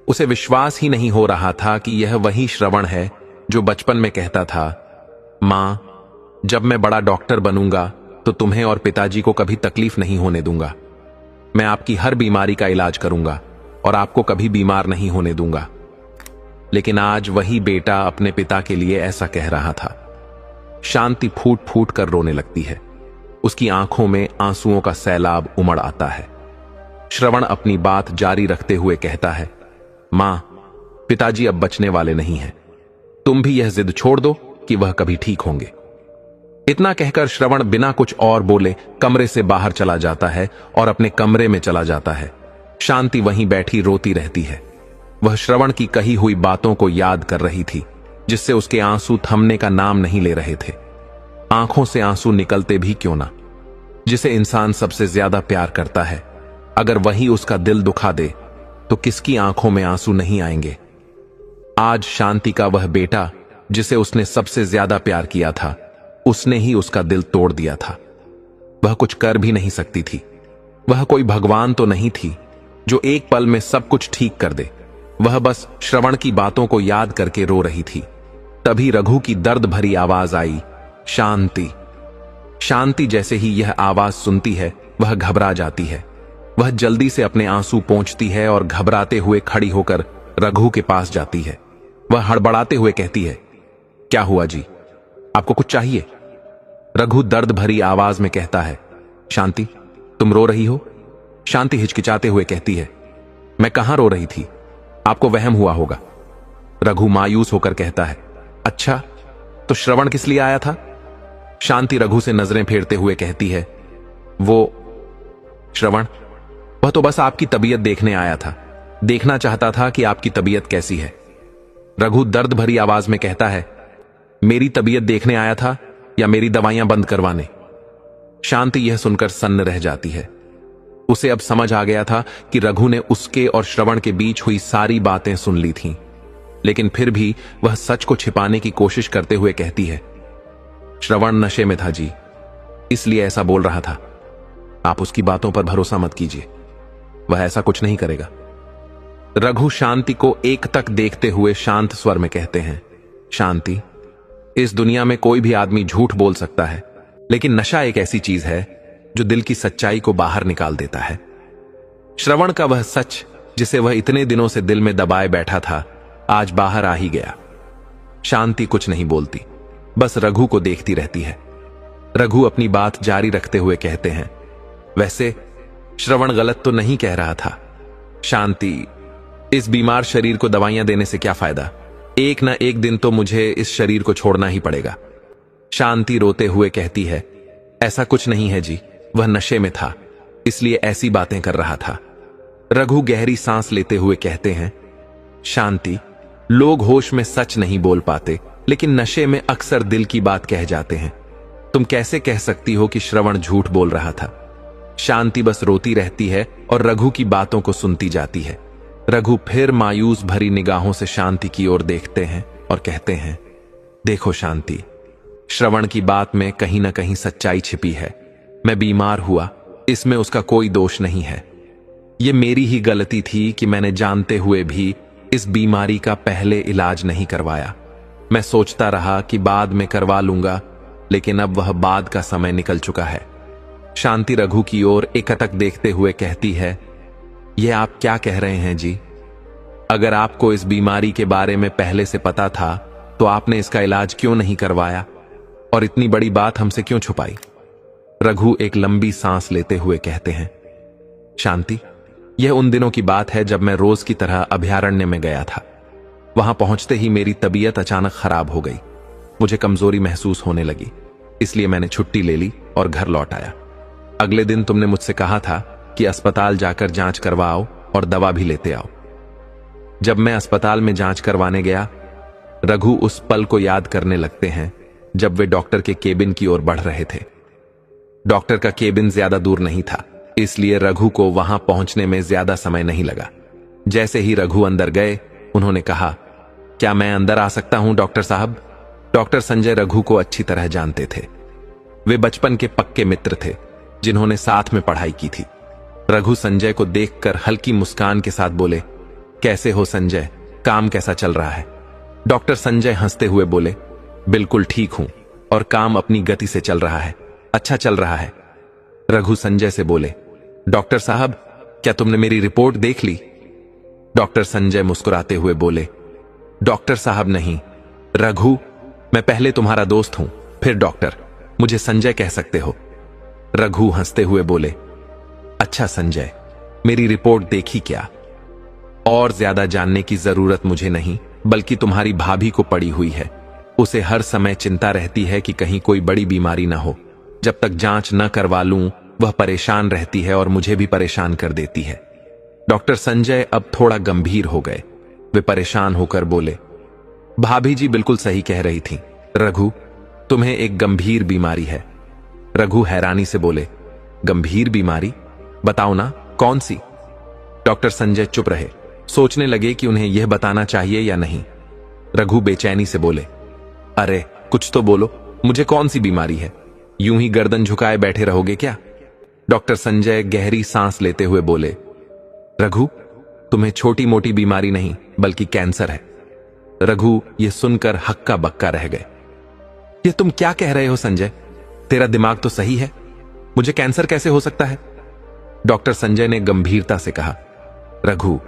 उसे विश्वास ही नहीं हो रहा था कि यह वही श्रवण है जो बचपन में कहता था, मां, जब मैं बड़ा डॉक्टर बनूंगा तो तुम्हें और पिताजी को कभी तकलीफ नहीं होने दूंगा। मैं आपकी हर बीमारी का इलाज करूंगा और आपको कभी बीमार नहीं होने दूंगा। लेकिन आज वही बेटा अपने पिता के लिए ऐसा कह रहा था। शांति फूट फूट कर रोने लगती है। उसकी आंखों में आंसुओं का सैलाब उमड़ आता है। श्रवण अपनी बात जारी रखते हुए कहता है, मां, पिताजी अब बचने वाले नहीं हैं। तुम भी यह जिद छोड़ दो कि वह कभी ठीक होंगे। इतना कहकर श्रवण बिना कुछ और बोले कमरे से बाहर चला जाता है और अपने कमरे में चला जाता है। शांति वहीं बैठी रोती रहती है। वह श्रवण की कही हुई बातों को याद कर रही थी, जिससे उसके आंसू थमने का नाम नहीं ले रहे थे। आंखों से आंसू निकलते भी क्यों ना। जिसे इंसान सबसे ज्यादा प्यार करता है, अगर वही उसका दिल दुखा दे तो किसकी आंखों में आंसू नहीं आएंगे। आज शांति का वह बेटा जिसे उसने सबसे ज्यादा प्यार किया था, उसने ही उसका दिल तोड़ दिया था। वह कुछ कर भी नहीं सकती थी। वह कोई भगवान तो नहीं थी जो एक पल में सब कुछ ठीक कर दे। वह बस श्रवण की बातों को याद करके रो रही थी। तभी रघु की दर्द भरी आवाज आई, शांति। शांति जैसे ही यह आवाज सुनती है वह घबरा जाती है। वह जल्दी से अपने आंसू पोंछती है और घबराते हुए खड़ी होकर रघु के पास जाती है। वह हड़बड़ाते हुए कहती है, क्या हुआ जी, आपको कुछ चाहिए? रघु दर्द भरी आवाज में कहता है, शांति, तुम रो रही हो? शांति हिचकिचाते हुए कहती है, मैं कहां रो रही थी, आपको वहम हुआ होगा। रघु मायूस होकर कहता है, अच्छा, तो श्रवण किस लिए आया था? शांति रघु से नजरें फेरते हुए कहती है, वो श्रवण, वह तो बस आपकी तबीयत देखने आया था, देखना चाहता था कि आपकी तबीयत कैसी है। रघु दर्द भरी आवाज में कहता है, मेरी तबीयत देखने आया था या मेरी दवाइयां बंद करवाने? शांति यह सुनकर सन्न रह जाती है। उसे अब समझ आ गया था कि रघु ने उसके और श्रवण के बीच हुई सारी बातें सुन ली थीं, लेकिन फिर भी वह सच को छिपाने की कोशिश करते हुए कहती है, श्रवण नशे में था जी, इसलिए ऐसा बोल रहा था। आप उसकी बातों पर भरोसा मत कीजिए, वह ऐसा कुछ नहीं करेगा। रघु शांति को एक तक देखते हुए शांत स्वर में कहते हैं, शांति, इस दुनिया में कोई भी आदमी झूठ बोल सकता है, लेकिन नशा एक ऐसी चीज है जो दिल की सच्चाई को बाहर निकाल देता है। श्रवण का वह सच जिसे वह इतने दिनों से दिल में दबाए बैठा था, आज बाहर आ ही गया। शांति कुछ नहीं बोलती, बस रघु को देखती रहती है। रघु अपनी बात जारी रखते हुए कहते हैं, वैसे श्रवण गलत तो नहीं कह रहा था। शांति, इस बीमार शरीर को दवाइयां देने से क्या फायदा? एक ना एक दिन तो मुझे इस शरीर को छोड़ना ही पड़ेगा। शांति रोते हुए कहती है, ऐसा कुछ नहीं है जी, वह नशे में था, इसलिए ऐसी बातें कर रहा था। रघु गहरी सांस लेते हुए कहते हैं, शांति, लोग होश में सच नहीं बोल पाते, लेकिन नशे में अक्सर दिल की बात कह जाते हैं। तुम कैसे कह सकती हो कि श्रवण झूठ बोल रहा था? शांति बस रोती रहती है और रघु की बातों को सुनती जाती है। रघु फिर मायूस भरी निगाहों से शांति की ओर देखते हैं और कहते हैं, देखो शांति, श्रवण की बात में कहीं ना कहीं सच्चाई छिपी है। मैं बीमार हुआ, इसमें उसका कोई दोष नहीं है। यह मेरी ही गलती थी कि मैंने जानते हुए भी इस बीमारी का पहले इलाज नहीं करवाया। मैं सोचता रहा कि बाद में करवा लूंगा, लेकिन अब वह बाद का समय निकल चुका है। शांति रघु की ओर एकटक देखते हुए कहती है, यह आप क्या कह रहे हैं जी? अगर आपको इस बीमारी के बारे में पहले से पता था तो आपने इसका इलाज क्यों नहीं करवाया और इतनी बड़ी बात हमसे क्यों छुपाई? रघु एक लंबी सांस लेते हुए कहते हैं, शांति, यह उन दिनों की बात है जब मैं रोज की तरह अभयारण्य में गया था। वहां पहुंचते ही मेरी तबीयत अचानक खराब हो गई। मुझे कमजोरी महसूस होने लगी, इसलिए मैंने छुट्टी ले ली और घर लौट आया। अगले दिन तुमने मुझसे कहा था कि अस्पताल जाकर जांच करवाओ और दवा भी लेते आओ। जब मैं अस्पताल में जांच करवाने गया रघु उस पल को याद करने लगते हैं जब वे डॉक्टर के केबिन की ओर बढ़ रहे थे। डॉक्टर का केबिन ज्यादा दूर नहीं था, इसलिए रघु को वहां पहुंचने में ज्यादा समय नहीं लगा। जैसे ही रघु अंदर गए, उन्होंने कहा, क्या मैं अंदर आ सकता हूं डॉक्टर साहब? डॉक्टर संजय रघु को अच्छी तरह जानते थे। वे बचपन के पक्के मित्र थे जिन्होंने साथ में पढ़ाई की थी। रघु संजय को देखकर हल्की मुस्कान के साथ बोले, कैसे हो संजय, काम कैसा चल रहा है? डॉक्टर संजय हंसते हुए बोले, बिल्कुल ठीक हूं और काम अपनी गति से चल रहा है, अच्छा चल रहा है। रघु संजय से बोले, डॉक्टर साहब, क्या तुमने मेरी रिपोर्ट देख ली? डॉक्टर संजय मुस्कुराते हुए बोले, डॉक्टर साहब नहीं, रघु, मैं पहले तुम्हारा दोस्त हूं, फिर डॉक्टर, मुझे संजय कह सकते हो। रघु हंसते हुए बोले, अच्छा संजय, मेरी रिपोर्ट देखी क्या? और ज्यादा जानने की जरूरत मुझे नहीं, बल्कि तुम्हारी भाभी को पड़ी हुई है। उसे हर समय चिंता रहती है कि कहीं कोई बड़ी बीमारी ना हो। जब तक जांच न करवा लूं, वह परेशान रहती है और मुझे भी परेशान कर देती है। डॉक्टर संजय अब थोड़ा गंभीर हो गए। वे परेशान होकर बोले, भाभी जी बिल्कुल सही कह रही थी रघु, तुम्हें एक गंभीर बीमारी है। रघु हैरानी से बोले, गंभीर बीमारी? बताओ ना, कौन सी? डॉक्टर संजय चुप रहे, सोचने लगे कि उन्हें यह बताना चाहिए या नहीं। रघु बेचैनी से बोले, अरे कुछ तो बोलो, मुझे कौन सी बीमारी है? यूं ही गर्दन झुकाए बैठे रहोगे क्या? डॉक्टर संजय गहरी सांस लेते हुए बोले, रघु, तुम्हें छोटी मोटी बीमारी नहीं बल्कि कैंसर है। रघु यह सुनकर हक्का बक्का रह गए। ये तुम क्या कह रहे हो संजय? तेरा दिमाग तो सही है, मुझे कैंसर कैसे हो सकता है? डॉक्टर संजय ने गंभीरता से कहा, रघु,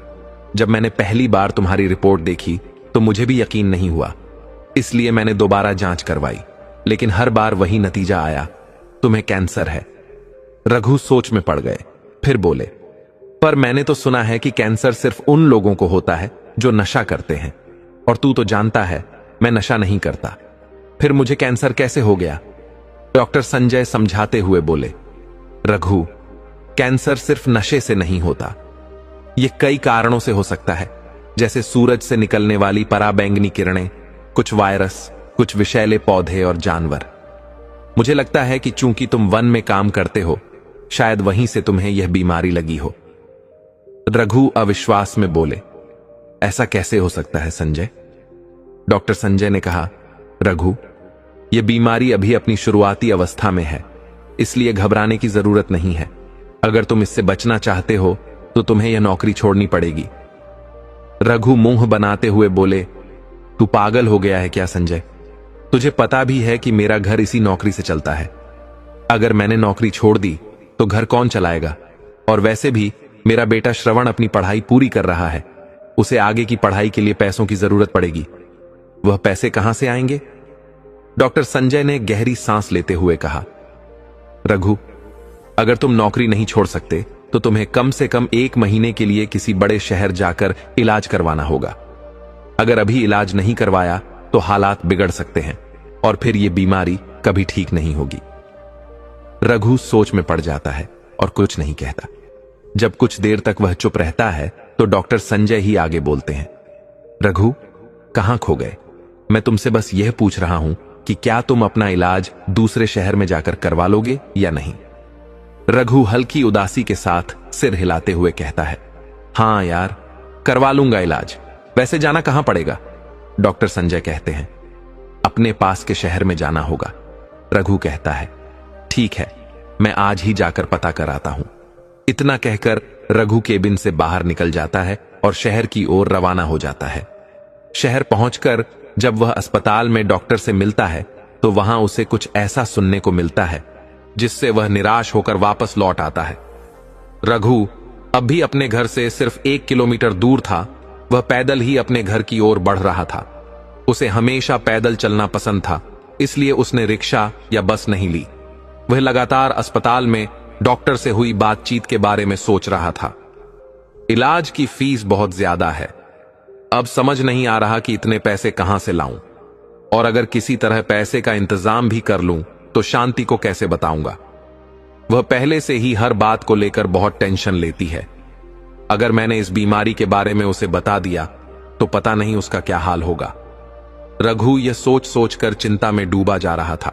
जब मैंने पहली बार तुम्हारी रिपोर्ट देखी तो मुझे भी यकीन नहीं हुआ, इसलिए मैंने दोबारा जांच करवाई, लेकिन हर बार वही नतीजा आया, तुम्हें कैंसर है। रघु सोच में पड़ गए, फिर बोले, पर मैंने तो सुना है कि कैंसर सिर्फ उन लोगों को होता है जो नशा करते हैं, और तू तो जानता है मैं नशा नहीं करता, फिर मुझे कैंसर कैसे हो गया? डॉक्टर संजय समझाते हुए बोले, रघु, कैंसर सिर्फ नशे से नहीं होता, यह कई कारणों से हो सकता है, जैसे सूरज से निकलने वाली पराबैंगनी किरणें, कुछ वायरस, कुछ विषैले पौधे और जानवर। मुझे लगता है कि चूंकि तुम वन में काम करते हो, शायद वहीं से तुम्हें यह बीमारी लगी हो। रघु अविश्वास में बोले, ऐसा कैसे हो सकता है संजय? डॉक्टर संजय ने कहा, रघु, यह बीमारी अभी अपनी शुरुआती अवस्था में है, इसलिए घबराने की जरूरत नहीं है। अगर तुम इससे बचना चाहते हो तो तुम्हें यह नौकरी छोड़नी पड़ेगी। रघु मुंह बनाते हुए बोले, तू पागल हो गया है क्या संजय? तुझे पता भी है कि मेरा घर इसी नौकरी से चलता है। अगर मैंने नौकरी छोड़ दी तो घर कौन चलाएगा? और वैसे भी मेरा बेटा श्रवण अपनी पढ़ाई पूरी कर रहा है, उसे आगे की पढ़ाई के लिए पैसों की जरूरत पड़ेगी। वह पैसे कहां से आएंगे? डॉक्टर संजय ने गहरी सांस लेते हुए कहा, रघु, अगर तुम नौकरी नहीं छोड़ सकते तो तुम्हें कम से कम 1 महीने के लिए किसी बड़े शहर जाकर इलाज करवाना होगा। अगर अभी इलाज नहीं करवाया तो हालात बिगड़ सकते हैं और फिर यह बीमारी कभी ठीक नहीं होगी। रघु सोच में पड़ जाता है और कुछ नहीं कहता। जब कुछ देर तक वह चुप रहता है तो डॉक्टर संजय ही आगे बोलते हैं, रघु, कहां खो गए? मैं तुमसे बस यह पूछ रहा हूं कि क्या तुम अपना इलाज दूसरे शहर में जाकर करवा लोगे या नहीं? रघु हल्की उदासी के साथ सिर हिलाते हुए कहता है, हां यार, करवा लूंगा इलाज। वैसे जाना कहां पड़ेगा? डॉक्टर संजय कहते हैं, अपने पास के शहर में जाना होगा। रघु कहता है, ठीक है, मैं आज ही जाकर पता कराता हूं। इतना कहकर रघु केबिन से बाहर निकल जाता है और शहर की ओर रवाना हो जाता है। शहर पहुंचकर जब वह अस्पताल में डॉक्टर से मिलता है तो वहां उसे कुछ ऐसा सुनने को मिलता है जिससे वह निराश होकर वापस लौट आता है। रघु अब भी अपने घर से सिर्फ 1 किलोमीटर दूर था। वह पैदल ही अपने घर की ओर बढ़ रहा था। उसे हमेशा पैदल चलना पसंद था, इसलिए उसने रिक्शा या बस नहीं ली। वह लगातार अस्पताल में डॉक्टर से हुई बातचीत के बारे में सोच रहा था। इलाज की फीस बहुत ज्यादा है। अब समझ नहीं आ रहा कि इतने पैसे कहां से लाऊं, और अगर किसी तरह पैसे का इंतजाम भी कर लूं तो शांति को कैसे बताऊंगा? वह पहले से ही हर बात को लेकर बहुत टेंशन लेती है। अगर मैंने इस बीमारी के बारे में उसे बता दिया तो पता नहीं उसका क्या हाल होगा। रघु यह सोच सोचकर चिंता में डूबा जा रहा था।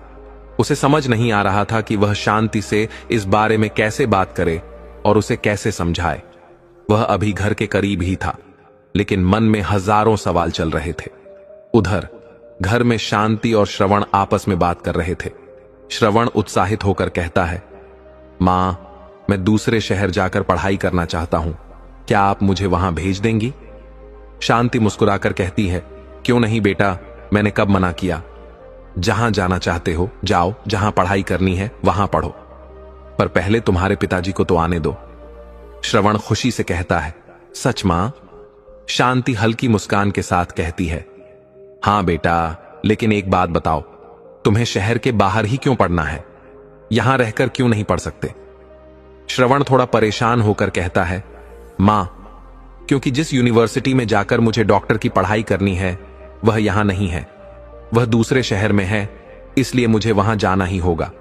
उसे समझ नहीं आ रहा था कि वह शांति से इस बारे में कैसे बात करे और उसे कैसे समझाए। वह अभी घर के करीब ही था, लेकिन मन में हजारों सवाल चल रहे थे। उधर घर में शांति और श्रवण आपस में बात कर रहे थे। श्रवण उत्साहित होकर कहता है, मां, मैं दूसरे शहर जाकर पढ़ाई करना चाहता हूं, क्या आप मुझे वहां भेज देंगी? शांति मुस्कुराकर कहती है, क्यों नहीं बेटा, मैंने कब मना किया। जहां जाना चाहते हो जाओ, जहां पढ़ाई करनी है वहां पढ़ो, पर पहले तुम्हारे पिताजी को तो आने दो। श्रवण खुशी से कहता है, सच मां? शांति हल्की मुस्कान के साथ कहती है, हां बेटा, लेकिन एक बात बताओ, तुम्हें शहर के बाहर ही क्यों पढ़ना है? यहां रहकर क्यों नहीं पढ़ सकते? श्रवण थोड़ा परेशान होकर कहता है, मां, क्योंकि जिस यूनिवर्सिटी में जाकर मुझे डॉक्टर की पढ़ाई करनी है वह यहां नहीं है, वह दूसरे शहर में है, इसलिए मुझे वहां जाना ही होगा।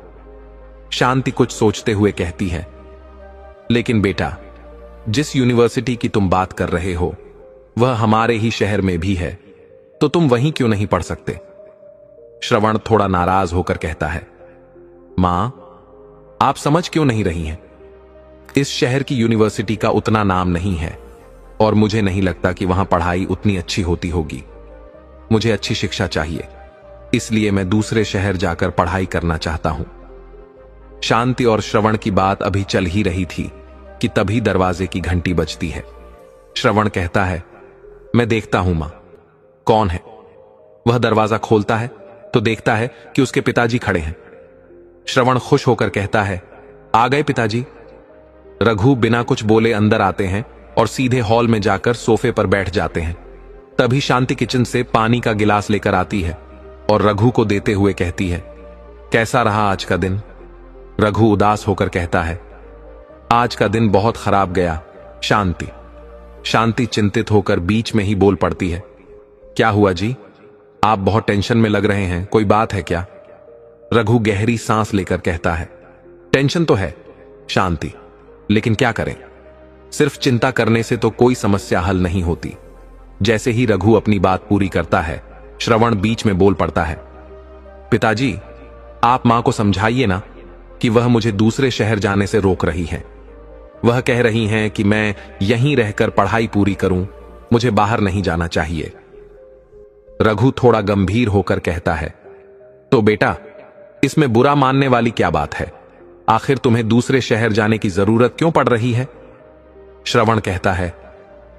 शांति कुछ सोचते हुए कहती है, लेकिन बेटा, जिस यूनिवर्सिटी की तुम बात कर रहे हो वह हमारे ही शहर में भी है, तो तुम वहीं क्यों नहीं पढ़ सकते? श्रवण थोड़ा नाराज होकर कहता है, मां, आप समझ क्यों नहीं रही हैं? इस शहर की यूनिवर्सिटी का उतना नाम नहीं है और मुझे नहीं लगता कि वहां पढ़ाई उतनी अच्छी होती होगी। मुझे अच्छी शिक्षा चाहिए, इसलिए मैं दूसरे शहर जाकर पढ़ाई करना चाहता हूं। शांति और श्रवण की बात अभी चल ही रही थी कि तभी दरवाजे की घंटी बजती है। श्रवण कहता है, मैं देखता हूं मां। कौन है? वह दरवाजा खोलता है तो देखता है कि उसके पिताजी खड़े हैं। श्रवण खुश होकर कहता है, आ गए पिताजी। रघु बिना कुछ बोले अंदर आते हैं और सीधे हॉल में जाकर सोफे पर बैठ जाते हैं। तभी शांति किचन से पानी का गिलास लेकर आती है और रघु को देते हुए कहती है, कैसा रहा आज का दिन? रघु उदास होकर कहता है, आज का दिन बहुत खराब गया शांति। शांति चिंतित होकर बीच में ही बोल पड़ती है, क्या हुआ जी? आप बहुत टेंशन में लग रहे हैं, कोई बात है क्या? रघु गहरी सांस लेकर कहता है, टेंशन तो है शांति, लेकिन क्या करें? सिर्फ चिंता करने से तो कोई समस्या हल नहीं होती। जैसे ही रघु अपनी बात पूरी करता है, श्रवण बीच में बोल पड़ता है, पिताजी, आप मां को समझाइए ना कि वह मुझे दूसरे शहर जाने से रोक रही है। वह कह रही हैं कि मैं यहीं रहकर पढ़ाई पूरी करूं, मुझे बाहर नहीं जाना चाहिए। रघु थोड़ा गंभीर होकर कहता है, तो बेटा, इसमें बुरा मानने वाली क्या बात है? आखिर तुम्हें दूसरे शहर जाने की जरूरत क्यों पड़ रही है? श्रवण कहता है,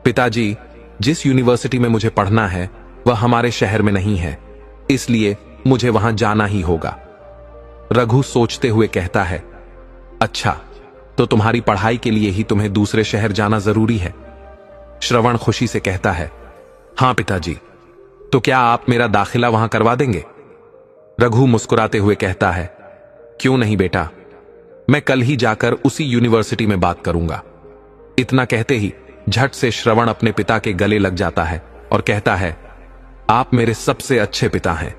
पिताजी, जिस यूनिवर्सिटी में मुझे पढ़ना है वह हमारे शहर में नहीं है, इसलिए मुझे वहां जाना ही होगा। रघु सोचते हुए कहता है, अच्छा, तो तुम्हारी पढ़ाई के लिए ही तुम्हें दूसरे शहर जाना जरूरी है? श्रवण खुशी से कहता है, हां पिताजी। तो क्या आप मेरा दाखिला वहां करवा देंगे? रघु मुस्कुराते हुए कहता है, क्यों नहीं बेटा, मैं कल ही जाकर उसी यूनिवर्सिटी में बात करूंगा। इतना कहते ही झट से श्रवण अपने पिता के गले लग जाता है और कहता है, आप मेरे सबसे अच्छे पिता हैं।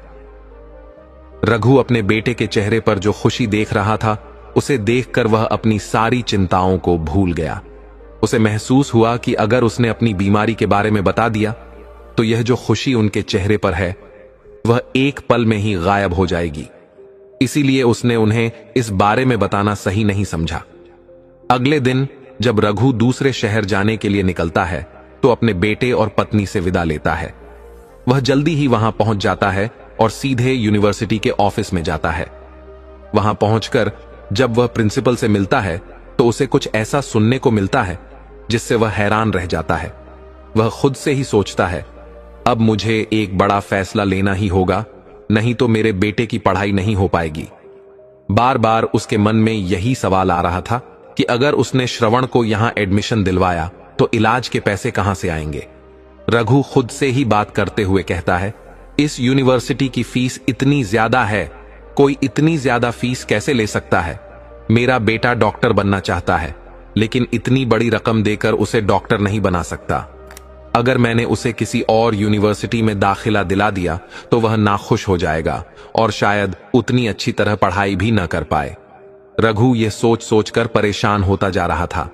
रघु अपने बेटे के चेहरे पर जो खुशी देख रहा था, उसे देखकर वह अपनी सारी चिंताओं को भूल गया। उसे महसूस हुआ कि अगर उसने अपनी बीमारी के बारे में बता दिया तो यह जो खुशी उनके चेहरे पर है वह एक पल में ही गायब हो जाएगी। इसीलिए उसने उन्हें इस बारे में बताना सही नहीं समझा। अगले दिन जब रघु दूसरे शहर जाने के लिए निकलता है तो अपने बेटे और पत्नी से विदा लेता है। वह जल्दी ही वहां पहुंच जाता है और सीधे यूनिवर्सिटी के ऑफिस में जाता है। वहां पहुंचकर जब वह प्रिंसिपल से मिलता है तो उसे कुछ ऐसा सुनने को मिलता है जिससे वह हैरान रह जाता है। वह खुद से ही सोचता है, अब मुझे एक बड़ा फैसला लेना ही होगा, नहीं तो मेरे बेटे की पढ़ाई नहीं हो पाएगी। बार बार उसके मन में यही सवाल आ रहा था कि अगर उसने श्रवण को यहां एडमिशन दिलवाया तो इलाज के पैसे कहां से आएंगे। रघु खुद से ही बात करते हुए कहता है, इस यूनिवर्सिटी की फीस इतनी ज्यादा है, कोई इतनी ज्यादा फीस कैसे ले सकता है? मेरा बेटा डॉक्टर बनना चाहता है, लेकिन इतनी बड़ी रकम देकर उसे डॉक्टर नहीं बना सकता। अगर मैंने उसे किसी और यूनिवर्सिटी में दाखिला दिला दिया तो वह नाखुश हो जाएगा और शायद उतनी अच्छी तरह पढ़ाई भी न कर पाए। रघु यह सोच सोचकर परेशान होता जा रहा था।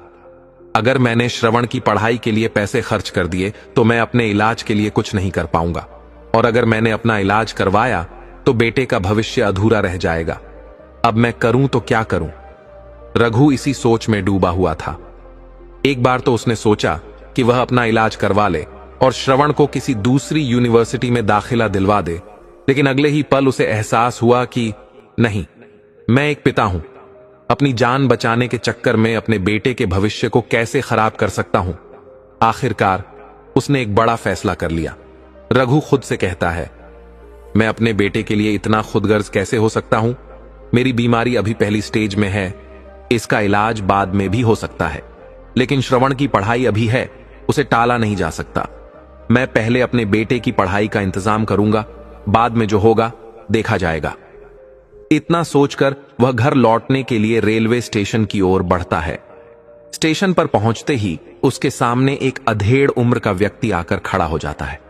अगर मैंने श्रवण की पढ़ाई के लिए पैसे खर्च कर दिए तो मैं अपने इलाज के लिए कुछ नहीं कर पाऊंगा और अगर मैंने अपना इलाज करवाया तो बेटे का भविष्य अधूरा रह जाएगा। अब मैं करूं तो क्या करूं? रघु इसी सोच में डूबा हुआ था। एक बार तो उसने सोचा कि वह अपना इलाज करवा ले और श्रवण को किसी दूसरी यूनिवर्सिटी में दाखिला दिलवा दे, लेकिन अगले ही पल उसे एहसास हुआ कि नहीं, मैं एक पिता हूं, अपनी जान बचाने के चक्कर में अपने बेटे के भविष्य को कैसे खराब कर सकता हूं। आखिरकार उसने एक बड़ा फैसला कर लिया। रघु खुद से कहता है, मैं अपने बेटे के लिए इतना खुदगर्ज कैसे हो सकता हूं? मेरी बीमारी अभी पहली स्टेज में है, इसका इलाज बाद में भी हो सकता है, लेकिन श्रवण की पढ़ाई अभी है, उसे टाला नहीं जा सकता। मैं पहले अपने बेटे की पढ़ाई का इंतजाम करूंगा, बाद में जो होगा देखा जाएगा। इतना सोचकर वह घर लौटने के लिए रेलवे स्टेशन की ओर बढ़ता है। स्टेशन पर पहुंचते ही उसके सामने एक अधेड़ उम्र का व्यक्ति आकर खड़ा हो जाता है।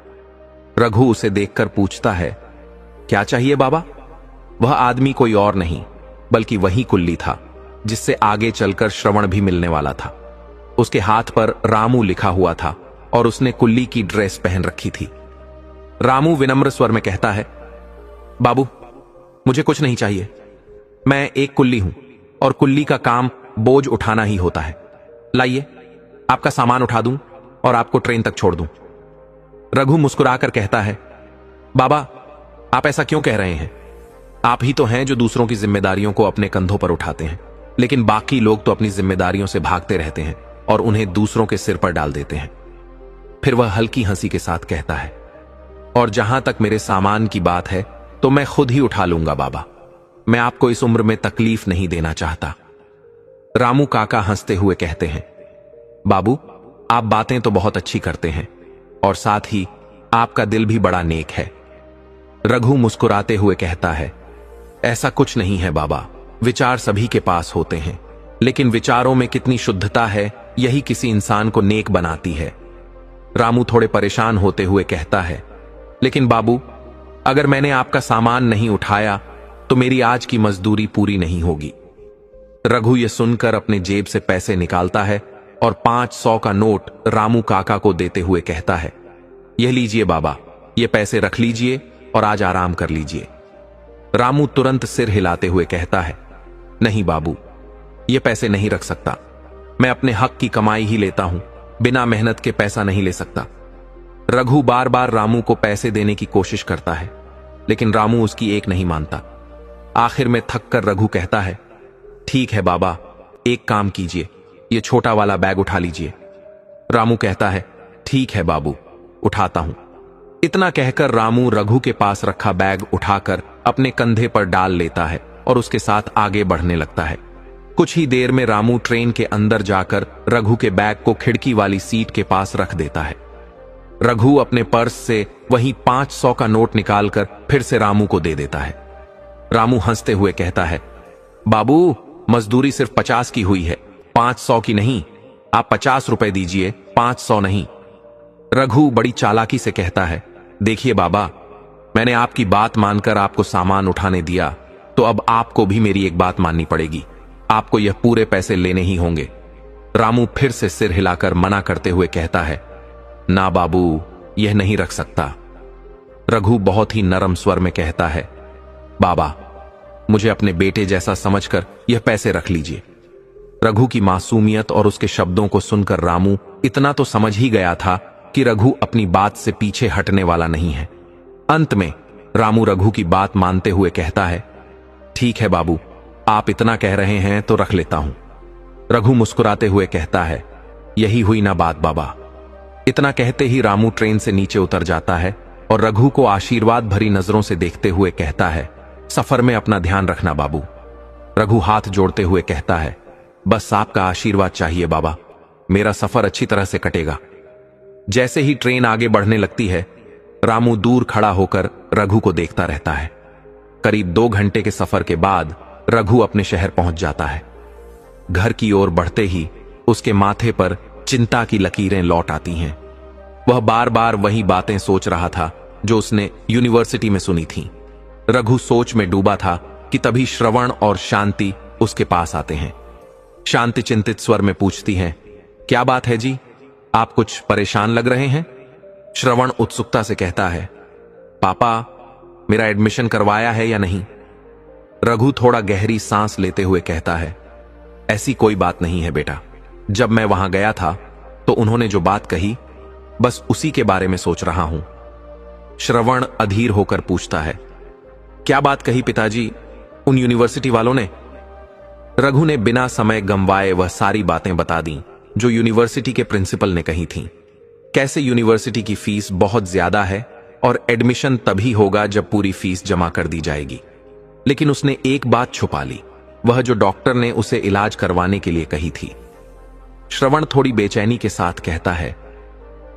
रघु उसे देखकर पूछता है, क्या चाहिए बाबा? वह आदमी कोई और नहीं बल्कि वही कुल्ली था जिससे आगे चलकर श्रवण भी मिलने वाला था। उसके हाथ पर रामू लिखा हुआ था और उसने कुल्ली की ड्रेस पहन रखी थी। रामू विनम्र स्वर में कहता है, बाबू, मुझे कुछ नहीं चाहिए। मैं एक कुल्ली हूं और कुल्ली का काम बोझ उठाना ही होता है। लाइए, आपका सामान उठा दूं और आपको ट्रेन तक छोड़ दूं। रघु मुस्कुराकर कहता है, बाबा, आप ऐसा क्यों कह रहे हैं? आप ही तो हैं जो दूसरों की जिम्मेदारियों को अपने कंधों पर उठाते हैं, लेकिन बाकी लोग तो अपनी जिम्मेदारियों से भागते रहते हैं और उन्हें दूसरों के सिर पर डाल देते हैं। फिर वह हल्की हंसी के साथ कहता है, और जहां तक मेरे सामान की बात है तो मैं खुद ही उठा लूंगा बाबा। मैं आपको इस उम्र में तकलीफ नहीं देना चाहता। रामू काका हंसते हुए कहते हैं, बाबू, आप बातें तो बहुत अच्छी करते हैं और साथ ही आपका दिल भी बड़ा नेक है। रघु मुस्कुराते हुए कहता है, ऐसा कुछ नहीं है बाबा, विचार सभी के पास होते हैं, लेकिन विचारों में कितनी शुद्धता है यही किसी इंसान को नेक बनाती है। रामू थोड़े परेशान होते हुए कहता है, लेकिन बाबू, अगर मैंने आपका सामान नहीं उठाया तो मेरी आज की मजदूरी पूरी नहीं होगी। रघु यह सुनकर अपने जेब से पैसे निकालता है और 500 का नोट रामू काका को देते हुए कहता है, यह लीजिए बाबा, ये पैसे रख लीजिए और आज आराम कर लीजिए। रामू तुरंत सिर हिलाते हुए कहता है, नहीं बाबू, ये पैसे नहीं रख सकता। मैं अपने हक की कमाई ही लेता हूं, बिना मेहनत के पैसा नहीं ले सकता। रघु बार बार रामू को पैसे देने की कोशिश करता है, लेकिन रामू उसकी एक नहीं मानता। आखिर में थक कर रघु कहता है, ठीक है बाबा, एक काम कीजिए, ये छोटा वाला बैग उठा लीजिए। रामू कहता है, ठीक है बाबू, उठाता हूं। इतना कहकर रामू रघु के पास रखा बैग उठाकर अपने कंधे पर डाल लेता है और उसके साथ आगे बढ़ने लगता है। कुछ ही देर में रामू ट्रेन के अंदर जाकर रघु के बैग को खिड़की वाली सीट के पास रख देता है। रघु अपने पर्स से वही 500 का नोट निकालकर फिर से रामू को दे देता है। रामू हंसते हुए कहता है, बाबू, मजदूरी सिर्फ 50 की हुई है, 500 की नहीं। आप 50 रुपए दीजिए, 500 नहीं। रघु बड़ी चालाकी से कहता है, देखिए बाबा, मैंने आपकी बात मानकर आपको सामान उठाने दिया, तो अब आपको भी मेरी एक बात माननी पड़ेगी। आपको यह पूरे पैसे लेने ही होंगे। रामू फिर से सिर हिलाकर मना करते हुए कहता है, ना बाबू, यह नहीं रख सकता। रघु बहुत ही नरम स्वर में कहता है, बाबा, मुझे अपने बेटे जैसा समझकर यह पैसे रख लीजिए। रघु की मासूमियत और उसके शब्दों को सुनकर रामू इतना तो समझ ही गया था कि रघु अपनी बात से पीछे हटने वाला नहीं है। अंत में रामू रघु की बात मानते हुए कहता है, ठीक है बाबू, आप इतना कह रहे हैं तो रख लेता हूं। रघु मुस्कुराते हुए कहता है, यही हुई ना बात बाबा। इतना कहते ही रामू ट्रेन से नीचे उतर जाता है और रघु को आशीर्वाद भरी नजरों से देखते हुए कहता है, सफर में अपना ध्यान रखना बाबू। रघु हाथ जोड़ते हुए कहता है, बस आपका आशीर्वाद चाहिए बाबा, मेरा सफर अच्छी तरह से कटेगा। जैसे ही ट्रेन आगे बढ़ने लगती है, रामू दूर खड़ा होकर रघु को देखता रहता है। करीब 2 घंटे के सफर के बाद रघु अपने शहर पहुंच जाता है। घर की ओर बढ़ते ही उसके माथे पर चिंता की लकीरें लौट आती हैं। वह बार बार वही बातें सोच रहा था जो उसने यूनिवर्सिटी में सुनी थीं। रघु सोच में डूबा था कि तभी श्रवण और शांति उसके पास आते हैं। शांति चिंतित स्वर में पूछती हैं, क्या बात है जी, आप कुछ परेशान लग रहे हैं? श्रवण उत्सुकता से कहता है, पापा, मेरा एडमिशन करवाया है या नहीं? रघु थोड़ा गहरी सांस लेते हुए कहता है, ऐसी कोई बात नहीं है बेटा। जब मैं वहां गया था तो उन्होंने जो बात कही, बस उसी के बारे में सोच रहा हूं। श्रवण अधीर होकर पूछता है, क्या बात कही पिताजी, उन यूनिवर्सिटी वालों ने? रघु ने बिना समय गंवाए वह सारी बातें बता दी जो यूनिवर्सिटी के प्रिंसिपल ने कही थीं। कैसे यूनिवर्सिटी की फीस बहुत ज्यादा है और एडमिशन तभी होगा जब पूरी फीस जमा कर दी जाएगी। लेकिन उसने एक बात छुपा ली, वह जो डॉक्टर ने उसे इलाज करवाने के लिए कही थी। श्रवण थोड़ी बेचैनी के साथ कहता है,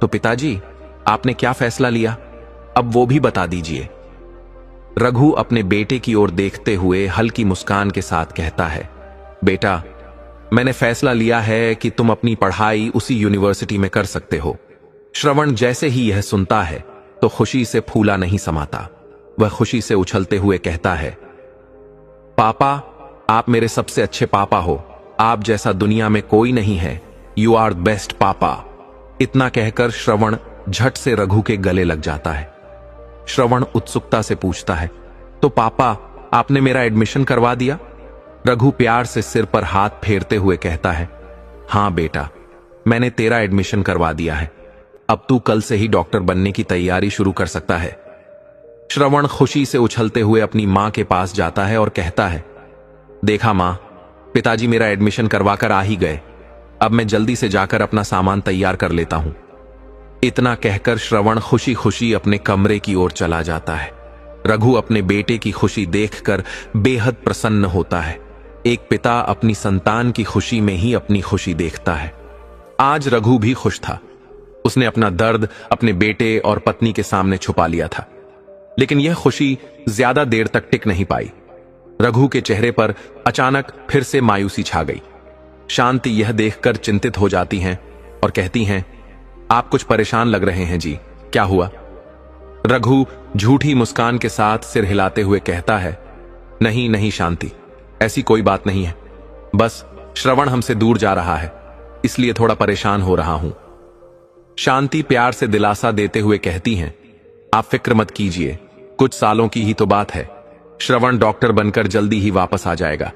तो पिताजी, आपने क्या फैसला लिया, अब वो भी बता दीजिए। रघु अपने बेटे की ओर देखते हुए हल्की मुस्कान के साथ कहता है, बेटा, मैंने फैसला लिया है कि तुम अपनी पढ़ाई उसी यूनिवर्सिटी में कर सकते हो। श्रवण जैसे ही यह सुनता है तो खुशी से फूला नहीं समाता। वह खुशी से उछलते हुए कहता है, पापा, आप मेरे सबसे अच्छे पापा हो। आप जैसा दुनिया में कोई नहीं है। यू आर बेस्ट पापा। इतना कहकर श्रवण झट से रघु के गले लग जाता है। श्रवण उत्सुकता से पूछता है, तो पापा, आपने मेरा एडमिशन करवा दिया? रघु प्यार से सिर पर हाथ फेरते हुए कहता है, हां बेटा, मैंने तेरा एडमिशन करवा दिया है। अब तू कल से ही डॉक्टर बनने की तैयारी शुरू कर सकता है। श्रवण खुशी से उछलते हुए अपनी मां के पास जाता है और कहता है, देखा मां, पिताजी मेरा एडमिशन करवाकर आ ही गए। अब मैं जल्दी से जाकर अपना सामान तैयार कर लेता हूं। इतना कहकर श्रवण खुशी खुशी अपने कमरे की ओर चला जाता है। रघु अपने बेटे की खुशी देखकर बेहद प्रसन्न होता है। एक पिता अपनी संतान की खुशी में ही अपनी खुशी देखता है। आज रघु भी खुश था। उसने अपना दर्द अपने बेटे और पत्नी के सामने छुपा लिया था। लेकिन यह खुशी ज्यादा देर तक टिक नहीं पाई। रघु के चेहरे पर अचानक फिर से मायूसी छा गई। शांति यह देखकर चिंतित हो जाती हैं और कहती हैं, आप कुछ परेशान लग रहे हैं जी, क्या हुआ? रघु झूठी मुस्कान के साथ सिर हिलाते हुए कहता है, नहीं नहीं शांति, ऐसी कोई बात नहीं है। बस श्रवण हमसे दूर जा रहा है, इसलिए थोड़ा परेशान हो रहा हूं। शांति प्यार से दिलासा देते हुए कहती हैं, आप फिक्र मत कीजिए, कुछ सालों की ही तो बात है। श्रवण डॉक्टर बनकर जल्दी ही वापस आ जाएगा,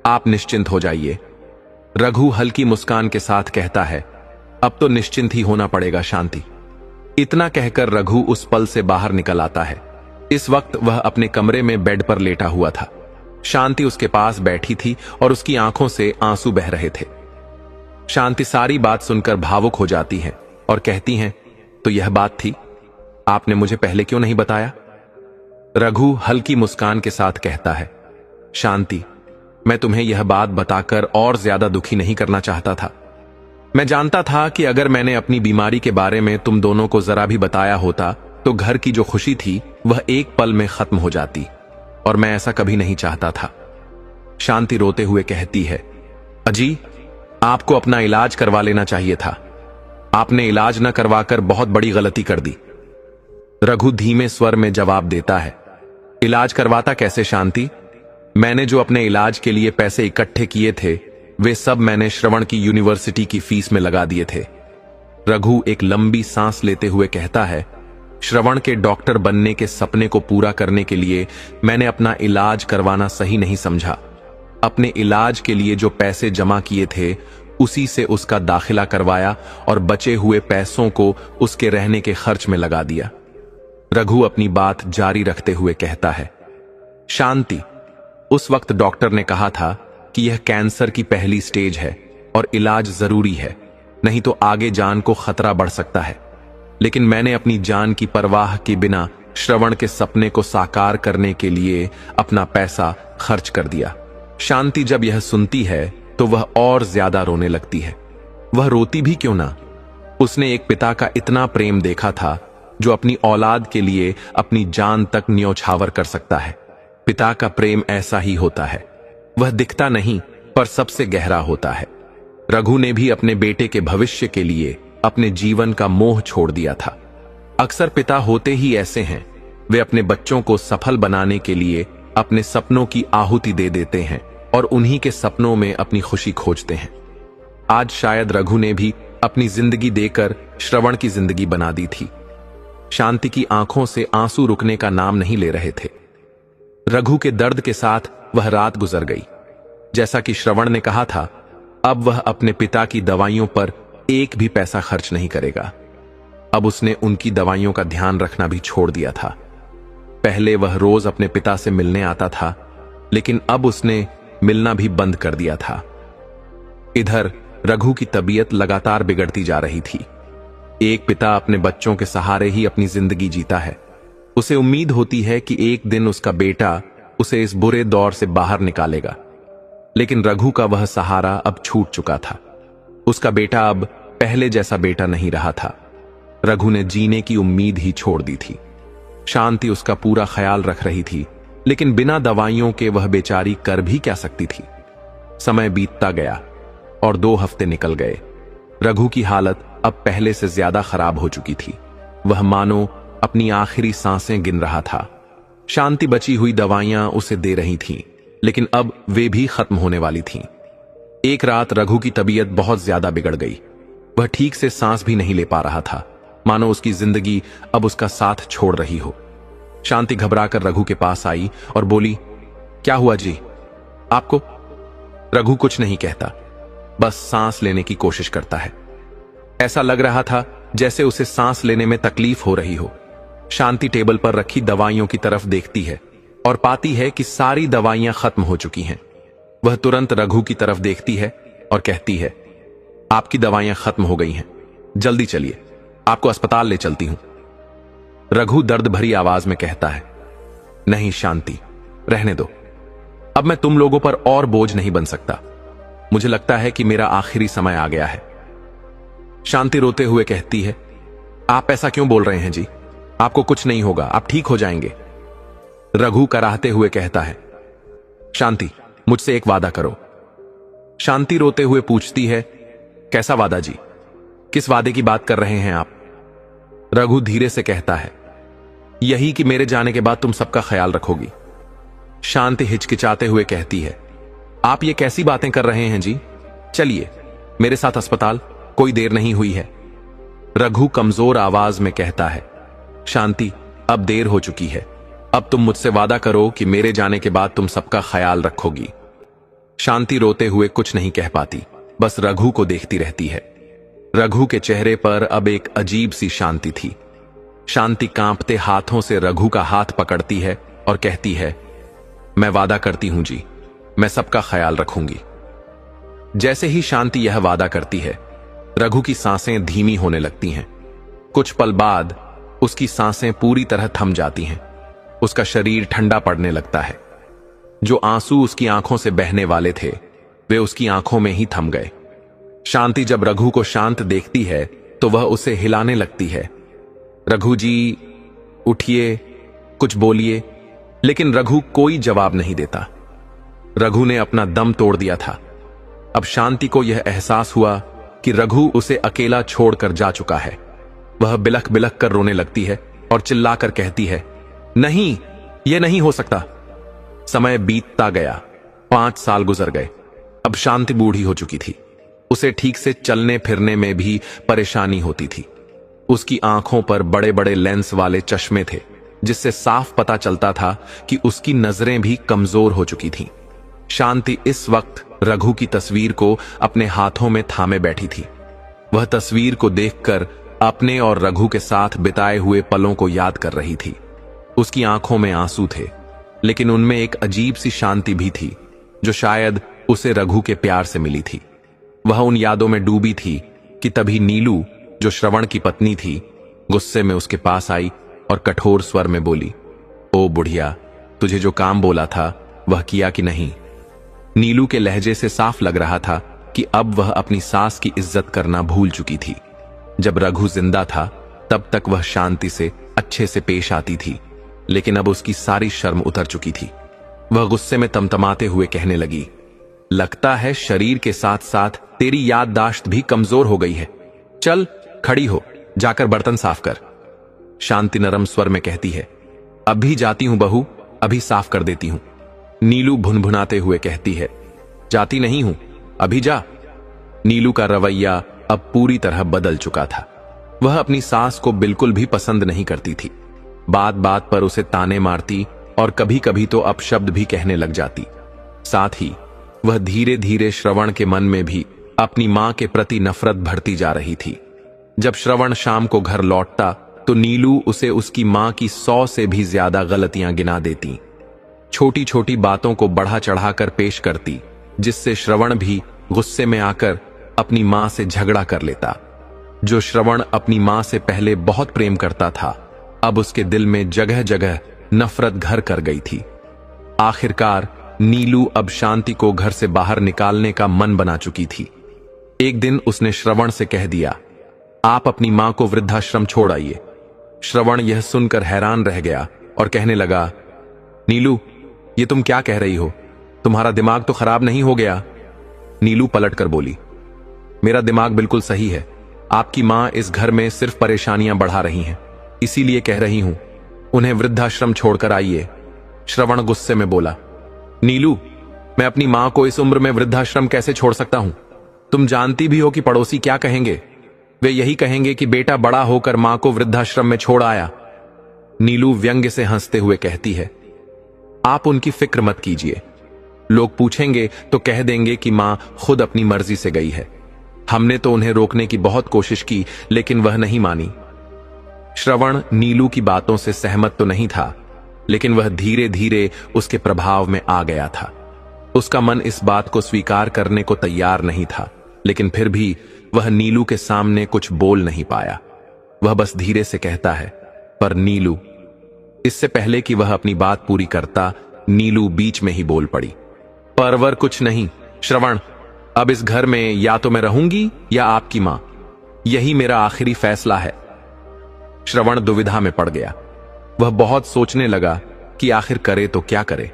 आप निश्चिंत हो जाइए। रघु हल्की मुस्कान के साथ कहता है, अब तो निश्चिंत ही होना पड़ेगा शांति। इतना कहकर रघु उस पल से बाहर निकल आता है। इस वक्त वह अपने कमरे में बेड पर लेटा हुआ था। शांति उसके पास बैठी थी और उसकी आंखों से आंसू बह रहे थे। शांति सारी बात सुनकर भावुक हो जाती है और कहती हैं, तो यह बात थी, आपने मुझे पहले क्यों नहीं बताया? रघु हल्की मुस्कान के साथ कहता है, शांति, मैं तुम्हें यह बात बताकर और ज्यादा दुखी नहीं करना चाहता था। मैं जानता था कि अगर मैंने अपनी बीमारी के बारे में तुम दोनों को जरा भी बताया होता तो घर की जो खुशी थी वह एक पल में खत्म हो जाती, और मैं ऐसा कभी नहीं चाहता था। शांति रोते हुए कहती है, अजी, आपको अपना इलाज करवा लेना चाहिए था। आपने इलाज न करवाकर बहुत बड़ी गलती कर दी। रघु धीमे स्वर में जवाब देता है, इलाज करवाता कैसे शांति? मैंने जो अपने इलाज के लिए पैसे इकट्ठे किए थे वे सब मैंने श्रवण की यूनिवर्सिटी की फीस में लगा दिए थे। रघु एक लंबी सांस लेते हुए कहता है, श्रवण के डॉक्टर बनने के सपने को पूरा करने के लिए मैंने अपना इलाज करवाना सही नहीं समझा। अपने इलाज के लिए जो पैसे जमा किए थे उसी से उसका दाखिला करवाया और बचे हुए पैसों को उसके रहने के खर्च में लगा दिया। रघु अपनी बात जारी रखते हुए कहता है, शांति, उस वक्त डॉक्टर ने कहा था कि यह कैंसर की पहली स्टेज है और इलाज जरूरी है, नहीं तो आगे जान को खतरा बढ़ सकता है। लेकिन मैंने अपनी जान की परवाह के बिना श्रवण के सपने को साकार करने के लिए अपना पैसा खर्च कर दिया। शांति जब यह सुनती है तो वह और ज्यादा रोने लगती है। वह रोती भी क्यों ना, उसने एक पिता का इतना प्रेम देखा था जो अपनी औलाद के लिए अपनी जान तक न्योछावर कर सकता है। पिता का प्रेम ऐसा ही होता है, वह दिखता नहीं पर सबसे गहरा होता है। रघु ने भी अपने बेटे के भविष्य के लिए अपने जीवन का मोह छोड़ दिया था। अक्सर पिता होते ही ऐसे हैं, वे अपने बच्चों को सफल बनाने के लिए अपने सपनों की आहुति दे देते हैं और उन्हीं के सपनों में अपनी खुशी खोजते हैं। आज शायद रघु ने भी अपनी जिंदगी देकर श्रवण की जिंदगी बना दी थी। शांति की आंखों से आंसू रुकने का नाम नहीं ले रहे थे। रघु के दर्द के साथ वह रात गुजर गई। जैसा कि श्रवण ने कहा था, अब वह अपने पिता की दवाइयों पर एक भी पैसा खर्च नहीं करेगा। अब उसने उनकी दवाइयों का ध्यान रखना भी छोड़ दिया था। पहले वह रोज अपने पिता से मिलने आता था, लेकिन अब उसने मिलना भी बंद कर दिया था। इधर रघु की तबीयत लगातार बिगड़ती जा रही थी। एक पिता अपने बच्चों के सहारे ही अपनी जिंदगी जीता है। उसे उम्मीद होती है कि एक दिन उसका बेटा उसे इस बुरे दौर से बाहर निकालेगा, लेकिन रघु का वह सहारा अब छूट चुका था। उसका बेटा अब पहले जैसा बेटा नहीं रहा था। रघु ने जीने की उम्मीद ही छोड़ दी थी। शांति उसका पूरा ख्याल रख रही थी, लेकिन बिना दवाइयों के वह बेचारी कर भी क्या सकती थी। समय बीतता गया और 2 हफ्ते निकल गए। रघु की हालत अब पहले से ज्यादा खराब हो चुकी थी। वह मानो अपनी आखिरी सांसें गिन रहा था। शांति बची हुई दवाइयां उसे दे रही थीं, लेकिन अब वे भी खत्म होने वाली थीं। एक रात रघु की तबीयत बहुत ज्यादा बिगड़ गई। वह ठीक से सांस भी नहीं ले पा रहा था, मानो उसकी जिंदगी अब उसका साथ छोड़ रही हो। शांति घबराकर रघु के पास आई और बोली, क्या हुआ जी आपको? रघु कुछ नहीं कहता, बस सांस लेने की कोशिश करता है। ऐसा लग रहा था जैसे उसे सांस लेने में तकलीफ हो रही हो। शांति टेबल पर रखी दवाइयों की तरफ देखती है और पाती है कि सारी दवाइयां खत्म हो चुकी हैं। वह तुरंत रघु की तरफ देखती है और कहती है, आपकी दवाइयां खत्म हो गई हैं, जल्दी चलिए, आपको अस्पताल ले चलती हूं। रघु दर्द भरी आवाज में कहता है, नहीं शांति, रहने दो। अब मैं तुम लोगों पर और बोझ नहीं बन सकता। मुझे लगता है कि मेरा आखिरी समय आ गया है। शांति रोते हुए कहती है, आप ऐसा क्यों बोल रहे हैं जी? आपको कुछ नहीं होगा, आप ठीक हो जाएंगे। रघु कराहते हुए कहता है, शांति, मुझसे एक वादा करो। शांति रोते हुए पूछती है, कैसा वादा जी? किस वादे की बात कर रहे हैं आप? रघु धीरे से कहता है, यही कि मेरे जाने के बाद तुम सबका ख्याल रखोगी। शांति हिचकिचाते हुए कहती है, आप ये कैसी बातें कर रहे हैं जी? चलिए मेरे साथ अस्पताल, कोई देर नहीं हुई है। रघु कमजोर आवाज में कहता है, शांति, अब देर हो चुकी है। अब तुम मुझसे वादा करो कि मेरे जाने के बाद तुम सबका ख्याल रखोगी। शांति रोते हुए कुछ नहीं कह पाती, बस रघु को देखती रहती है। रघु के चेहरे पर अब एक अजीब सी शांति थी। शांति कांपते हाथों से रघु का हाथ पकड़ती है और कहती है, मैं वादा करती हूं जी, मैं सबका ख्याल रखूंगी। जैसे ही शांति यह वादा करती है, रघु की सांसें धीमी होने लगती हैं। कुछ पल बाद उसकी सांसें पूरी तरह थम जाती हैं। उसका शरीर ठंडा पड़ने लगता है। जो आंसू उसकी आंखों से बहने वाले थे, वे उसकी आंखों में ही थम गए। शांति जब रघु को शांत देखती है तो वह उसे हिलाने लगती है। रघु जी उठिए, कुछ बोलिए, लेकिन रघु कोई जवाब नहीं देता। रघु ने अपना दम तोड़ दिया था। अब शांति को यह एहसास हुआ कि रघु उसे अकेला छोड़कर जा चुका है। वह बिलख बिलख कर रोने लगती है और चिल्लाकर कहती है, नहीं, यह नहीं हो सकता। समय बीतता गया। 5 साल गुजर गए। अब शांति बूढ़ी हो चुकी थी। उसे ठीक से चलने फिरने में भी परेशानी होती थी। उसकी आंखों पर बड़े बड़े लेंस वाले चश्मे थे, जिससे साफ पता चलता था कि उसकी नजरें भी कमजोर हो चुकी थीं। शांति इस वक्त रघु की तस्वीर को अपने हाथों में थामे बैठी थी। वह तस्वीर को देखकर अपने और रघु के साथ बिताए हुए पलों को याद कर रही थी। उसकी आंखों में आंसू थे, लेकिन उनमें एक अजीब सी शांति भी थी, जो शायद उसे रघु के प्यार से मिली थी। वह उन यादों में डूबी थी कि तभी नीलू, जो श्रवण की पत्नी थी, गुस्से में उसके पास आई और कठोर स्वर में बोली, ओ बुढ़िया, तुझे जो काम बोला था वह किया कि नहीं? नीलू के लहजे से साफ लग रहा था कि अब वह अपनी सास की इज्जत करना भूल चुकी थी। जब रघु जिंदा था तब तक वह शांति से अच्छे से पेश आती थी, लेकिन अब उसकी सारी शर्म उतर चुकी थी। वह गुस्से में तमतमाते हुए कहने लगी, लगता है शरीर के साथ साथ तेरी याददाश्त भी कमजोर हो गई है। चल खड़ी हो, जाकर बर्तन साफ कर। शांति नरम स्वर में कहती है, अभी जाती हूं बहू, अभी साफ कर देती हूं। नीलू भुनभुनाते हुए कहती है, जाती नहीं हूं, अभी जा। नीलू का रवैया अब पूरी तरह बदल चुका था। वह अपनी सास को बिल्कुल भी पसंद नहीं करती थी। बात बात पर उसे ताने मारती और कभी कभी तो अपशब्द भी कहने लग जाती। साथ ही वह धीरे धीरे श्रवण के मन में भी अपनी मां के प्रति नफरत भरती जा रही थी। जब श्रवण शाम को घर लौटता तो नीलू उसे उसकी मां की 100 से भी ज्यादा गलतियां गिना देती। छोटी छोटी बातों को बढ़ा चढ़ाकर पेश करती, जिससे श्रवण भी गुस्से में आकर अपनी मां से झगड़ा कर लेता। जो श्रवण अपनी मां से पहले बहुत प्रेम करता था, अब उसके दिल में जगह जगह नफरत घर कर गई थी। आखिरकार नीलू अब शांति को घर से बाहर निकालने का मन बना चुकी थी। एक दिन उसने श्रवण से कह दिया, आप अपनी मां को वृद्धाश्रम छोड़ आइए। श्रवण यह सुनकर हैरान रह गया और कहने लगा, नीलू, ये तुम क्या कह रही हो? तुम्हारा दिमाग तो खराब नहीं हो गया? नीलू पलटकर बोली, मेरा दिमाग बिल्कुल सही है। आपकी मां इस घर में सिर्फ परेशानियां बढ़ा रही हैं, इसीलिए कह रही हूं, उन्हें वृद्धाश्रम छोड़कर आइए। श्रवण गुस्से में बोला, नीलू, मैं अपनी मां को इस उम्र में वृद्धाश्रम कैसे छोड़ सकता हूं? तुम जानती भी हो कि पड़ोसी क्या कहेंगे। वे यही कहेंगे कि बेटा बड़ा होकर मां को वृद्धाश्रम में छोड़ आया। नीलू व्यंग्य से हंसते हुए कहती है, आप उनकी फिक्र मत कीजिए। लोग पूछेंगे तो कह देंगे कि मां खुद अपनी मर्जी से गई है। हमने तो उन्हें रोकने की बहुत कोशिश की, लेकिन वह नहीं मानी। श्रवण नीलू की बातों से सहमत तो नहीं था, लेकिन वह धीरे धीरे उसके प्रभाव में आ गया था। उसका मन इस बात को स्वीकार करने को तैयार नहीं था, लेकिन फिर भी वह नीलू के सामने कुछ बोल नहीं पाया। वह बस धीरे से कहता है, पर नीलू। इससे पहले कि वह अपनी बात पूरी करता, नीलू बीच में ही बोल पड़ी, परवर कुछ नहीं श्रवण, अब इस घर में या तो मैं रहूंगी या आपकी मां, यही मेरा आखिरी फैसला है। श्रवण दुविधा में पड़ गया। वह बहुत सोचने लगा कि आखिर करे तो क्या करे।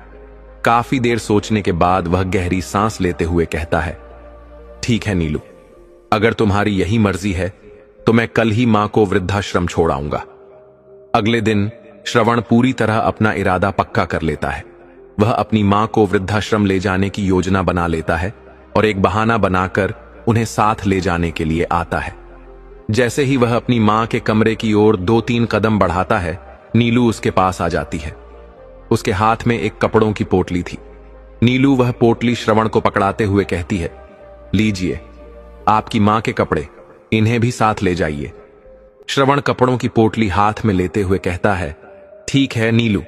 काफी देर सोचने के बाद वह गहरी सांस लेते हुए कहता है, ठीक है नीलू, अगर तुम्हारी यही मर्जी है तो मैं कल ही मां को वृद्धाश्रम छोड़ आऊंगा। अगले दिन श्रवण पूरी तरह अपना इरादा पक्का कर लेता है। वह अपनी मां को वृद्धाश्रम ले जाने की योजना बना लेता है और एक बहाना बनाकर उन्हें साथ ले जाने के लिए आता है। जैसे ही वह अपनी मां के कमरे की ओर 2-3 कदम बढ़ाता है, नीलू उसके पास आ जाती है। उसके हाथ में एक कपड़ों की पोटली थी। नीलू वह पोटली श्रवण को पकड़ाते हुए कहती है, लीजिए, आपकी मां के कपड़े, इन्हें भी साथ ले जाइए। श्रवण कपड़ों की पोटली हाथ में लेते हुए कहता है, ठीक है नीलू।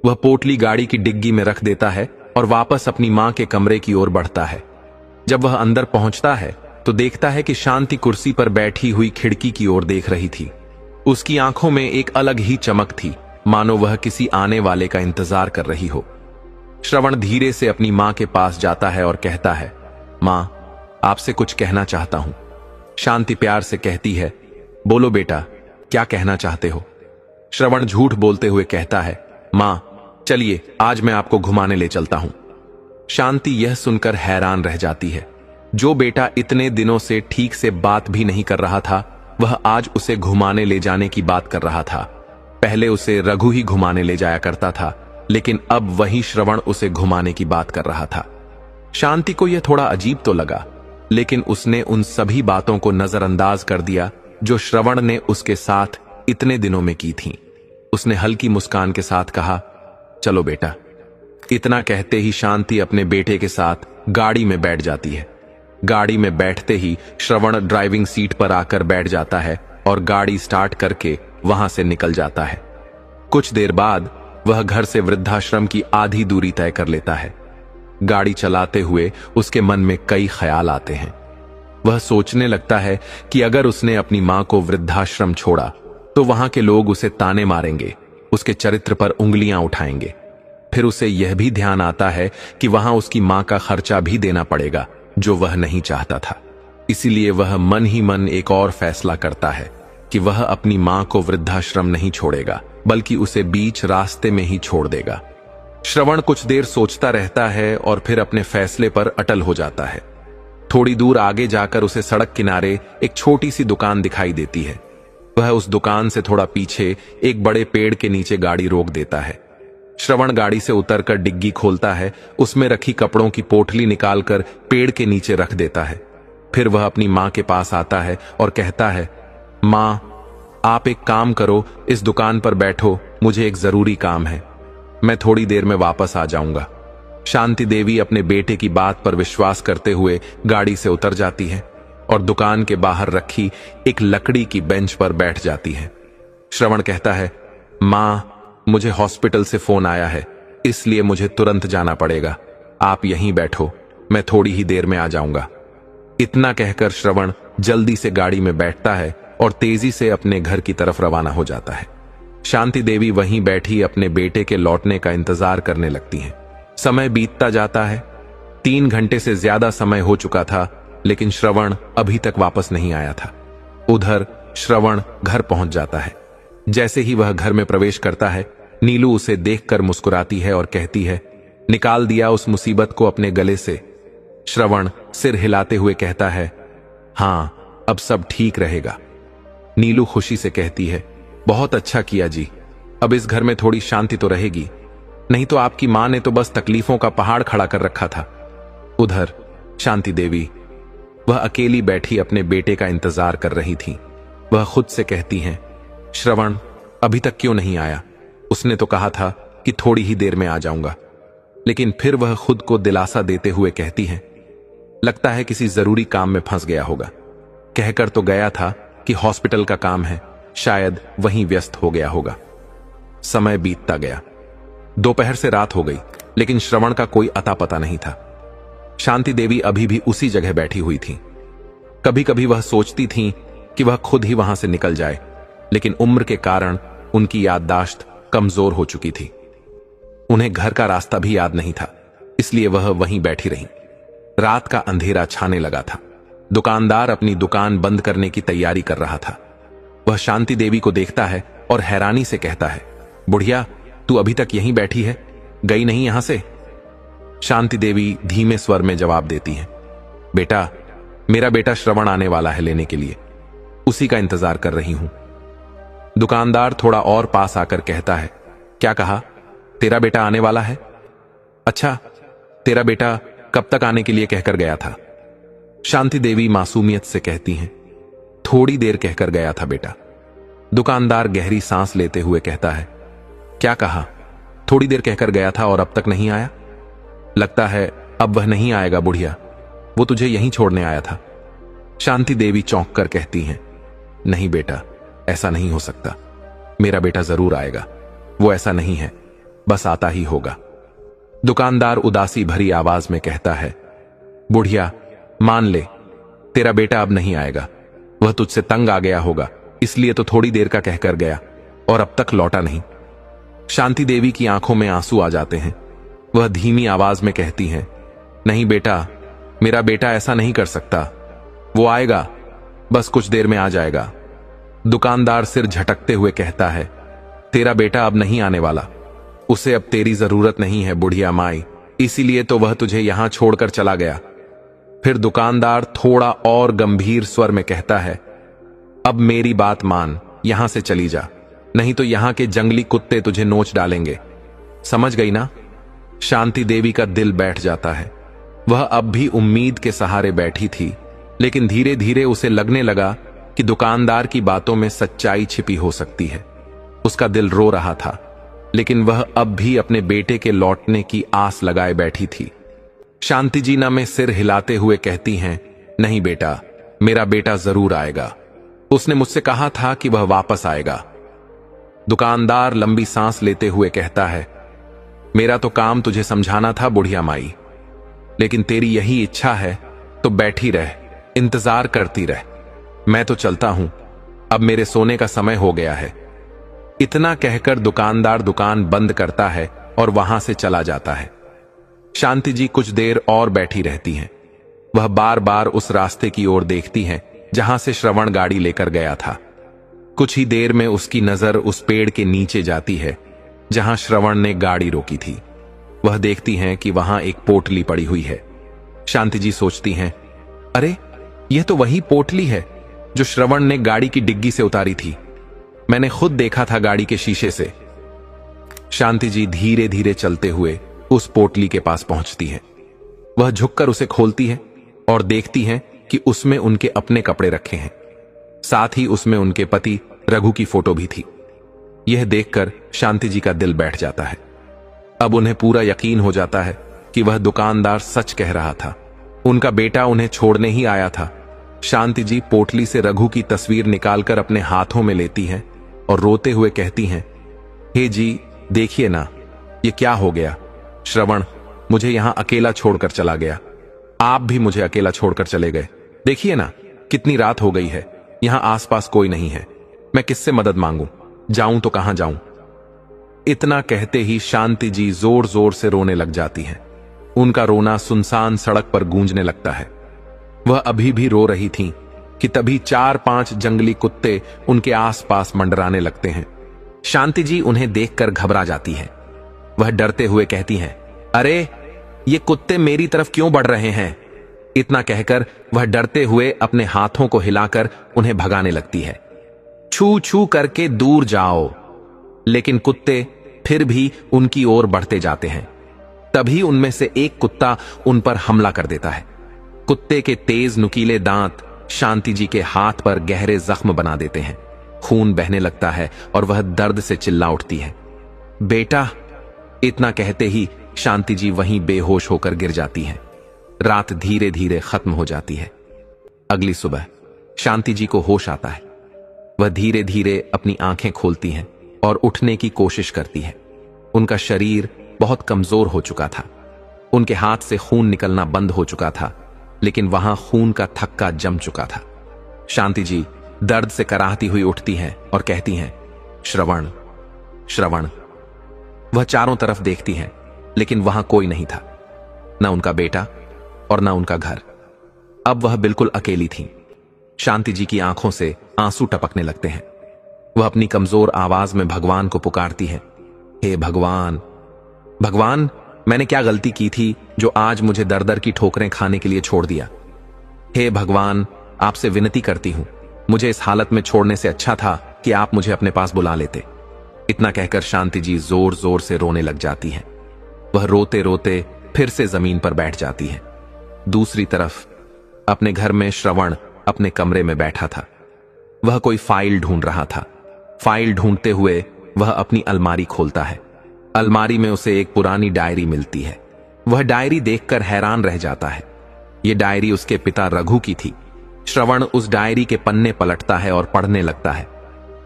वह पोटली गाड़ी की डिग्गी में रख देता है और वापस अपनी मां के कमरे की ओर बढ़ता है। जब वह अंदर पहुंचता है तो देखता है कि शांति कुर्सी पर बैठी हुई खिड़की की ओर देख रही थी। उसकी आंखों में एक अलग ही चमक थी, मानो वह किसी आने वाले का इंतजार कर रही हो। श्रवण धीरे से अपनी मां के पास जाता है और कहता है, मां, आपसे कुछ कहना चाहता हूं। शांति प्यार से कहती है, बोलो बेटा, क्या कहना चाहते हो? श्रवण झूठ बोलते हुए कहता है, मां, चलिए आज मैं आपको घुमाने ले चलता हूं। शांति यह सुनकर हैरान रह जाती है। जो बेटा इतने दिनों से ठीक से बात भी नहीं कर रहा था, वह आज उसे घुमाने ले जाने की बात कर रहा था। पहले उसे रघु ही घुमाने ले जाया करता था, लेकिन अब वही श्रवण उसे घुमाने की बात कर रहा था। शांति को यह थोड़ा अजीब तो लगा, लेकिन उसने उन सभी बातों को नजरअंदाज कर दिया जो श्रवण ने उसके साथ इतने दिनों में की थीं। उसने हल्की मुस्कान के साथ कहा, चलो बेटा। इतना कहते ही शांति अपने बेटे के साथ गाड़ी में बैठ जाती है। गाड़ी में बैठते ही श्रवण ड्राइविंग सीट पर आकर बैठ जाता है और गाड़ी स्टार्ट करके वहां से निकल जाता है। कुछ देर बाद वह घर से वृद्धाश्रम की आधी दूरी तय कर लेता है। गाड़ी चलाते हुए उसके मन में कई ख्याल आते हैं। वह सोचने लगता है कि अगर उसने अपनी मां को वृद्धाश्रम छोड़ा तो वहां के लोग उसे ताने मारेंगे, उसके चरित्र पर उंगलियां उठाएंगे। फिर उसे यह भी ध्यान आता है कि वहां उसकी मां का खर्चा भी देना पड़ेगा, जो वह नहीं चाहता था। इसीलिए वह मन ही मन एक और फैसला करता है कि वह अपनी मां को वृद्धाश्रम नहीं छोड़ेगा, बल्कि उसे बीच रास्ते में ही छोड़ देगा। श्रवण कुछ देर सोचता रहता है और फिर अपने फैसले पर अटल हो जाता है। थोड़ी दूर आगे जाकर उसे सड़क किनारे एक छोटी सी दुकान दिखाई देती है। वह उस दुकान से थोड़ा पीछे एक बड़े पेड़ के नीचे गाड़ी रोक देता है। श्रवण गाड़ी से उतरकर डिग्गी खोलता है, उसमें रखी कपड़ों की पोटली निकालकर पेड़ के नीचे रख देता है। फिर वह अपनी मां के पास आता है और कहता है, माँ, आप एक काम करो, इस दुकान पर बैठो, मुझे एक जरूरी काम है, मैं थोड़ी देर में वापस आ जाऊंगा। शांति देवी अपने बेटे की बात पर विश्वास करते हुए गाड़ी से उतर जाती है और दुकान के बाहर रखी एक लकड़ी की बेंच पर बैठ जाती है। श्रवण कहता है, माँ, मुझे हॉस्पिटल से फोन आया है, इसलिए मुझे तुरंत जाना पड़ेगा, आप यहीं बैठो, मैं थोड़ी ही देर में आ जाऊंगा। इतना कहकर श्रवण जल्दी से गाड़ी में बैठता है और तेजी से अपने घर की तरफ रवाना हो जाता है। शांति देवी वहीं बैठी अपने बेटे के लौटने का इंतजार करने लगती हैं। समय बीतता जाता है। 3 घंटे से ज्यादा समय हो चुका था, लेकिन श्रवण अभी तक वापस नहीं आया था। उधर श्रवण घर पहुंच जाता है। जैसे ही वह घर में प्रवेश करता है, नीलू उसे देखकर मुस्कुराती है और कहती है, निकाल दिया उस मुसीबत को अपने गले से। श्रवण सिर हिलाते हुए कहता है, हां, अब सब ठीक रहेगा। नीलू खुशी से कहती है, बहुत अच्छा किया जी, अब इस घर में थोड़ी शांति तो रहेगी, नहीं तो आपकी मां ने तो बस तकलीफों का पहाड़ खड़ा कर रखा था। उधर शांति देवी, वह अकेली बैठी अपने बेटे का इंतजार कर रही थी। वह खुद से कहती हैं, श्रवण अभी तक क्यों नहीं आया? उसने तो कहा था कि थोड़ी ही देर में आ जाऊंगा। लेकिन फिर वह खुद को दिलासा देते हुए कहती हैं, लगता है किसी जरूरी काम में फंस गया होगा। कहकर तो गया था कि हॉस्पिटल का काम है, शायद वहीं व्यस्त हो गया होगा। समय बीतता गया। दोपहर से रात हो गई, लेकिन श्रवण का कोई अता पता नहीं था। शांति देवी अभी भी उसी जगह बैठी हुई थी। कभी कभी वह सोचती थीं कि वह खुद ही वहां से निकल जाए, लेकिन उम्र के कारण उनकी याददाश्त कमजोर हो चुकी थी। उन्हें घर का रास्ता भी याद नहीं था, इसलिए वह वहीं बैठी रहीं। रात का अंधेरा छाने लगा था। दुकानदार अपनी दुकान बंद करने की तैयारी कर रहा था। वह शांति देवी को देखता है और हैरानी से कहता है, बुढ़िया, तू अभी तक यहीं बैठी है, गई नहीं यहां से? शांति देवी धीमे स्वर में जवाब देती है, बेटा, मेरा बेटा श्रवण आने वाला है लेने के लिए, उसी का इंतजार कर रही हूं। दुकानदार थोड़ा और पास आकर कहता है, क्या कहा? तेरा बेटा आने वाला है? अच्छा, तेरा बेटा कब तक आने के लिए कहकर गया था? शांति देवी मासूमियत से कहती हैं, थोड़ी देर कहकर गया था बेटा। दुकानदार गहरी सांस लेते हुए कहता है, क्या कहा? थोड़ी देर कहकर गया था और अब तक नहीं आया? लगता है अब वह नहीं आएगा बुढ़िया, वो तुझे यहीं छोड़ने आया था। शांति देवी चौंक कर कहती हैं, नहीं बेटा, ऐसा नहीं हो सकता, मेरा बेटा जरूर आएगा, वो ऐसा नहीं है, बस आता ही होगा। दुकानदार उदासी भरी आवाज में कहता है, बुढ़िया, मान ले, तेरा बेटा अब नहीं आएगा, वह तुझसे तंग आ गया होगा, इसलिए तो थोड़ी देर का कहकर गया और अब तक लौटा नहीं। शांति देवी की आंखों में आंसू आ जाते हैं। वह धीमी आवाज में कहती हैं, नहीं बेटा, मेरा बेटा ऐसा नहीं कर सकता, वो आएगा, बस कुछ देर में आ जाएगा। दुकानदार सिर झटकते हुए कहता है, तेरा बेटा अब नहीं आने वाला, उसे अब तेरी जरूरत नहीं है बुढ़िया माई, इसीलिए तो वह तुझे यहां छोड़कर चला गया। फिर दुकानदार थोड़ा और गंभीर स्वर में कहता है, अब मेरी बात मान, यहां से चली जा, नहीं तो यहां के जंगली कुत्ते तुझे नोच डालेंगे, समझ गई ना? शांति देवी का दिल बैठ जाता है। वह अब भी उम्मीद के सहारे बैठी थी, लेकिन धीरे धीरे उसे लगने लगा कि दुकानदार की बातों में सच्चाई छिपी हो सकती है। उसका दिल रो रहा था, लेकिन वह अब भी अपने बेटे के लौटने की आस लगाए बैठी थी। शांति जीना में सिर हिलाते हुए कहती हैं, नहीं बेटा, मेरा बेटा जरूर आएगा, उसने मुझसे कहा था कि वह वापस आएगा। दुकानदार लंबी सांस लेते हुए कहता है, मेरा तो काम तुझे समझाना था बुढ़िया माई, लेकिन तेरी यही इच्छा है तो बैठी रह, इंतजार करती रह, मैं तो चलता हूं, अब मेरे सोने का समय हो गया है। इतना कहकर दुकानदार दुकान बंद करता है और वहां से चला जाता है। शांति जी कुछ देर और बैठी रहती हैं। वह बार बार उस रास्ते की ओर देखती हैं जहां से श्रवण गाड़ी लेकर गया था। कुछ ही देर में उसकी नजर उस पेड़ के नीचे जाती है जहां श्रवण ने गाड़ी रोकी थी। वह देखती हैं कि वहां एक पोटली पड़ी हुई है। शांति जी सोचती हैं, अरे यह तो वही पोटली है जो श्रवण ने गाड़ी की डिग्गी से उतारी थी, मैंने खुद देखा था गाड़ी के शीशे से। शांति जी धीरे धीरे चलते हुए उस पोटली के पास पहुंचती है। वह झुककर उसे खोलती है और देखती हैं कि उसमें उनके अपने कपड़े रखे हैं। साथ ही उसमें उनके पति रघु की फोटो भी थी। यह देखकर शांति जी का दिल बैठ जाता है। अब उन्हें पूरा यकीन हो जाता है कि वह दुकानदार सच कह रहा था। उनका बेटा उन्हें छोड़ने ही आया था। शांति जी पोटली से रघु की तस्वीर निकालकर अपने हाथों में लेती हैं और रोते हुए कहती हैं, हे जी, देखिए ना, ये क्या हो गया। श्रवण मुझे यहां अकेला छोड़कर चला गया। आप भी मुझे अकेला छोड़कर चले गए। देखिए ना, कितनी रात हो गई है। यहां आसपास कोई नहीं है। मैं किससे मदद मांगूं? जाऊं तो कहां जाऊं? इतना कहते ही शांति जी जोर जोर से रोने लग जाती हैं। उनका रोना सुनसान सड़क पर गूंजने लगता है। वह अभी भी रो रही थीं कि तभी 4-5 जंगली कुत्ते उनके आसपास मंडराने लगते हैं। शांति जी उन्हें देखकर घबरा जाती है। वह डरते हुए कहती हैं, अरे ये कुत्ते मेरी तरफ क्यों बढ़ रहे हैं? इतना कहकर वह डरते हुए अपने हाथों को हिलाकर उन्हें भगाने लगती है। छू छू करके दूर जाओ। लेकिन कुत्ते फिर भी उनकी ओर बढ़ते जाते हैं। तभी उनमें से एक कुत्ता उन पर हमला कर देता है। कुत्ते के तेज नुकीले दांत शांति जी के हाथ पर गहरे जख्म बना देते हैं। खून बहने लगता है और वह दर्द से चिल्ला उठती है, बेटा। इतना कहते ही शांति जी वहीं बेहोश होकर गिर जाती हैं। रात धीरे धीरे खत्म हो जाती है। अगली सुबह शांति जी को होश आता है। वह धीरे धीरे अपनी आंखें खोलती हैं और उठने की कोशिश करती है। उनका शरीर बहुत कमजोर हो चुका था। उनके हाथ से खून निकलना बंद हो चुका था, लेकिन वहां खून का थक्का जम चुका था। शांति जी दर्द से कराहती हुई उठती हैं और कहती हैं, श्रवण, श्रवण। वह चारों तरफ देखती हैं, लेकिन वहां कोई नहीं था, न उनका बेटा और न उनका घर। अब वह बिल्कुल अकेली थीं। शांति जी की आंखों से आंसू टपकने लगते हैं। वह अपनी कमजोर आवाज में भगवान को पुकारती हैं, हे भगवान, भगवान, मैंने क्या गलती की थी जो आज मुझे दर दर की ठोकरें खाने के लिए छोड़ दिया? हे भगवान, आपसे विनती करती हूं, मुझे इस हालत में छोड़ने से अच्छा था कि आप मुझे अपने पास बुला लेते। इतना कहकर शांति जी जोर जोर से रोने लग जाती हैं। वह रोते रोते फिर से जमीन पर बैठ जाती है। दूसरी तरफ अपने घर में श्रवण अपने कमरे में बैठा था। वह कोई फाइल ढूंढ रहा था। फाइल ढूंढते हुए वह अपनी अलमारी खोलता है। अलमारी में उसे एक पुरानी डायरी मिलती है। वह डायरी देखकर हैरान रह जाता है। यह डायरी उसके पिता रघु की थी। श्रवण उस डायरी के पन्ने पलटता है और पढ़ने लगता है।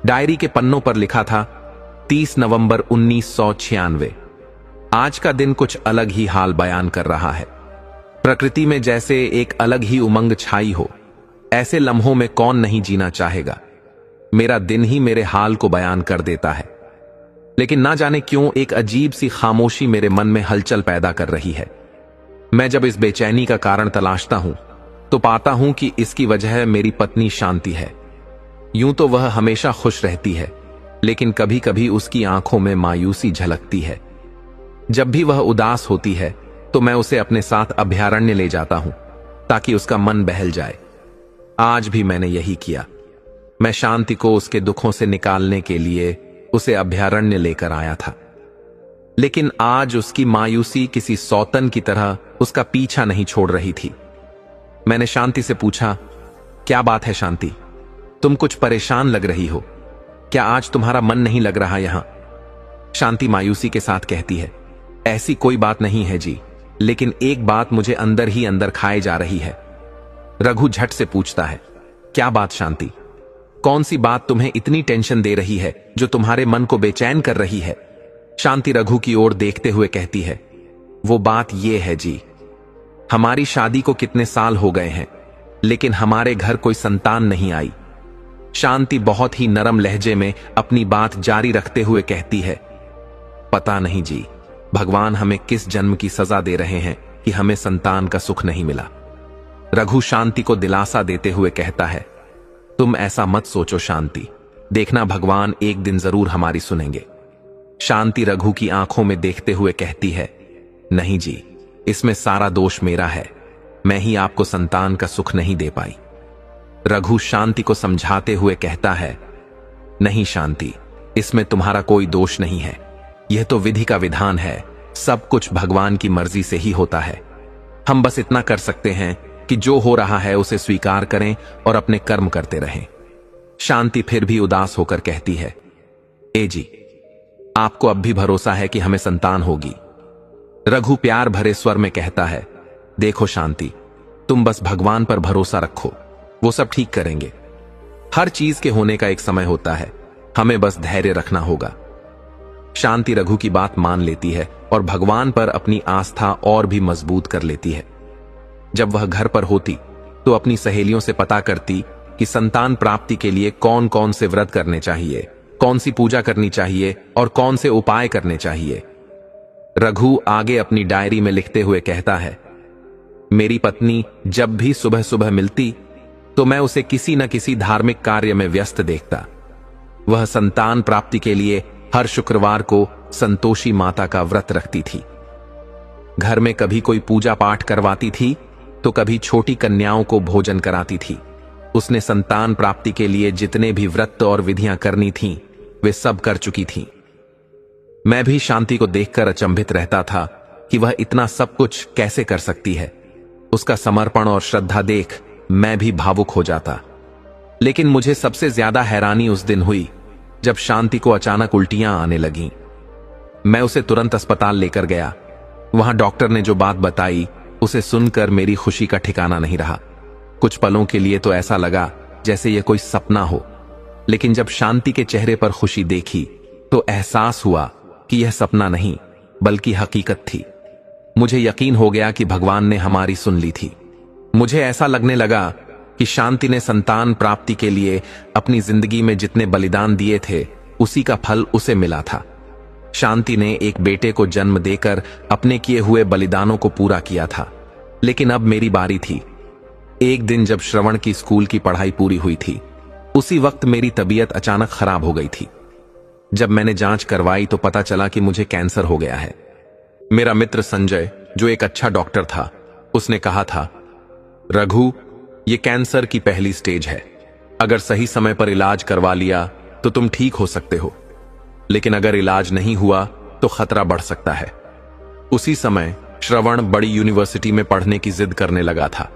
डायरी के पन्नों पर लिखा था 30 नवंबर 1996। आज का दिन कुछ अलग ही हाल बयान कर रहा है। प्रकृति में जैसे एक अलग ही उमंग छाई हो। ऐसे लम्हों में कौन नहीं जीना चाहेगा। मेरा दिन ही मेरे हाल को बयान कर देता है। लेकिन ना जाने क्यों एक अजीब सी खामोशी मेरे मन में हलचल पैदा कर रही है। मैं जब इस बेचैनी का कारण तलाशता हूं तो पाता हूं कि इसकी वजह मेरी पत्नी शांति है। यूं तो वह हमेशा खुश रहती है, लेकिन कभी कभी उसकी आंखों में मायूसी झलकती है। जब भी वह उदास होती है तो मैं उसे अपने साथ अभयारण्य ले जाता हूं ताकि उसका मन बहल जाए। आज भी मैंने यही किया। मैं शांति को उसके दुखों से निकालने के लिए उसे अभयारण्य लेकर आया था। लेकिन आज उसकी मायूसी किसी सौतन की तरह उसका पीछा नहीं छोड़ रही थी। मैंने शांति से पूछा, क्या बात है शांति, तुम कुछ परेशान लग रही हो। क्या आज तुम्हारा मन नहीं लग रहा यहां? शांति मायूसी के साथ कहती है, ऐसी कोई बात नहीं है जी, लेकिन एक बात मुझे अंदर ही अंदर खाए जा रही है। रघु झट से पूछता है, क्या बात शांति? कौन सी बात तुम्हें इतनी टेंशन दे रही है जो तुम्हारे मन को बेचैन कर रही है? शांति रघु की ओर देखते हुए कहती है, वो बात यह है जी, हमारी शादी को कितने साल हो गए हैं, लेकिन हमारे घर कोई संतान नहीं आई। शांति बहुत ही नरम लहजे में अपनी बात जारी रखते हुए कहती है, पता नहीं जी, भगवान हमें किस जन्म की सजा दे रहे हैं कि हमें संतान का सुख नहीं मिला। रघु शांति को दिलासा देते हुए कहता है, तुम ऐसा मत सोचो शांति, देखना भगवान एक दिन जरूर हमारी सुनेंगे। शांति रघु की आंखों में देखते हुए कहती है, नहीं जी, इसमें सारा दोष मेरा है। मैं ही आपको संतान का सुख नहीं दे पाई। रघु शांति को समझाते हुए कहता है, नहीं शांति, इसमें तुम्हारा कोई दोष नहीं है। यह तो विधि का विधान है। सब कुछ भगवान की मर्जी से ही होता है। हम बस इतना कर सकते हैं कि जो हो रहा है उसे स्वीकार करें और अपने कर्म करते रहें। शांति फिर भी उदास होकर कहती है, ए जी, आपको अब भी भरोसा है कि हमें संतान होगी? रघु प्यार भरे स्वर में कहता है, देखो शांति, तुम बस भगवान पर भरोसा रखो, वो सब ठीक करेंगे। हर चीज के होने का एक समय होता है, हमें बस धैर्य रखना होगा। शांति रघु की बात मान लेती है और भगवान पर अपनी आस्था और भी मजबूत कर लेती है। जब वह घर पर होती तो अपनी सहेलियों से पता करती कि संतान प्राप्ति के लिए कौन कौन से व्रत करने चाहिए, कौन सी पूजा करनी चाहिए और कौन से उपाय करने चाहिए। रघु आगे अपनी डायरी में लिखते हुए कहता है, मेरी पत्नी जब भी सुबह सुबह मिलती तो मैं उसे किसी न किसी धार्मिक कार्य में व्यस्त देखता। वह संतान प्राप्ति के लिए हर शुक्रवार को संतोषी माता का व्रत रखती थी। घर में कभी कोई पूजा पाठ करवाती थी तो कभी छोटी कन्याओं को भोजन कराती थी। उसने संतान प्राप्ति के लिए जितने भी व्रत और विधियां करनी थीं, वे सब कर चुकी थीं। मैं भी शांति को देखकर अचंभित रहता था कि वह इतना सब कुछ कैसे कर सकती है। उसका समर्पण और श्रद्धा देख मैं भी भावुक हो जाता। लेकिन मुझे सबसे ज्यादा हैरानी उस दिन हुई जब शांति को अचानक उल्टियां आने लगीं। मैं उसे तुरंत अस्पताल लेकर गया। वहां डॉक्टर ने जो बात बताई उसे सुनकर मेरी खुशी का ठिकाना नहीं रहा। कुछ पलों के लिए तो ऐसा लगा जैसे यह कोई सपना हो, लेकिन जब शांति के चेहरे पर खुशी देखी तो एहसास हुआ कि यह सपना नहीं बल्कि हकीकत थी। मुझे यकीन हो गया कि भगवान ने हमारी सुन ली थी। मुझे ऐसा लगने लगा कि शांति ने संतान प्राप्ति के लिए अपनी जिंदगी में जितने बलिदान दिए थे उसी का फल उसे मिला था। शांति ने एक बेटे को जन्म देकर अपने किए हुए बलिदानों को पूरा किया था। लेकिन अब मेरी बारी थी। एक दिन जब श्रवण की स्कूल की पढ़ाई पूरी हुई थी, उसी वक्त मेरी तबीयत अचानक खराब हो गई थी। जब मैंने जांच करवाई तो पता चला कि मुझे कैंसर हो गया है। मेरा मित्र संजय, जो एक अच्छा डॉक्टर था, उसने कहा था, रघु, ये कैंसर की पहली स्टेज है। अगर सही समय पर इलाज करवा लिया तो तुम ठीक हो सकते हो, लेकिन अगर इलाज नहीं हुआ तो खतरा बढ़ सकता है। उसी समय श्रवण बड़ी यूनिवर्सिटी में पढ़ने की जिद करने लगा था,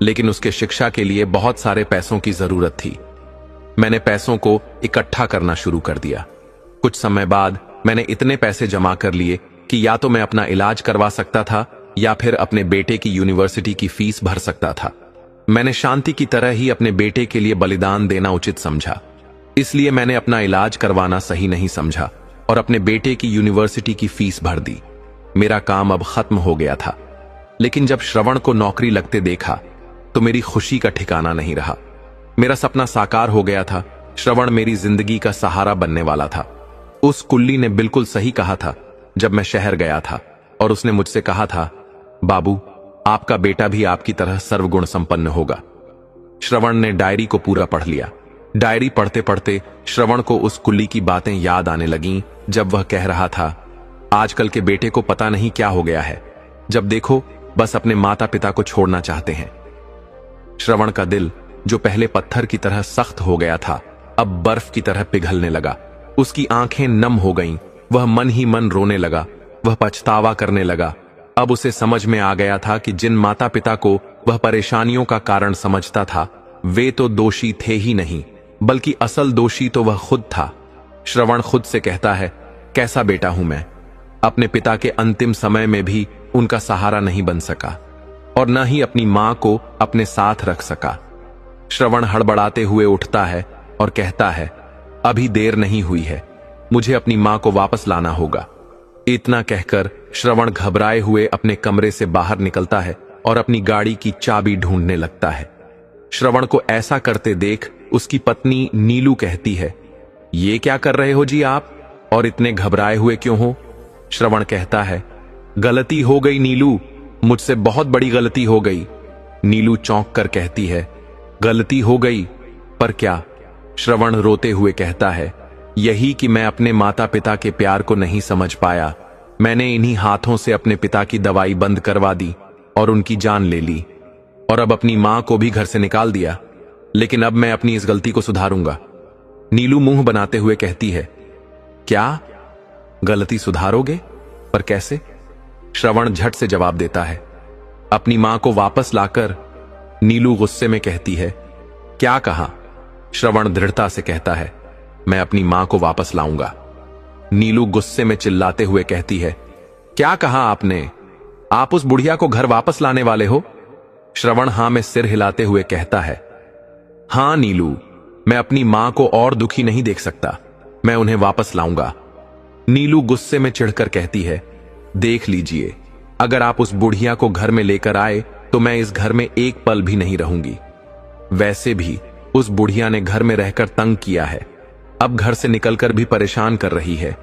लेकिन उसके शिक्षा के लिए बहुत सारे पैसों की जरूरत थी। मैंने पैसों को इकट्ठा करना शुरू कर दिया। कुछ समय बाद मैंने इतने पैसे जमा कर लिए कि या तो मैं अपना इलाज करवा सकता था या फिर अपने बेटे की यूनिवर्सिटी की फीस भर सकता था। मैंने शांति की तरह ही अपने बेटे के लिए बलिदान देना उचित समझा, इसलिए मैंने अपना इलाज करवाना सही नहीं समझा और अपने बेटे की यूनिवर्सिटी की फीस भर दी। मेरा काम अब खत्म हो गया था। लेकिन जब श्रवण को नौकरी लगते देखा तो मेरी खुशी का ठिकाना नहीं रहा। मेरा सपना साकार हो गया था। श्रवण मेरी जिंदगी का सहारा बनने वाला था। उस कुल्ली ने बिल्कुल सही कहा था जब मैं शहर गया था और उसने मुझसे कहा था, बाबू, आपका बेटा भी आपकी तरह सर्वगुण संपन्न होगा। श्रवण ने डायरी को पूरा पढ़ लिया। डायरी पढ़ते पढ़ते श्रवण को उस कुल्ली की बातें याद आने लगीं जब वह कह रहा था, आजकल के बेटे को पता नहीं क्या हो गया है, जब देखो बस अपने माता पिता को छोड़ना चाहते हैं। श्रवण का दिल, जो पहले पत्थर की तरह सख्त हो गया था, अब बर्फ की तरह पिघलने लगा। उसकी आंखें नम हो गईं। वह मन ही मन रोने लगा। वह पछतावा करने लगा। अब उसे समझ में आ गया था कि जिन माता पिता को वह परेशानियों का कारण समझता था, वे तो दोषी थे ही नहीं, बल्कि असल दोषी तो वह खुद था। श्रवण खुद से कहता है, कैसा बेटा हूं मैं। अपने पिता के अंतिम समय में भी उनका सहारा नहीं बन सका और न ही अपनी मां को अपने साथ रख सका। श्रवण हड़बड़ाते हुए उठता है और कहता है, अभी देर नहीं हुई है, मुझे अपनी मां को वापस लाना होगा। इतना कहकर श्रवण घबराए हुए अपने कमरे से बाहर निकलता है और अपनी गाड़ी की चाबी ढूंढने लगता है। श्रवण को ऐसा करते देख उसकी पत्नी नीलू कहती है, ये क्या कर रहे हो जी आप, और इतने घबराए हुए क्यों हो? श्रवण कहता है, गलती हो गई नीलू, मुझसे बहुत बड़ी गलती हो गई। नीलू चौंक कर कहती है, गलती हो गई, पर क्या? श्रवण रोते हुए कहता है, यही कि मैं अपने माता पिता के प्यार को नहीं समझ पाया। मैंने इन्हीं हाथों से अपने पिता की दवाई बंद करवा दी और उनकी जान ले ली, और अब अपनी मां को भी घर से निकाल दिया। लेकिन अब मैं अपनी इस गलती को सुधारूंगा। नीलू मुंह बनाते हुए कहती है, क्या गलती सुधारोगे? पर कैसे? श्रवण झट से जवाब देता है, अपनी मां को वापस लाकर। नीलू गुस्से में कहती है, क्या कहा? श्रवण दृढ़ता से कहता है, मैं अपनी मां को वापस लाऊंगा। नीलू गुस्से में चिल्लाते हुए कहती है, क्या कहा आपने? आप उस बुढ़िया को घर वापस लाने वाले हो? श्रवण हां में सिर हिलाते हुए कहता है, हां नीलू, मैं अपनी मां को और दुखी नहीं देख सकता, मैं उन्हें वापस लाऊंगा। नीलू गुस्से में चिढ़कर कहती है, देख लीजिए, अगर आप उस बुढ़िया को घर में लेकर आए तो मैं इस घर में एक पल भी नहीं रहूंगी। वैसे भी उस बुढ़िया ने घर में रहकर तंग किया है, अब घर से निकलकर भी परेशान कर रही है।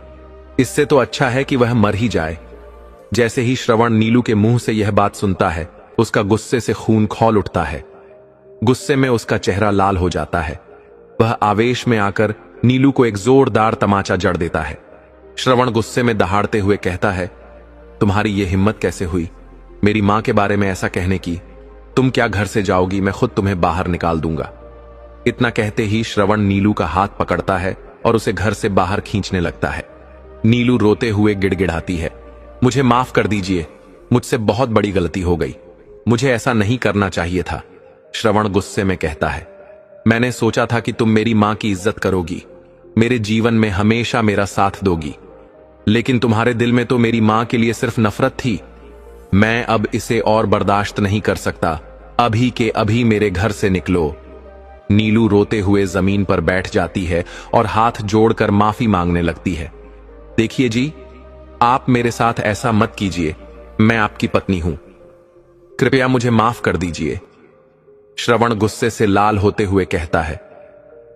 इससे तो अच्छा है कि वह मर ही जाए। जैसे ही श्रवण नीलू के मुंह से यह बात सुनता है, उसका गुस्से से खून खौल उठता है। गुस्से में उसका चेहरा लाल हो जाता है। वह आवेश में आकर नीलू को एक जोरदार तमाचा जड़ देता है। श्रवण गुस्से में दहाड़ते हुए कहता है, तुम्हारी यह हिम्मत कैसे हुई मेरी मां के बारे में ऐसा कहने की? तुम क्या घर से जाओगी? मैं खुद तुम्हें बाहर निकाल दूंगा। इतना कहते ही श्रवण नीलू का हाथ पकड़ता है और उसे घर से बाहर खींचने लगता है। नीलू रोते हुए गिड़गिड़ाती है, मुझे माफ कर दीजिए, मुझसे बहुत बड़ी गलती हो गई, मुझे ऐसा नहीं करना चाहिए था। श्रवण गुस्से में कहता है, मैंने सोचा था कि तुम मेरी मां की इज्जत करोगी, मेरे जीवन में हमेशा मेरा साथ दोगी, लेकिन तुम्हारे दिल में तो मेरी मां के लिए सिर्फ नफरत थी। मैं अब इसे और बर्दाश्त नहीं कर सकता, अभी के अभी मेरे घर से निकलो। नीलू रोते हुए जमीन पर बैठ जाती है और हाथ जोड़कर माफी मांगने लगती है। देखिए जी, आप मेरे साथ ऐसा मत कीजिए, मैं आपकी पत्नी हूं, कृपया मुझे माफ कर दीजिए। श्रवण गुस्से से लाल होते हुए कहता है,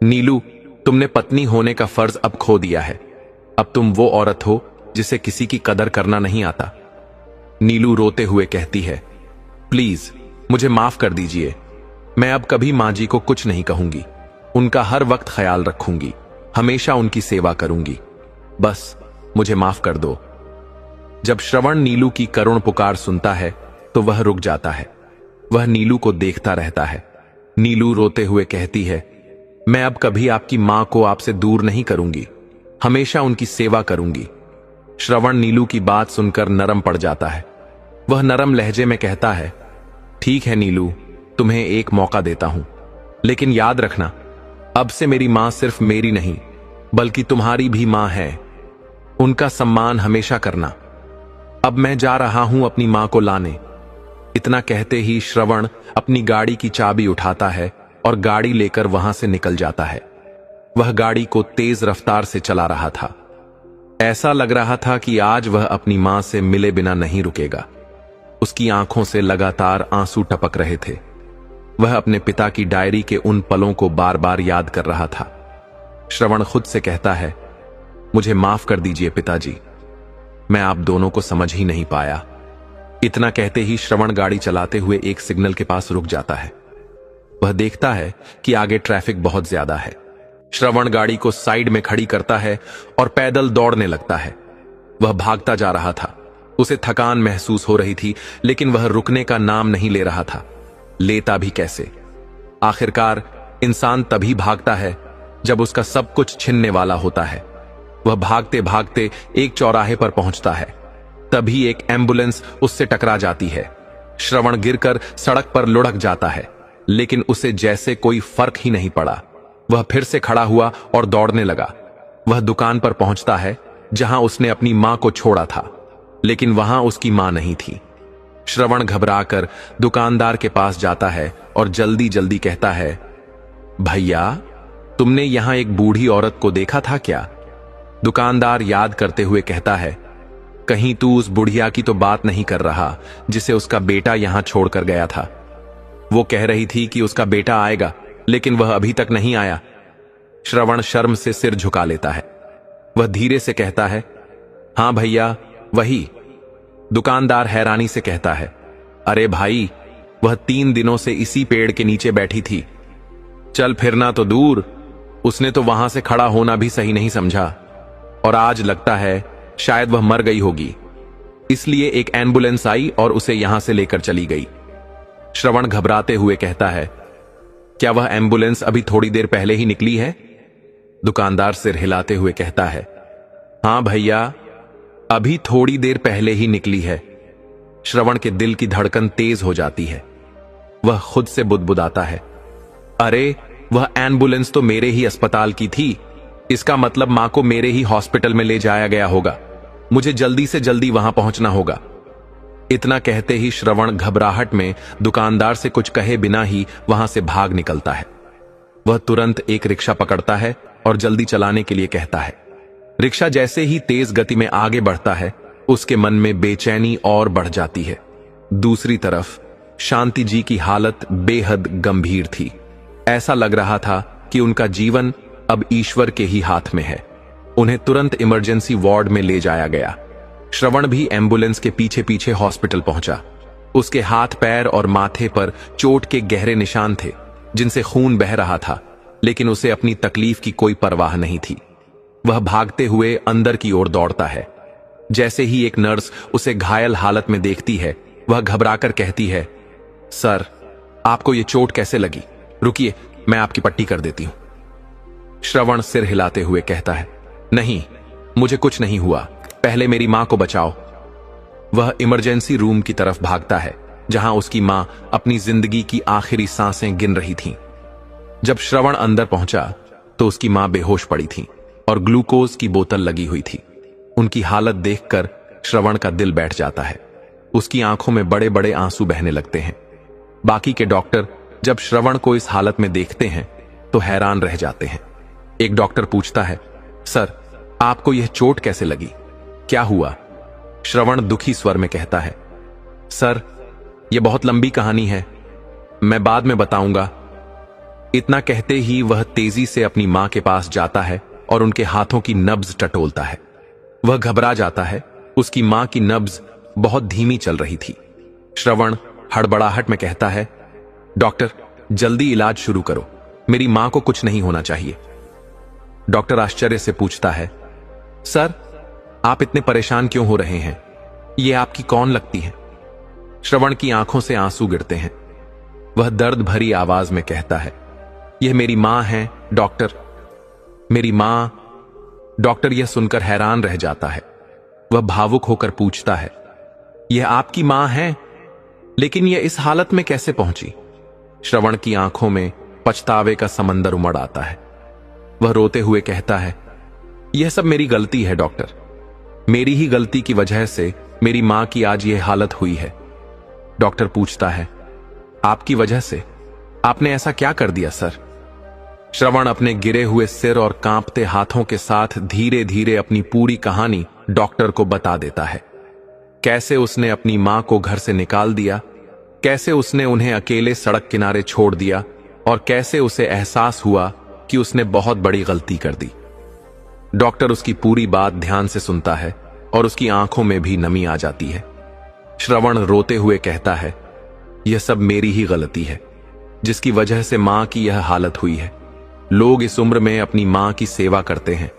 नीलू, तुमने पत्नी होने का फर्ज अब खो दिया है, अब तुम वो औरत हो जिसे किसी की कदर करना नहीं आता। नीलू रोते हुए कहती है, प्लीज मुझे माफ कर दीजिए, मैं अब कभी मां जी को कुछ नहीं कहूंगी, उनका हर वक्त ख्याल रखूंगी, हमेशा उनकी सेवा करूंगी, बस मुझे माफ कर दो। जब श्रवण नीलू की करुण पुकार सुनता है तो वह रुक जाता है। वह नीलू को देखता रहता है। नीलू रोते हुए कहती है, मैं अब कभी आपकी मां को आपसे दूर नहीं करूंगी, हमेशा उनकी सेवा करूंगी। श्रवण नीलू की बात सुनकर नरम पड़ जाता है। वह नरम लहजे में कहता है, ठीक है नीलू, तुम्हें एक मौका देता हूं, लेकिन याद रखना, अब से मेरी मां सिर्फ मेरी नहीं बल्कि तुम्हारी भी मां है, उनका सम्मान हमेशा करना। अब मैं जा रहा हूं अपनी मां को लाने। इतना कहते ही श्रवण अपनी गाड़ी की चाबी उठाता है और गाड़ी लेकर वहां से निकल जाता है। वह गाड़ी को तेज रफ्तार से चला रहा था। ऐसा लग रहा था कि आज वह अपनी मां से मिले बिना नहीं रुकेगा। उसकी आंखों से लगातार आंसू टपक रहे थे। वह अपने पिता की डायरी के उन पलों को बार बार याद कर रहा था। श्रवण खुद से कहता है, मुझे माफ कर दीजिए पिताजी, मैं आप दोनों को समझ ही नहीं पाया। इतना कहते ही श्रवण गाड़ी चलाते हुए एक सिग्नल के पास रुक जाता है। वह देखता है कि आगे ट्रैफिक बहुत ज्यादा है। श्रवण गाड़ी को साइड में खड़ी करता है और पैदल दौड़ने लगता है। वह भागता जा रहा था। उसे थकान महसूस हो रही थी, लेकिन वह रुकने का नाम नहीं ले रहा था। लेता भी कैसे? आखिरकार इंसान तभी भागता है जब उसका सब कुछ छिनने वाला होता है। वह भागते भागते एक चौराहे पर पहुंचता है। तभी एक एम्बुलेंस उससे टकरा जाती है। श्रवण गिरकर सड़क पर लुढ़क जाता है, लेकिन उसे जैसे कोई फर्क ही नहीं पड़ा। वह फिर से खड़ा हुआ और दौड़ने लगा। वह दुकान पर पहुंचता है जहां उसने अपनी मां को छोड़ा था, लेकिन वहां उसकी मां नहीं थी। श्रवण घबराकर दुकानदार के पास जाता है और जल्दी जल्दी कहता है, भैया, तुमने यहां एक बूढ़ी औरत को देखा था क्या? दुकानदार याद करते हुए कहता है, कहीं तू उस बुढ़िया की तो बात नहीं कर रहा जिसे उसका बेटा यहां छोड़कर गया था? वो कह रही थी कि उसका बेटा आएगा, लेकिन वह अभी तक नहीं आया। श्रवण शर्म से सिर झुका लेता है। वह धीरे से कहता है, हां भैया, वही। दुकानदार हैरानी से कहता है, अरे भाई, वह 3 दिनों से इसी पेड़ के नीचे बैठी थी। चल फिरना तो दूर, उसने तो वहां से खड़ा होना भी सही नहीं समझा, और आज लगता है शायद वह मर गई होगी, इसलिए एक एम्बुलेंस आई और उसे यहां से लेकर चली गई। श्रवण घबराते हुए कहता है, क्या वह एम्बुलेंस अभी थोड़ी देर पहले ही निकली है? दुकानदार सिर हिलाते हुए कहता है, हां भैया, अभी थोड़ी देर पहले ही निकली है। श्रवण के दिल की धड़कन तेज हो जाती है। वह खुद से बुदबुदाता है, अरे वह एम्बुलेंस तो मेरे ही अस्पताल की थी। इसका मतलब मां को मेरे ही हॉस्पिटल में ले जाया गया होगा। मुझे जल्दी से जल्दी वहां पहुंचना होगा। इतना कहते ही श्रवण घबराहट में दुकानदार से कुछ कहे बिना ही वहां से भाग निकलता है। वह तुरंत एक रिक्शा पकड़ता है और जल्दी चलाने के लिए कहता है। रिक्शा जैसे ही तेज गति में आगे बढ़ता है, उसके मन में बेचैनी और बढ़ जाती है। दूसरी तरफ शांति जी की हालत बेहद गंभीर थी। ऐसा लग रहा था कि उनका जीवन अब ईश्वर के ही हाथ में है। उन्हें तुरंत इमरजेंसी वार्ड में ले जाया गया। श्रवण भी एम्बुलेंस के पीछे पीछे हॉस्पिटल पहुंचा। उसके हाथ पैर और माथे पर चोट के गहरे निशान थे, जिनसे खून बह रहा था, लेकिन उसे अपनी तकलीफ की कोई परवाह नहीं थी। वह भागते हुए अंदर की ओर दौड़ता है। जैसे ही एक नर्स उसे घायल हालत में देखती है, वह घबराकर कहती है, सर, आपको ये चोट कैसे लगी? रुकिए, मैं आपकी पट्टी कर देती हूं। श्रवण सिर हिलाते हुए कहता है, नहीं, मुझे कुछ नहीं हुआ, पहले मेरी मां को बचाओ। वह इमरजेंसी रूम की तरफ भागता है, जहां उसकी मां अपनी जिंदगी की आखिरी सांसें गिन रही थीं। जब श्रवण अंदर पहुंचा तो उसकी मां बेहोश पड़ी थी और ग्लूकोज की बोतल लगी हुई थी। उनकी हालत देखकर श्रवण का दिल बैठ जाता है। उसकी आंखों में बड़े बड़े आंसू बहने लगते हैं। बाकी के डॉक्टर जब श्रवण को इस हालत में देखते हैं तो हैरान रह जाते हैं। एक डॉक्टर पूछता है, सर, आपको यह चोट कैसे लगी? क्या हुआ? श्रवण दुखी स्वर में कहता है, सर, यह बहुत लंबी कहानी है, मैं बाद में बताऊंगा। इतना कहते ही वह तेजी से अपनी मां के पास जाता है और उनके हाथों की नब्ज टटोलता है। वह घबरा जाता है। उसकी मां की नब्ज बहुत धीमी चल रही थी। श्रवण हड़बड़ाहट में कहता है, डॉक्टर, जल्दी इलाज शुरू करो, मेरी मां को कुछ नहीं होना चाहिए। डॉक्टर आश्चर्य से पूछता है, सर, आप इतने परेशान क्यों हो रहे हैं? ये आपकी कौन लगती है? श्रवण की आंखों से आंसू गिरते हैं। वह दर्द भरी आवाज में कहता है, यह मेरी मां है डॉक्टर, मेरी मां। डॉक्टर यह सुनकर हैरान रह जाता है। वह भावुक होकर पूछता है, यह आपकी मां है, लेकिन यह इस हालत में कैसे पहुंची? श्रवण की आंखों में पछतावे का समंदर उमड़ आता है। वह रोते हुए कहता है, यह सब मेरी गलती है डॉक्टर, मेरी ही गलती की वजह से मेरी मां की आज यह हालत हुई है। डॉक्टर पूछता है, आपकी वजह से? आपने ऐसा क्या कर दिया सर? श्रवण अपने गिरे हुए सिर और कांपते हाथों के साथ धीरे धीरे अपनी पूरी कहानी डॉक्टर को बता देता है। कैसे उसने अपनी मां को घर से निकाल दिया, कैसे उसने उन्हें अकेले सड़क किनारे छोड़ दिया और कैसे उसे एहसास हुआ कि उसने बहुत बड़ी गलती कर दी। डॉक्टर उसकी पूरी बात ध्यान से सुनता है और उसकी आंखों में भी नमी आ जाती है। श्रवण रोते हुए कहता है, यह सब मेरी ही गलती है, जिसकी वजह से मां की यह हालत हुई है। लोग इस उम्र में अपनी मां की सेवा करते हैं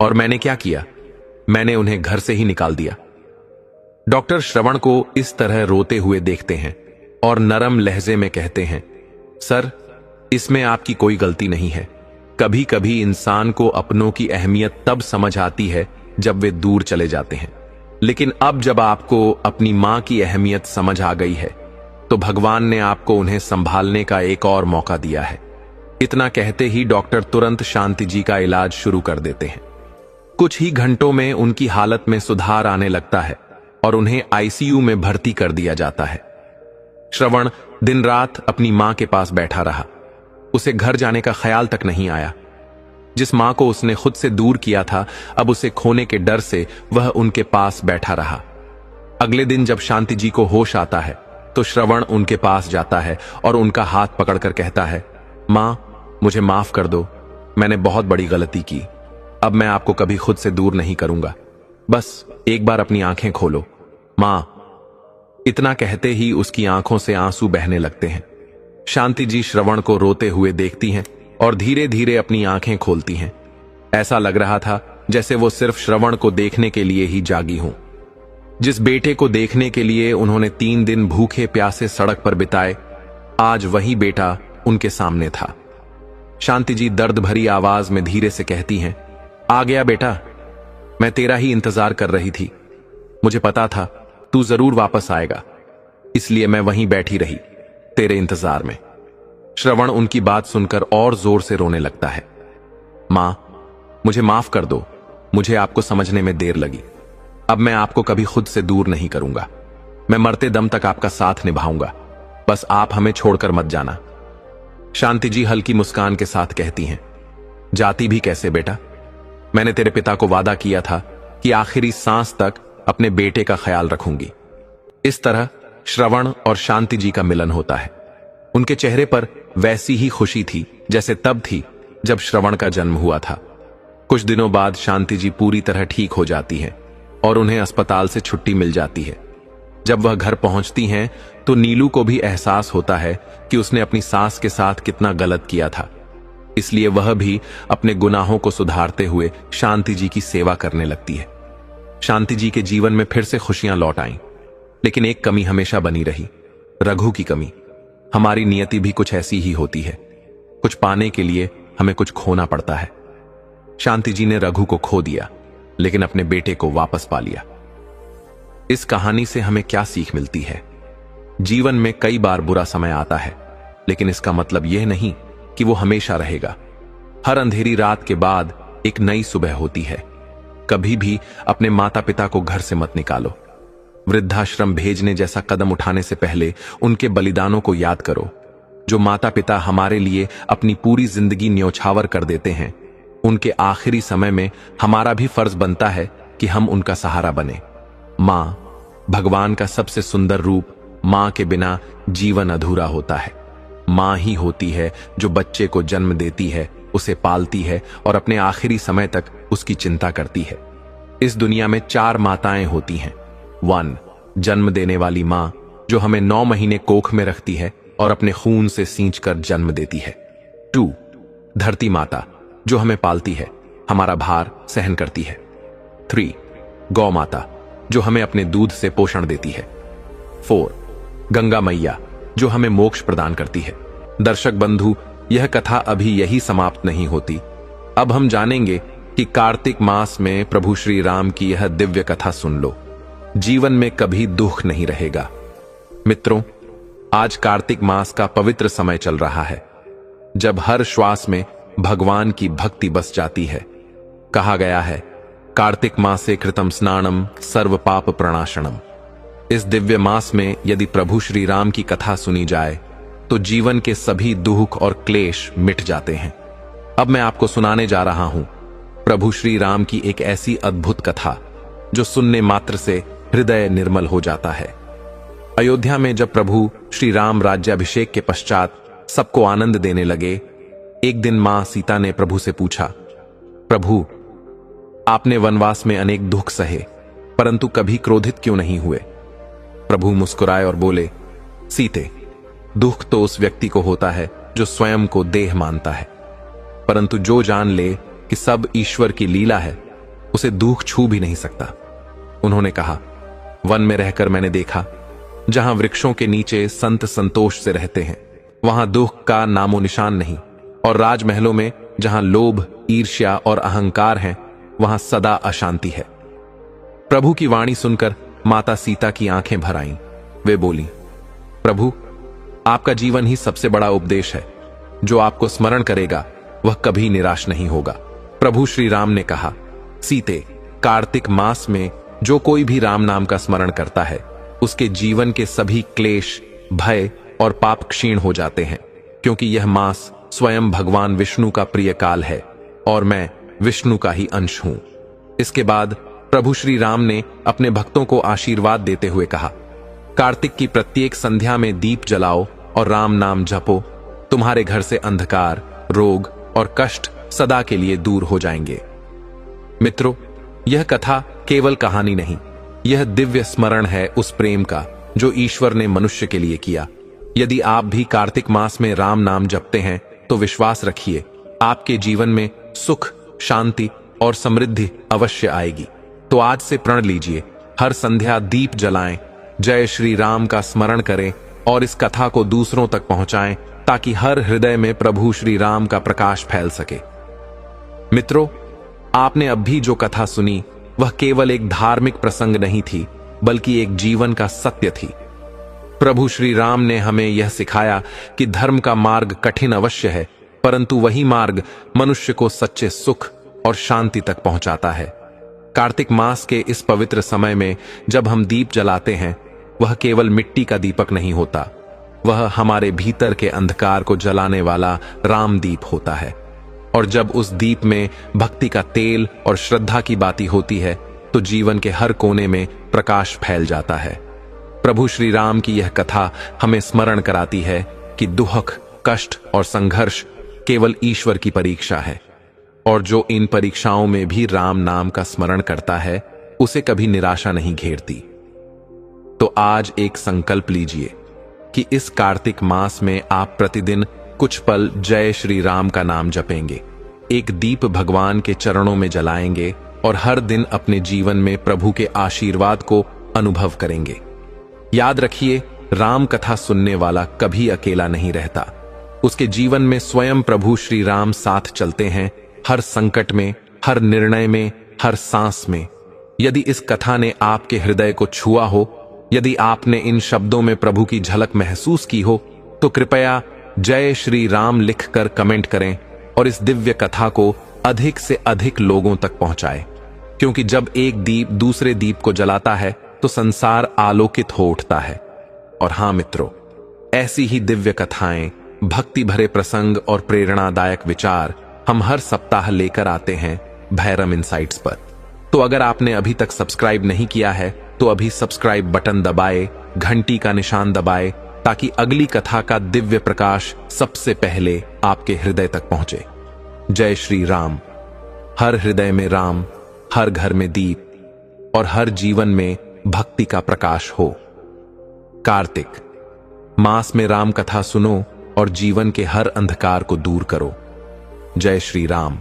और मैंने क्या किया? मैंने उन्हें घर से ही निकाल दिया। डॉक्टर श्रवण को इस तरह रोते हुए देखते हैं और नरम लहजे में कहते हैं, सर, इसमें आपकी कोई गलती नहीं है। कभी कभी इंसान को अपनों की अहमियत तब समझ आती है जब वे दूर चले जाते हैं, लेकिन अब जब आपको अपनी मां की अहमियत समझ आ गई है तो भगवान ने आपको उन्हें संभालने का एक और मौका दिया है। इतना कहते ही डॉक्टर तुरंत शांति जी का इलाज शुरू कर देते हैं। कुछ ही घंटों में उनकी हालत में सुधार आने लगता है और उन्हें आईसीयू में भर्ती कर दिया जाता है। श्रवण दिन रात अपनी मां के पास बैठा रहा। उसे घर जाने का ख्याल तक नहीं आया। जिस मां को उसने खुद से दूर किया था, अब उसे खोने के डर से वह उनके पास बैठा रहा। अगले दिन जब शांति जी को होश आता है तो श्रवण उनके पास जाता है और उनका हाथ पकड़कर कहता है, मां, मुझे माफ कर दो, मैंने बहुत बड़ी गलती की। अब मैं आपको कभी खुद से दूर नहीं करूंगा। बस एक बार अपनी आंखें खोलो, मां। इतना कहते ही उसकी आंखों से आंसू बहने लगते हैं। शांति जी श्रवण को रोते हुए देखती हैं और धीरे धीरे अपनी आंखें खोलती हैं। ऐसा लग रहा था जैसे वो सिर्फ श्रवण को देखने के लिए ही जागी हों। जिस बेटे को देखने के लिए उन्होंने 3 दिन भूखे प्यासे सड़क पर बिताए, आज वही बेटा उनके सामने था। शांति जी दर्द भरी आवाज में धीरे से कहती हैं, आ गया बेटा, मैं तेरा ही इंतजार कर रही थी। मुझे पता था तू जरूर वापस आएगा, इसलिए मैं वहीं बैठी रही तेरे इंतजार में। श्रवण उनकी बात सुनकर और जोर से रोने लगता है। मां, मुझे माफ कर दो, मुझे आपको समझने में देर लगी। अब मैं आपको कभी खुद से दूर नहीं करूंगा। मैं मरते दम तक आपका साथ निभाऊंगा, बस आप हमें छोड़कर मत जाना। शांति जी हल्की मुस्कान के साथ कहती हैं, जाती भी कैसे बेटा? मैंने तेरे पिता को वादा किया था कि आखिरी सांस तक अपने बेटे का ख्याल रखूंगी। इस तरह श्रवण और शांति जी का मिलन होता है। उनके चेहरे पर वैसी ही खुशी थी जैसे तब थी जब श्रवण का जन्म हुआ था। कुछ दिनों बाद शांति जी पूरी तरह ठीक हो जाती हैं और उन्हें अस्पताल से छुट्टी मिल जाती है। जब वह घर पहुंचती हैं तो नीलू को भी एहसास होता है कि उसने अपनी सास के साथ कितना गलत किया था। इसलिए वह भी अपने गुनाहों को सुधारते हुए शांति जी की सेवा करने लगती है। शांति जी के जीवन में फिर से खुशियां लौट आईं, लेकिन एक कमी हमेशा बनी रही, रघु की कमी। हमारी नियति भी कुछ ऐसी ही होती है, कुछ पाने के लिए हमें कुछ खोना पड़ता है। शांति जी ने रघु को खो दिया, लेकिन अपने बेटे को वापस पा लिया। इस कहानी से हमें क्या सीख मिलती है? जीवन में कई बार बुरा समय आता है, लेकिन इसका मतलब यह नहीं कि वो हमेशा रहेगा। हर अंधेरी रात के बाद एक नई सुबह होती है। कभी भी अपने माता पिता को घर से मत निकालो। वृद्धाश्रम भेजने जैसा कदम उठाने से पहले उनके बलिदानों को याद करो। जो माता पिता हमारे लिए अपनी पूरी जिंदगी न्यौछावर कर देते हैं, उनके आखिरी समय में हमारा भी फर्ज बनता है कि हम उनका सहारा बने। मां, भगवान का सबसे सुंदर रूप। मां के बिना जीवन अधूरा होता है। मां ही होती है जो बच्चे को जन्म देती है, उसे पालती है और अपने आखिरी समय तक उसकी चिंता करती है। इस दुनिया में 4 माताएं होती हैं। 1, जन्म देने वाली मां, जो हमें 9 महीने कोख में रखती है और अपने खून से सींचकर जन्म देती है। 2, धरती माता, जो हमें पालती है, हमारा भार सहन करती है। 3, गौ माता, जो हमें अपने दूध से पोषण देती है। 4, गंगा मैया, जो हमें मोक्ष प्रदान करती है। दर्शक बंधु, यह कथा अभी यही समाप्त नहीं होती। अब हम जानेंगे कि कार्तिक मास में प्रभु श्री राम की यह दिव्य कथा सुन लो। जीवन में कभी दुख नहीं रहेगा। मित्रों, आज कार्तिक मास का पवित्र समय चल रहा है, जब हर श्वास में भगवान की भक्ति बस जाती है। कहा गया है, कार्तिक मासे कृतम स्नानम सर्व पाप प्रणाशनम। इस दिव्य मास में यदि प्रभु श्री राम की कथा सुनी जाए तो जीवन के सभी दुख और क्लेश मिट जाते हैं। अब मैं आपको सुनाने जा रहा हूं प्रभु श्री राम की एक ऐसी अद्भुत कथा जो सुनने मात्र से हृदय निर्मल हो जाता है। अयोध्या में जब प्रभु श्री राम राज्याभिषेक के पश्चात सबको आनंद देने लगे, एक दिन मां सीता ने प्रभु से पूछा, प्रभु, आपने वनवास में अनेक दुख सहे, परंतु कभी क्रोधित क्यों नहीं हुए? प्रभु मुस्कुराए और बोले, सीते, दुख तो उस व्यक्ति को होता है जो स्वयं को देह मानता है, परंतु जो जान ले कि सब ईश्वर की लीला है, उसे दुख छू भी नहीं सकता। उन्होंने कहा, वन में रहकर मैंने देखा, जहां वृक्षों के नीचे संत संतोष से रहते हैं, वहां दुख का नामो निशान नहीं, और राजमहलों में जहां लोभ, ईर्ष्या और अहंकार हैं, वहां सदा अशांति है। प्रभु की वाणी सुनकर माता सीता की आंखें भर आईं। वे बोली, प्रभु, आपका जीवन ही सबसे बड़ा उपदेश है। जो आपको स्मरण करेगा वह कभी निराश नहीं होगा। प्रभु श्री राम ने कहा, सीते, कार्तिक मास में जो कोई भी राम नाम का स्मरण करता है, उसके जीवन के सभी क्लेश, भय और पाप क्षीण हो जाते हैं, क्योंकि यह मास स्वयं भगवान विष्णु का प्रिय काल है और मैं विष्णु का ही अंश हूं। इसके बाद प्रभु श्री राम ने अपने भक्तों को आशीर्वाद देते हुए कहा, कार्तिक की प्रत्येक संध्या में दीप जलाओ और राम नाम जपो। तुम्हारे घर से अंधकार, रोग और कष्ट सदा के लिए दूर हो जाएंगे। मित्रों, यह कथा केवल कहानी नहीं, यह दिव्य स्मरण है उस प्रेम का जो ईश्वर ने मनुष्य के लिए किया। यदि आप भी कार्तिक मास में राम नाम जपते हैं तो विश्वास रखिए, आपके जीवन में सुख, शांति और समृद्धि अवश्य आएगी। तो आज से प्रण लीजिए, हर संध्या दीप जलाएं, जय श्री राम का स्मरण करें और इस कथा को दूसरों तक पहुंचाएं, ताकि हर हृदय में प्रभु श्री राम का प्रकाश फैल सके। मित्रों, आपने अब भी जो कथा सुनी वह केवल एक धार्मिक प्रसंग नहीं थी, बल्कि एक जीवन का सत्य थी। प्रभु श्री राम ने हमें यह सिखाया कि धर्म का मार्ग कठिन अवश्य है, परंतु वही मार्ग मनुष्य को सच्चे सुख और शांति तक पहुंचाता है। कार्तिक मास के इस पवित्र समय में जब हम दीप जलाते हैं, वह केवल मिट्टी का दीपक नहीं होता, वह हमारे भीतर के अंधकार को जलाने वाला रामदीप होता है। और जब उस दीप में भक्ति का तेल और श्रद्धा की बाती होती है, तो जीवन के हर कोने में प्रकाश फैल जाता है। प्रभु श्री राम की यह कथा हमें स्मरण कराती है कि दुख, कष्ट और संघर्ष केवल ईश्वर की परीक्षा है, और जो इन परीक्षाओं में भी राम नाम का स्मरण करता है, उसे कभी निराशा नहीं घेरती। तो आज एक संकल्प लीजिए कि इस कार्तिक मास में आप प्रतिदिन कुछ पल जय श्री राम का नाम जपेंगे, एक दीप भगवान के चरणों में जलाएंगे और हर दिन अपने जीवन में प्रभु के आशीर्वाद को अनुभव करेंगे। याद रखिए, राम कथा सुनने वाला कभी अकेला नहीं रहता। उसके जीवन में स्वयं प्रभु श्री राम साथ चलते हैं, हर संकट में, हर निर्णय में, हर सांस में। यदि इस कथा ने आपके हृदय को छुआ हो, यदि आपने इन शब्दों में प्रभु की झलक महसूस की हो, तो कृपया जय श्री राम लिखकर कमेंट करें और इस दिव्य कथा को अधिक से अधिक लोगों तक पहुंचाएं, क्योंकि जब एक दीप दूसरे दीप को जलाता है तो संसार आलोकित हो उठता है। और हां मित्रों, ऐसी ही दिव्य कथाएं, भक्ति भरे प्रसंग और प्रेरणादायक विचार हम हर सप्ताह लेकर आते हैं भैरम इनसाइट्स पर। तो अगर आपने अभी तक सब्सक्राइब नहीं किया है तो अभी सब्सक्राइब बटन दबाए, घंटी का निशान दबाए, ताकि अगली कथा का दिव्य प्रकाश सबसे पहले आपके हृदय तक पहुंचे। जय श्री राम। हर हृदय में राम, हर घर में दीप और हर जीवन में भक्ति का प्रकाश हो। कार्तिक मास में राम कथा सुनो और जीवन के हर अंधकार को दूर करो। जय श्री राम।